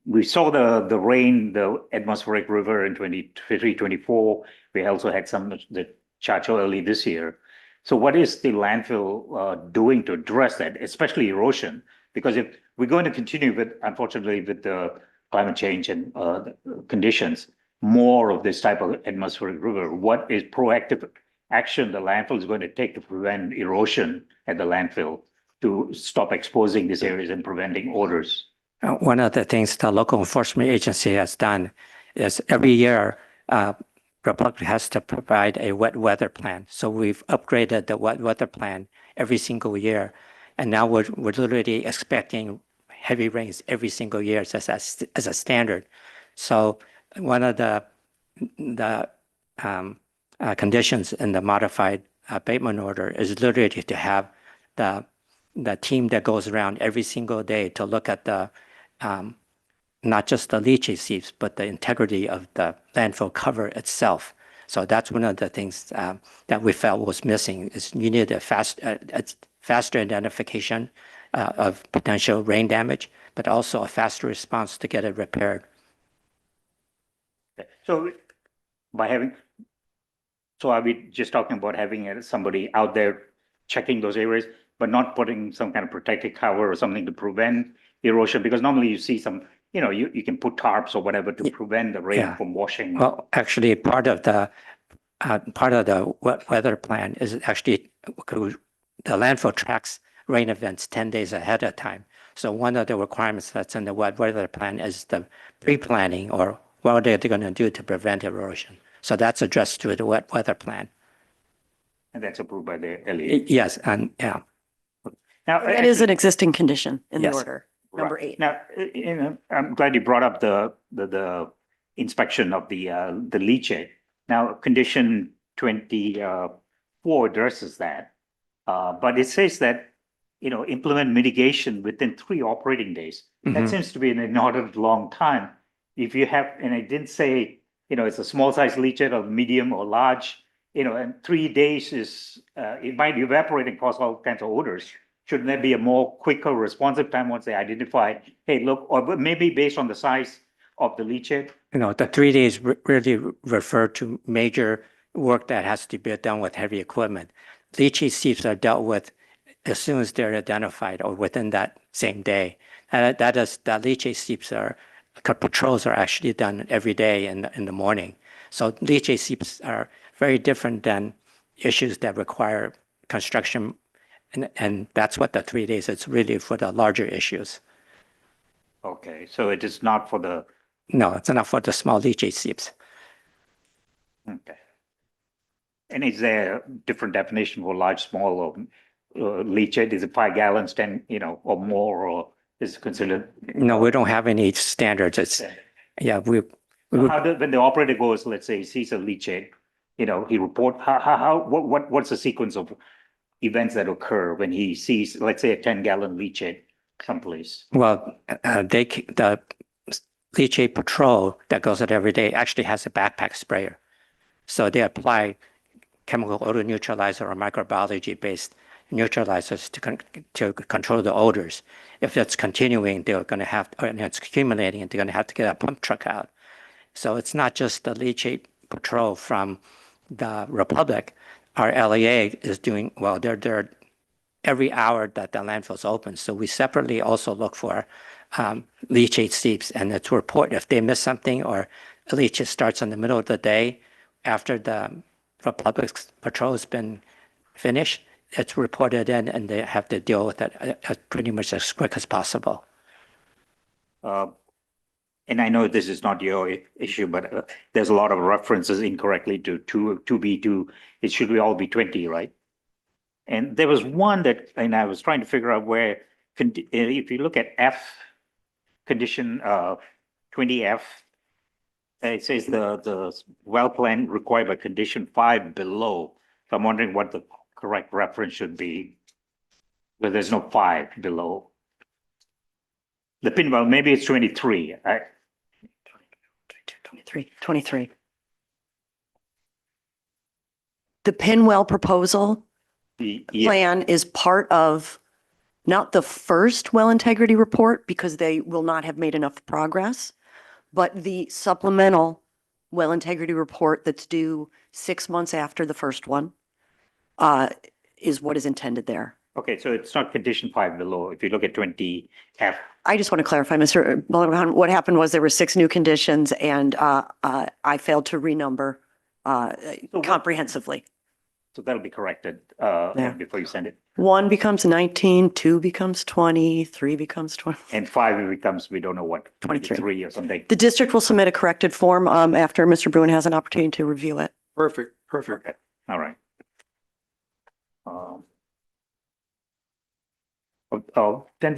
we saw the rain, the atmospheric river in 23, 24. We also had the Chacho early this year. So what is the landfill doing to address that, especially erosion? Because if we're going to continue unfortunately, with the climate change and conditions, more of this type of atmospheric river, what is proactive action the landfill is going to take to prevent erosion at the landfill to stop exposing these areas and preventing odors? One of the things the local enforcement agency has done is every year, Republic has to provide a wet weather plan. So we've upgraded the wet weather plan every single year. And now we're literally expecting heavy rains every single year as a standard. So one of the conditions in the modified abatement order is literally to have the team that goes around every single day to look at the not just the leachate seeps, but the integrity of the landfill cover itself. So that's one of the things that we felt was missing is you need a faster identification of potential rain damage, but also a faster response to get it repaired. So are we just talking about having somebody out there checking those areas, but not putting some kind of protective cover or something to prevent erosion? Because normally you see some, you can put tarps or whatever to prevent the rain from washing. Well, actually, part of the wet weather plan is actually the landfill tracks rain events 10 days ahead of time. So one of the requirements that's in the wet weather plan is the pre-planning or what are they going to do to prevent erosion. So that's addressed through the wet weather plan. And that's approved by the LA. Yes, and yeah. Now, That is an existing condition in the Yes. order, number right. 8. Now, I'm glad you brought up the inspection of the leachate. Now, condition 24 addresses that. But it says that, implement mitigation within 3 operating days. That Mhm. seems to be an inordinate long time. If you have, and I didn't say, it's a small size leachate or medium or large, and 3 days is, it might evaporate and cause all kinds of odors. Shouldn't there be a more quicker responsive time once they identify, hey, look, or maybe based on the size of the leachate? The 3 days really refer to major work that has to be done with heavy equipment. Leachate seeps are dealt with as soon as they're identified or within that same day. That leachate seeps patrols are actually done every day in the morning. So leachate seeps are very different than issues that require construction, and that's what the 3 days. It's really for the larger issues. Okay, so it is not for the, No, it's not for the small leachate seeps. okay. And is there a different definition for large, small, or leachate? Is it 5 gallons, 10, or more, or is it considered? No, we don't have any standards. It's, yeah, we would, When the operator goes, let's say, he sees a leachate, he report, what's the sequence of events that occur when he sees, let's say, a 10-gallon leachate someplace? well, the leachate patrol that goes out every day actually has a backpack sprayer. So they apply chemical odor neutralizer or microbiology-based neutralizers to control the odors. If it's continuing, they're going to have, and it's accumulating, they're going to have to get a pump truck out. So it's not just the leachate patrol from the Republic. Our LEA is doing, well, they're every hour that the landfill is open. So we separately also look for leachate seeps, and it's report if they miss something or a leachate starts in the middle of the day after the Republic's patrol has been finished, it's reported in and they have to deal with it pretty much as quick as possible. And I know this is not your issue, but there's a lot of references incorrectly to 2B2. It should all be 20, right? And there was one that, and I was trying to figure out where, if you look at F, condition 20F, it says the well plan required by condition 5 below. So I'm wondering what the correct reference should be, but there's no 5 below. The pin well, maybe it's 23. 23. The Pinwell proposal Yeah, plan is part of not the first well integrity report because they will not have made enough progress, but the supplemental well integrity report that's due 6 months after the first one is what is intended there. okay, so it's not condition 5 below. If you look at 20F, I just want to clarify, Mr. Mulligan, what happened was there were 6 new conditions and I failed to renumber comprehensively. so that'll be corrected before you send it. 1 becomes 19, 2 becomes 20, 3 becomes 20. And 5 becomes, we don't know what, 23. 23 or something. The district will submit a corrected form after Mr. Bruin has an opportunity to review it. Perfect. Okay, all right. Then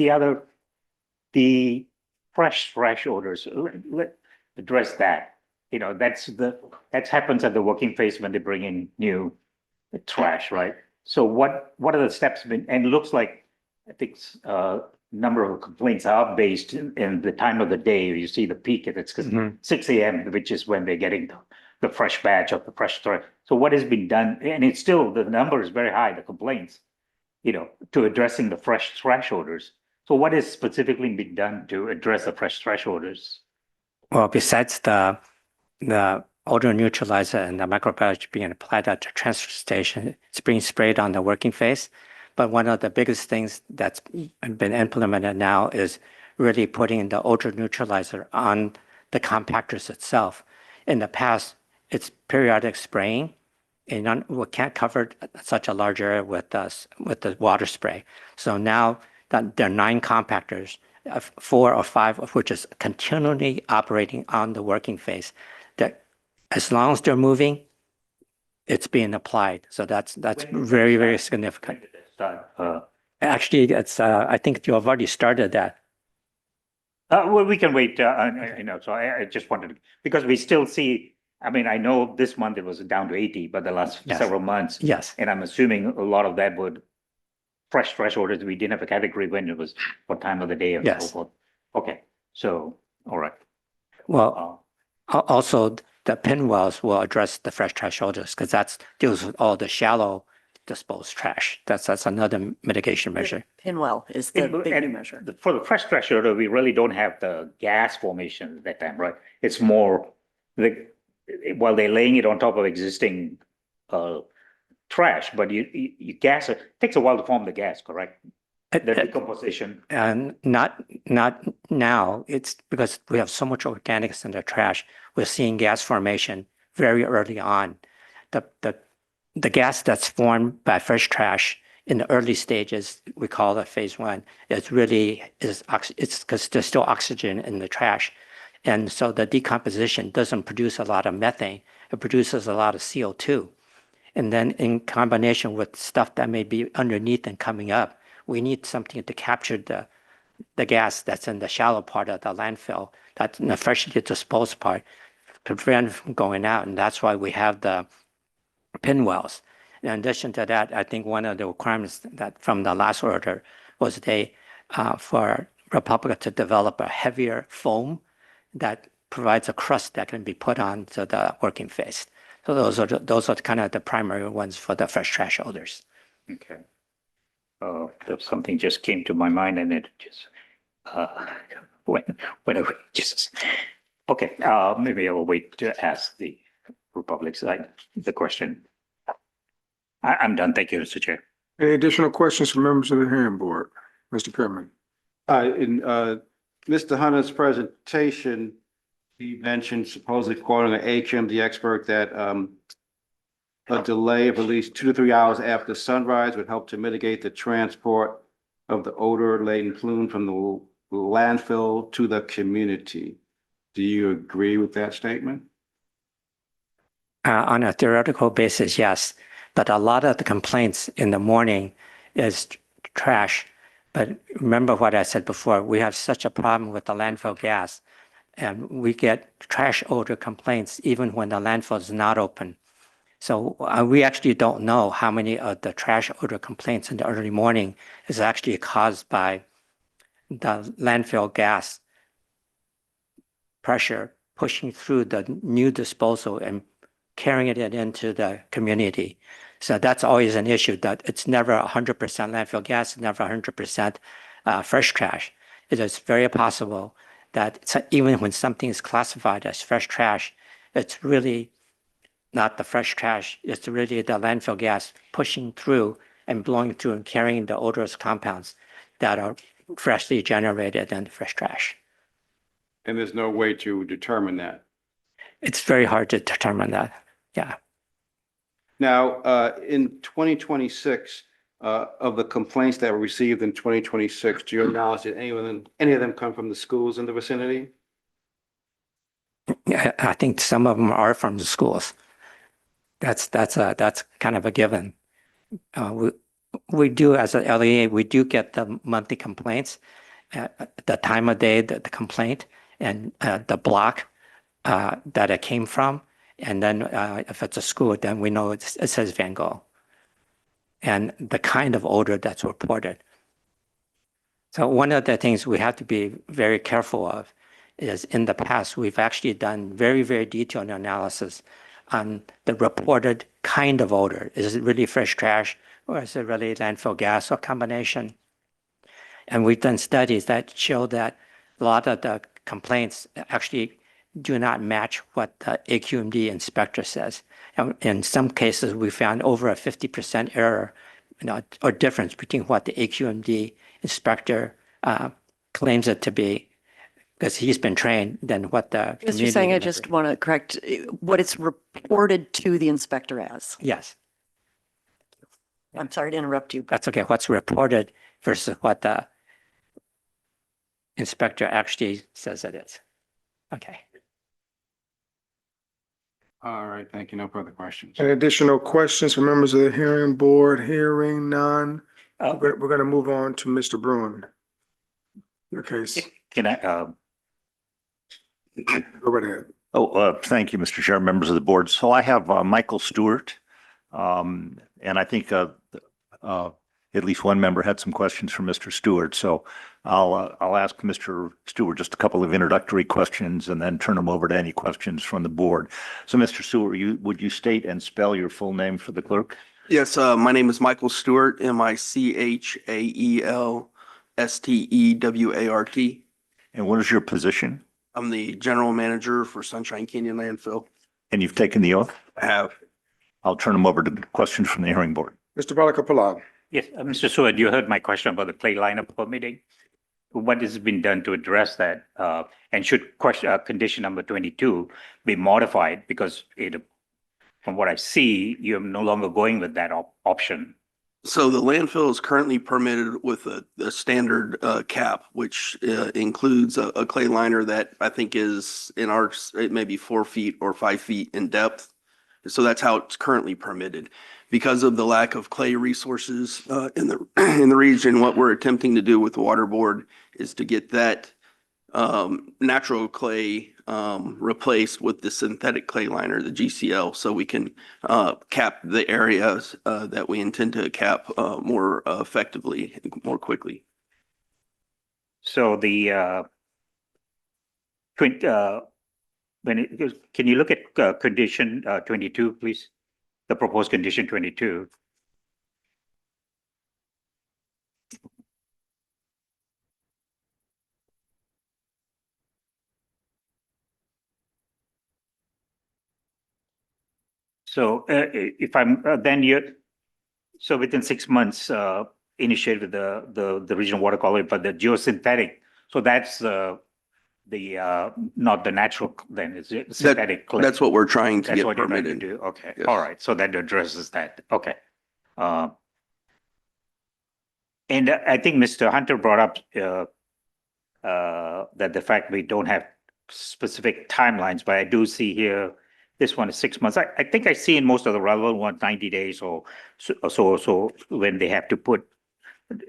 the fresh odors, let address that. That happens at the working phase when they bring in new trash, right? So what are the steps been, and it looks like, I think, number of complaints are based in the time of the day. You see the peak, it's 6 a.m., which is when they're getting the fresh batch of the fresh trash. So what has been done, and it's still, the number is very high, the complaints, to addressing the fresh trash odors. So what is specifically been done to address the fresh trash odors? Well, besides the odor neutralizer and the microbiology being applied at the transfer station, it's being sprayed on the working phase. But one of the biggest things that's been implemented now is really putting the odor neutralizer on the compactors itself. In the past, it's periodic spraying, and we can't cover such a large area with the water spray. So now that there are 9 compactors, 4 or 5 of which is continually operating on the working phase, that as long as they're moving, it's being applied. So that's very, very significant. Actually, it's, I think you have already started that. Well, we can wait, I know, so I just wanted, because we still see, I mean, I know this month it was down to 80, but the last Yes. several months, Yes. and I'm assuming a lot of that would fresh orders, we didn't have a category when it was what time of the day and so Yes. forth. Okay, so, all right. Well, also the pinwells will address the fresh trash orders because that's deals with all the shallow disposed trash. That's another mitigation measure. Pinwell is the big new And measure. for the fresh trash order, we really don't have the gas formation at that time, right? It's more while they're laying it on top of existing trash, but you gas it takes a while to form the gas, correct? The decomposition. And not now. It's because we have so much organics in the trash. We're seeing gas formation very early on. The gas that's formed by fresh trash in the early stages, we call it phase 1, it's because there's still oxygen in the trash. And so the decomposition doesn't produce a lot of methane. It produces a lot of CO2. And then in combination with stuff that may be underneath and coming up, we need something to capture the gas that's in the shallow part of the landfill, that's in the freshly disposed part, to prevent it from going out. And that's why we have the pinwells. In addition to that, I think one of the requirements that from the last order was for Republica to develop a heavier foam that provides a crust that can be put onto the working phase. So those are kind of the primary ones for the fresh trash odors. Okay. Something just came to my mind and it just, whenever, just, okay, maybe I will wait to ask the Republic side the question. I'm done. Thank you, Mr. Chair. Any additional questions from members of the hearing board? Mr. Pittman? In Mr. Hunter's presentation, he mentioned supposedly quoting an AQMD expert that a delay of at least 2 to 3 hours after sunrise would help to mitigate the transport of the odor-laden plume from the landfill to the community. Do you agree with that statement? On a theoretical basis, yes. But a lot of the complaints in the morning is trash. But remember what I said before, we have such a problem with the landfill gas. And we get trash odor complaints even when the landfill is not open. So we actually don't know how many of the trash odor complaints in the early morning is actually caused by the landfill gas pressure pushing through the new disposal and carrying it into the community. So that's always an issue, that it's never 100% landfill gas, never 100% fresh trash. It is very possible that even when something is classified as fresh trash, it's really not the fresh trash, it's really the landfill gas pushing through and blowing through and carrying the odorous compounds that are freshly generated in the fresh trash. And there's no way to determine that. It's very hard to determine that. Yeah. Now, in 2026, of the complaints that were received in 2026, do you acknowledge that any of them come from the schools in the vicinity? Yeah, I think some of them are from the schools. That's kind of a given. We do, as an LEA, we do get the monthly complaints, the time of day, the complaint, and the block that it came from. And then if it's a school, then we know it says Van Gogh. And the kind of odor that's reported. So one of the things we have to be very careful of is in the past, we've actually done very, very detailed analysis on the reported kind of odor. Is it really fresh trash or is it really landfill gas or combination? And we've done studies that show that a lot of the complaints actually do not match what the AQMD inspector says. And in some cases, we found over a 50% error, or difference between what the AQMD inspector claims it to be, because he's been trained, than what the Mr. Sang, I just want to correct what it's reported to the inspector as. Yes. I'm sorry to interrupt you. That's okay. What's reported versus what the inspector actually says it is. Okay. All right, thank you. No further questions. Any additional questions from members of the hearing board? Hearing none. We're gonna move on to Mr. Bruin. Your case, Can I, go right ahead. Thank you, Mr. Chair, members of the board. So I have Michael Stewart. And I think at least one member had some questions for Mr. Stewart. So I'll ask Mr. Stewart just a couple of introductory questions and then turn them over to any questions from the board. So Mr. Stewart, would you state and spell your full name for the clerk? Yes, my name is Michael Stewart, Michaelstewart. And what is your position? I'm the general manager for Sunshine Canyon Landfill. And you've taken the oath? I have. I'll turn them over to questions from the hearing board. Mr. Balakapalan. yes, Mr. Seward, you heard my question about the clay liner permitting. What has been done to address that? And should condition number 22 be modified because from what I see, you're no longer going with that option. So the landfill is currently permitted with a standard cap, which includes a clay liner that I think is it may be 4 feet or 5 feet in depth. So that's how it's currently permitted. Because of the lack of clay resources in the region, what we're attempting to do with the water board is to get that natural clay replaced with the synthetic clay liner, the GCL, so we can cap the areas that we intend to cap more effectively, more quickly. So can you look at condition 22, please? The proposed condition 22. So if I'm so within 6 months, initiated with the regional water quality, but the geosynthetic. So that's not the natural, then it's synthetic clay. That's what we're trying to That's get what you're trying to permitted. do. Okay, Yes. all right. So that addresses that. Okay. And I think Mr. Hunter brought up that the fact we don't have specific timelines, but I do see here, this one is 6 months. I think I see in most of the relevant ones, 90 days or so when they have to put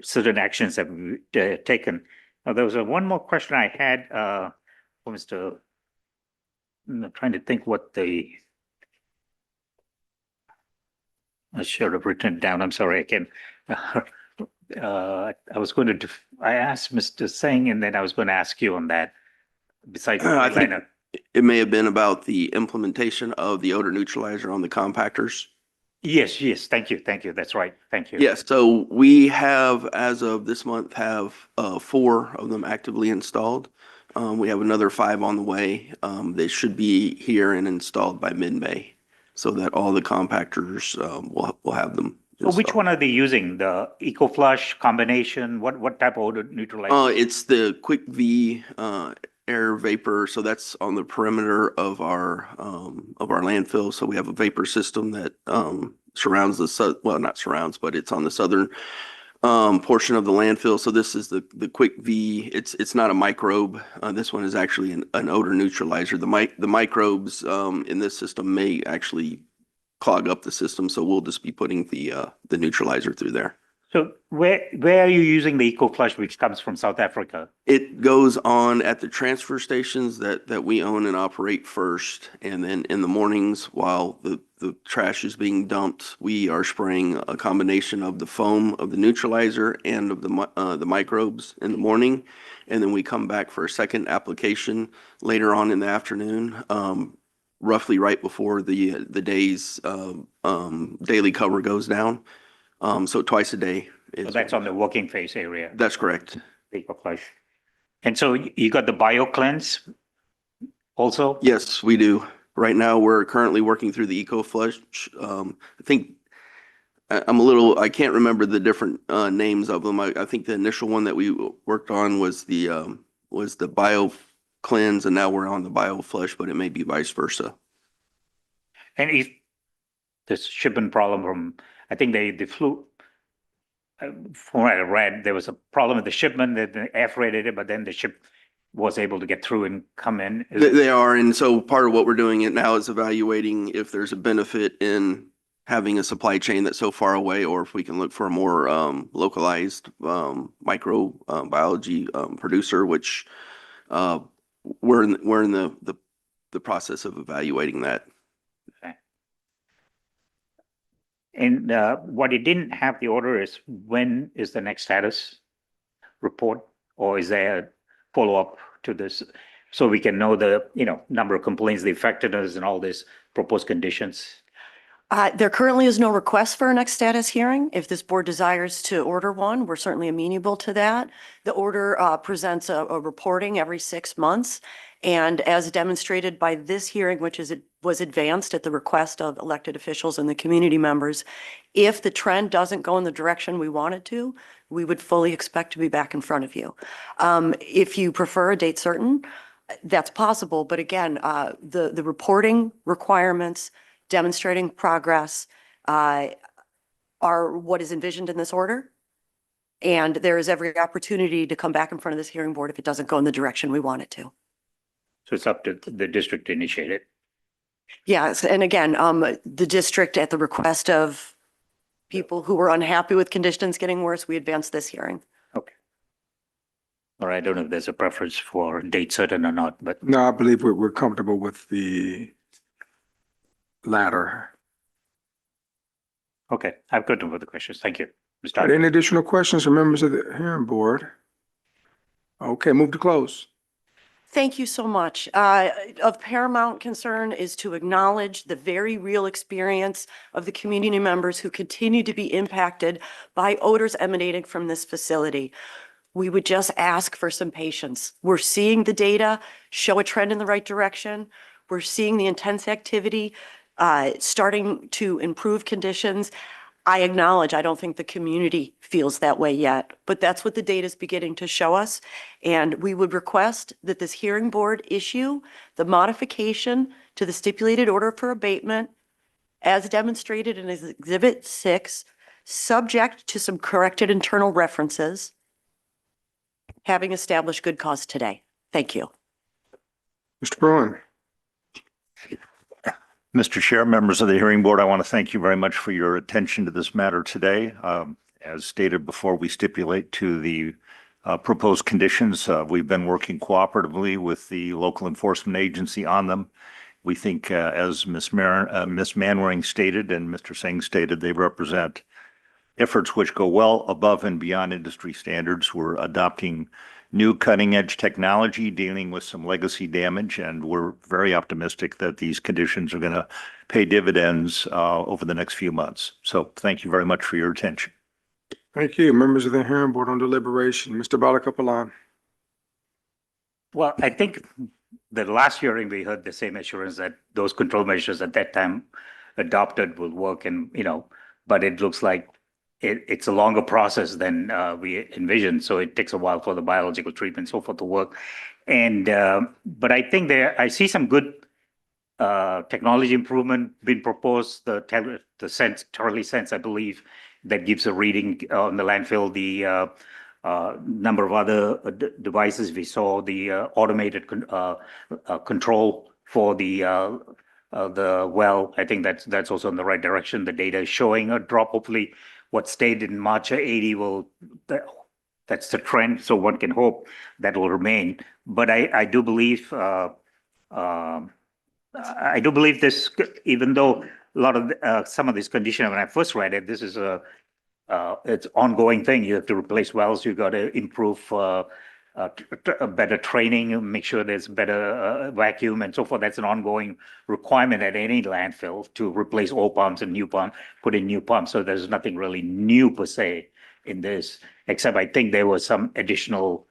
certain actions that we've taken. Now, there was one more question I had for Mr. I'm trying to think what I should have written it down. I'm sorry, I can. I was going to, I asked Mr. Singh and then I was going to ask you on that. Besides, I think it may have been about the implementation of the odor neutralizer on the compactors. yes, thank you. That's right. Thank you. Yes, so we have, as of this month, have 4 of them actively installed. We have another 5 on the way. They should be here and installed by mid-May, so that all the compactors will have them. So which one are they using? The EcoFlush combination? What type of odor neutralizer? It's the Quick V air vapor, so that's on the perimeter of our landfill. So we have a vapor system that surrounds not surrounds, but it's on the southern portion of the landfill. So this is the Quick V. It's not a microbe. This one is actually an odor neutralizer. The microbes in this system may actually clog up the system, so we'll just be putting the neutralizer through there. So where are you using the EcoFlush, which comes from South Africa? It goes on at the transfer stations that we own and operate first, and then in the mornings while the trash is being dumped, we are spraying a combination of the foam of the neutralizer and of the microbes in the morning, and then we come back for a second application later on in the afternoon, roughly right before the day's daily cover goes down. So twice a day. So that's on the working phase area. That's correct. EcoFlush. And so you got the BioCleanse also? Yes, we do. Right now, we're currently working through the EcoFlush. I think I can't remember the different names of them. I think the initial one that we worked on was the BioCleanse, and now we're on the BioFlush, but it may be vice versa. And if this shipment problem from, I think they flew, from what I read, there was a problem with the shipment that they air freighted it, but then the ship was able to get through and come in. They are, and so part of what we're doing it now is evaluating if there's a benefit in having a supply chain that's so far away, or if we can look for a more localized microbiology producer, which we're in the process of evaluating that. And what it didn't have the order is, when is the next status report? Or is there a follow-up to this? So we can know the, number of complaints, the effectiveness and all this proposed conditions. There currently is no request for a next status hearing. If this board desires to order one, we're certainly amenable to that. The order presents a reporting every 6 months. And as demonstrated by this hearing, which was advanced at the request of elected officials and the community members, if the trend doesn't go in the direction we want it to, we would fully expect to be back in front of you. If you prefer a date certain, that's possible. But again, the reporting requirements demonstrating progress are what is envisioned in this order. And there is every opportunity to come back in front of this hearing board if it doesn't go in the direction we want it to. So it's up to the district to initiate it. Yes, and again, the district, at the request of people who were unhappy with conditions getting worse, we advanced this hearing. Okay. All right, I don't know if there's a preference for date certain or not, but No, I believe we're comfortable with the latter. okay, I've got no further questions. Thank you. Mr. Are there Hunter. any additional questions from members of the hearing board? Okay, move to close. Thank you so much. Of paramount concern is to acknowledge the very real experience of the community members who continue to be impacted by odors emanating from this facility. We would just ask for some patience. We're seeing the data show a trend in the right direction. We're seeing the intense activity starting to improve conditions. I acknowledge I don't think the community feels that way yet, but that's what the data is beginning to show us. And we would request that this hearing board issue the modification to the stipulated order for abatement as demonstrated in Exhibit 6, subject to some corrected internal references, having established good cause today. Thank you. Mr. Bruin. Mr. Chair, members of the hearing board, I want to thank you very much for your attention to this matter today. As stated before, we stipulate to the proposed conditions. We've been working cooperatively with the local enforcement agency on them. We think, as Ms. Manwaring stated and Mr. Singh stated, they represent efforts which go well above and beyond industry standards. We're adopting new cutting-edge technology, dealing with some legacy damage, and we're very optimistic that these conditions are going to pay dividends over the next few months. So thank you very much for your attention. Thank you. Members of the hearing board on deliberation. Mr. Balakapalan. Well, I think the last hearing, we heard the same assurance that those control measures at that time adopted will work, and, but it looks like it's a longer process than we envisioned. So it takes a while for the biological treatment and so forth to work. And but I think I see some good technology improvement being proposed. The Turley Sense, I believe, that gives a reading on the landfill. The number of other devices we saw, the automated control for the well. I think that's also in the right direction. The data is showing a drop. Hopefully, what stayed in March 80 that's the trend. So one can hope that will remain. But I do believe this, even though a lot of some of these conditions, when I first read it, this is it's ongoing thing. You have to replace wells. You got to improve better training, make sure there's better vacuum and so forth. That's an ongoing requirement at any landfill, to replace old pumps and new pumps, put in new pumps. So there's nothing really new per se in this, except I think there was some additional,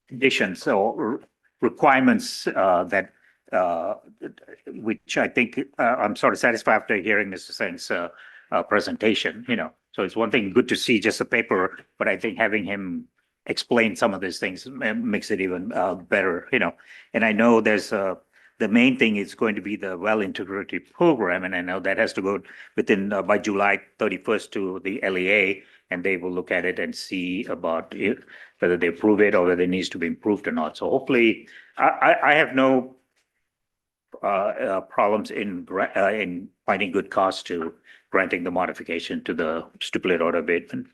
conditions or requirements that which I think I'm sort of satisfied after hearing Mr. Singh's presentation. So it's one thing good to see just a paper, but I think having him explain some of these things makes it even better. And I know there's the main thing is going to be the well integrity program, and I know that has to go within by July 31st to the LEA, and they will look at it and see about whether they approve it or whether it needs to be improved or not. So hopefully, I have no problems in finding good cause to granting the modification to the stipulated order abatement.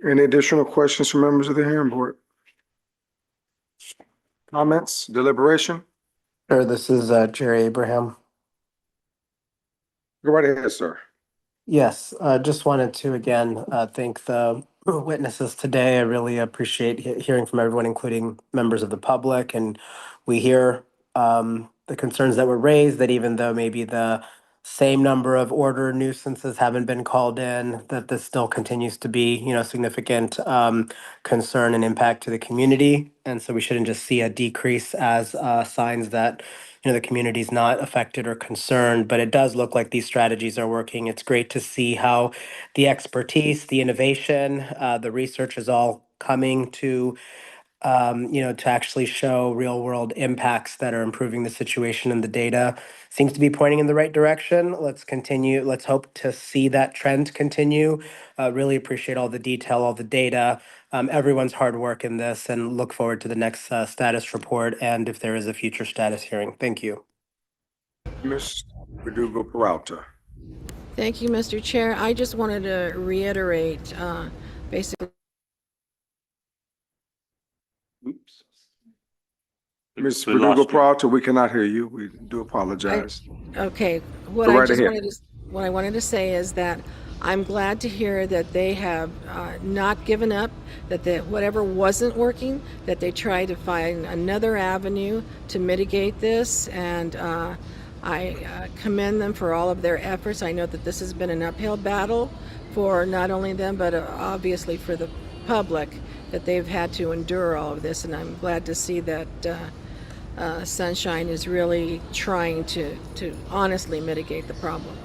Any additional questions from members of the hearing board? Comments, deliberation? Sure, this is Jerry Abraham. Go right ahead, sir. Yes, just wanted to again thank the witnesses today. I really appreciate hearing from everyone, including members of the public. And we hear the concerns that were raised, that even though maybe the same number of order nuisances haven't been called in, that this still continues to be, significant concern and impact to the community. And so we shouldn't just see a decrease as signs that the community's not affected or concerned, but it does look like these strategies are working. It's great to see how the expertise, the innovation, the research is all coming to to actually show real world impacts that are improving the situation, and the data seems to be pointing in the right direction. Let's continue. Let's hope to see that trend continue. Really appreciate all the detail, all the data, everyone's hard work in this, and look forward to the next status report and if there is a future status hearing. Thank you. Ms. Verdugo Peralta. Thank you, Mr. Chair. I just wanted to reiterate, basically, Oops. Ms. We Verdugo lost you. Peralta, we cannot hear you. We do apologize. okay, what Go I right just ahead. what I wanted to say is that I'm glad to hear that they have not given up, that whatever wasn't working, that they tried to find another avenue to mitigate this, and I commend them for all of their efforts. I know that this has been an uphill battle for not only them, but obviously for the public, that they've had to endure all of this, and I'm glad to see that Sunshine is really trying to honestly mitigate the problem.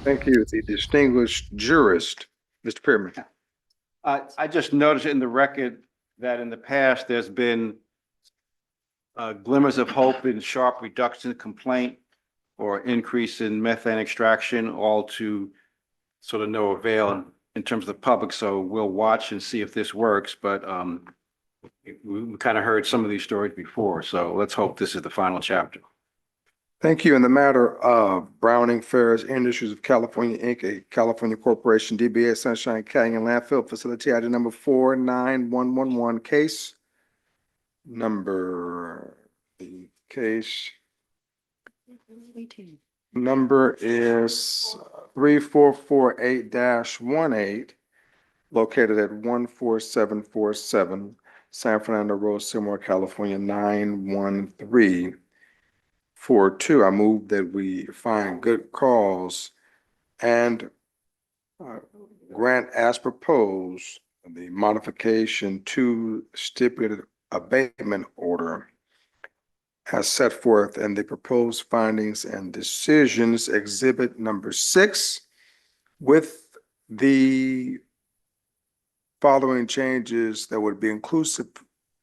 Thank you. The distinguished jurist, Mr. Pearman. I just noticed in the record that in the past, there's been glimmers of hope in sharp reduction in complaint or increase in methane extraction, all to sort of no avail in terms of the public. So we'll watch and see if this works, but we kind of heard some of these stories before. So let's hope this is the final chapter. Thank you. In the matter of Browning Ferris Industries of California, Inc., a California corporation, DBA Sunshine Canyon Landfill Facility, item number 49111, case number, the case number is 3448-18, located at 14747 San Fernando Road, Seymour, California, 91342. I move that we find good cause and grant as proposed the modification to stipulated abatement order as set forth in the proposed findings and decisions, exhibit number 6, with the following changes that would be inclusive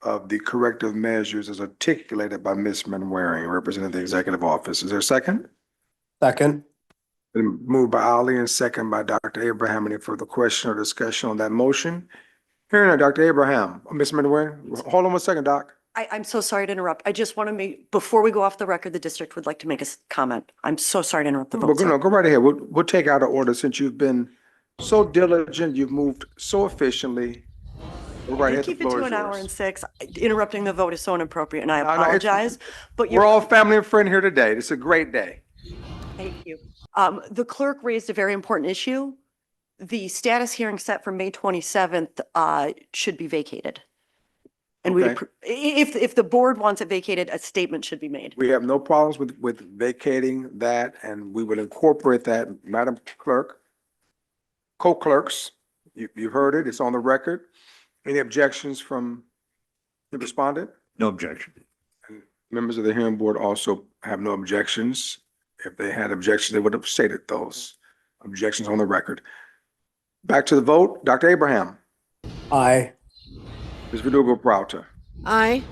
of the corrective measures as articulated by Ms. Manwaring, representing the executive office. Is there a second? Second. Been moved by Ali and second by Dr. Abraham. Any further question or discussion on that motion? Hearing none, Dr. Abraham, Ms. Manwaring, hold on 1 second, Doc. I'm so sorry to interrupt. I just want to make, before we go off the record, the district would like to make a comment. I'm so sorry to interrupt the vote. No, go right ahead. We'll take out of order since you've been so diligent, you've moved so efficiently. Go right ahead. Keep The it floor to is an hour yours. and 6. Interrupting the vote is so inappropriate, and I No, it's- apologize. But We're all family and friend here today. It's a great day. Thank you. The clerk raised a very important issue. The status hearing set for May 27th should be vacated. And Okay. if the board wants it vacated, a statement should be made. We have no problems with vacating that, and we will incorporate that. Madam Clerk, co-clerks, you heard it. It's on the record. Any objections from the respondent? No objection. Members of the hearing board also have no objections. If they had objections, they would have stated those objections on the record. Back to the vote. Dr. Abraham. Aye. Ms. Verdugo Peralta. Aye.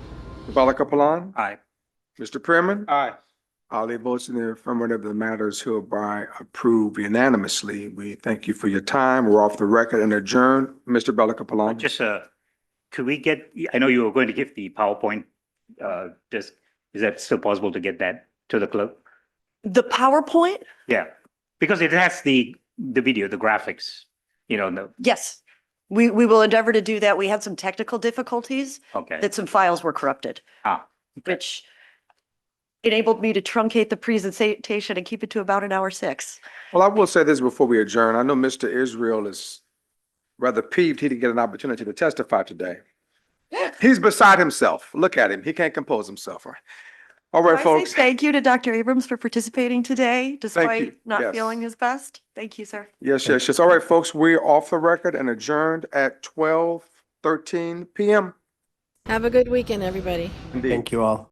Balaka Palan. Aye. Mr. Pearman. Aye. Ali votes in the affirmative. The matter is hereby approved unanimously. We thank you for your time. We're off the record and adjourned. Mr. Balaka Palan. Just, could we get, I know you were going to give the PowerPoint, just, Is that still possible to get that to the clerk? The PowerPoint? Yeah, because it has the video, the graphics, Yes. We will endeavor to do that. We had some technical difficulties okay. that some files were corrupted, Ah, which enabled me to truncate the presentation and keep it to about 1:06. Well, I will say this before we adjourn. I know Mr. Israel is rather peeved he didn't get an opportunity to testify today. He's beside himself. Look at him. He can't compose himself. All right, Can I say folks. thank you to Dr. Abrams for participating today, despite not Yes. feeling his best. Thank you, sir. Yes, yes, yes. All right, folks, we're off the record and adjourned at 12:13 p.m. Have a good weekend, everybody. Indeed. Thank you all.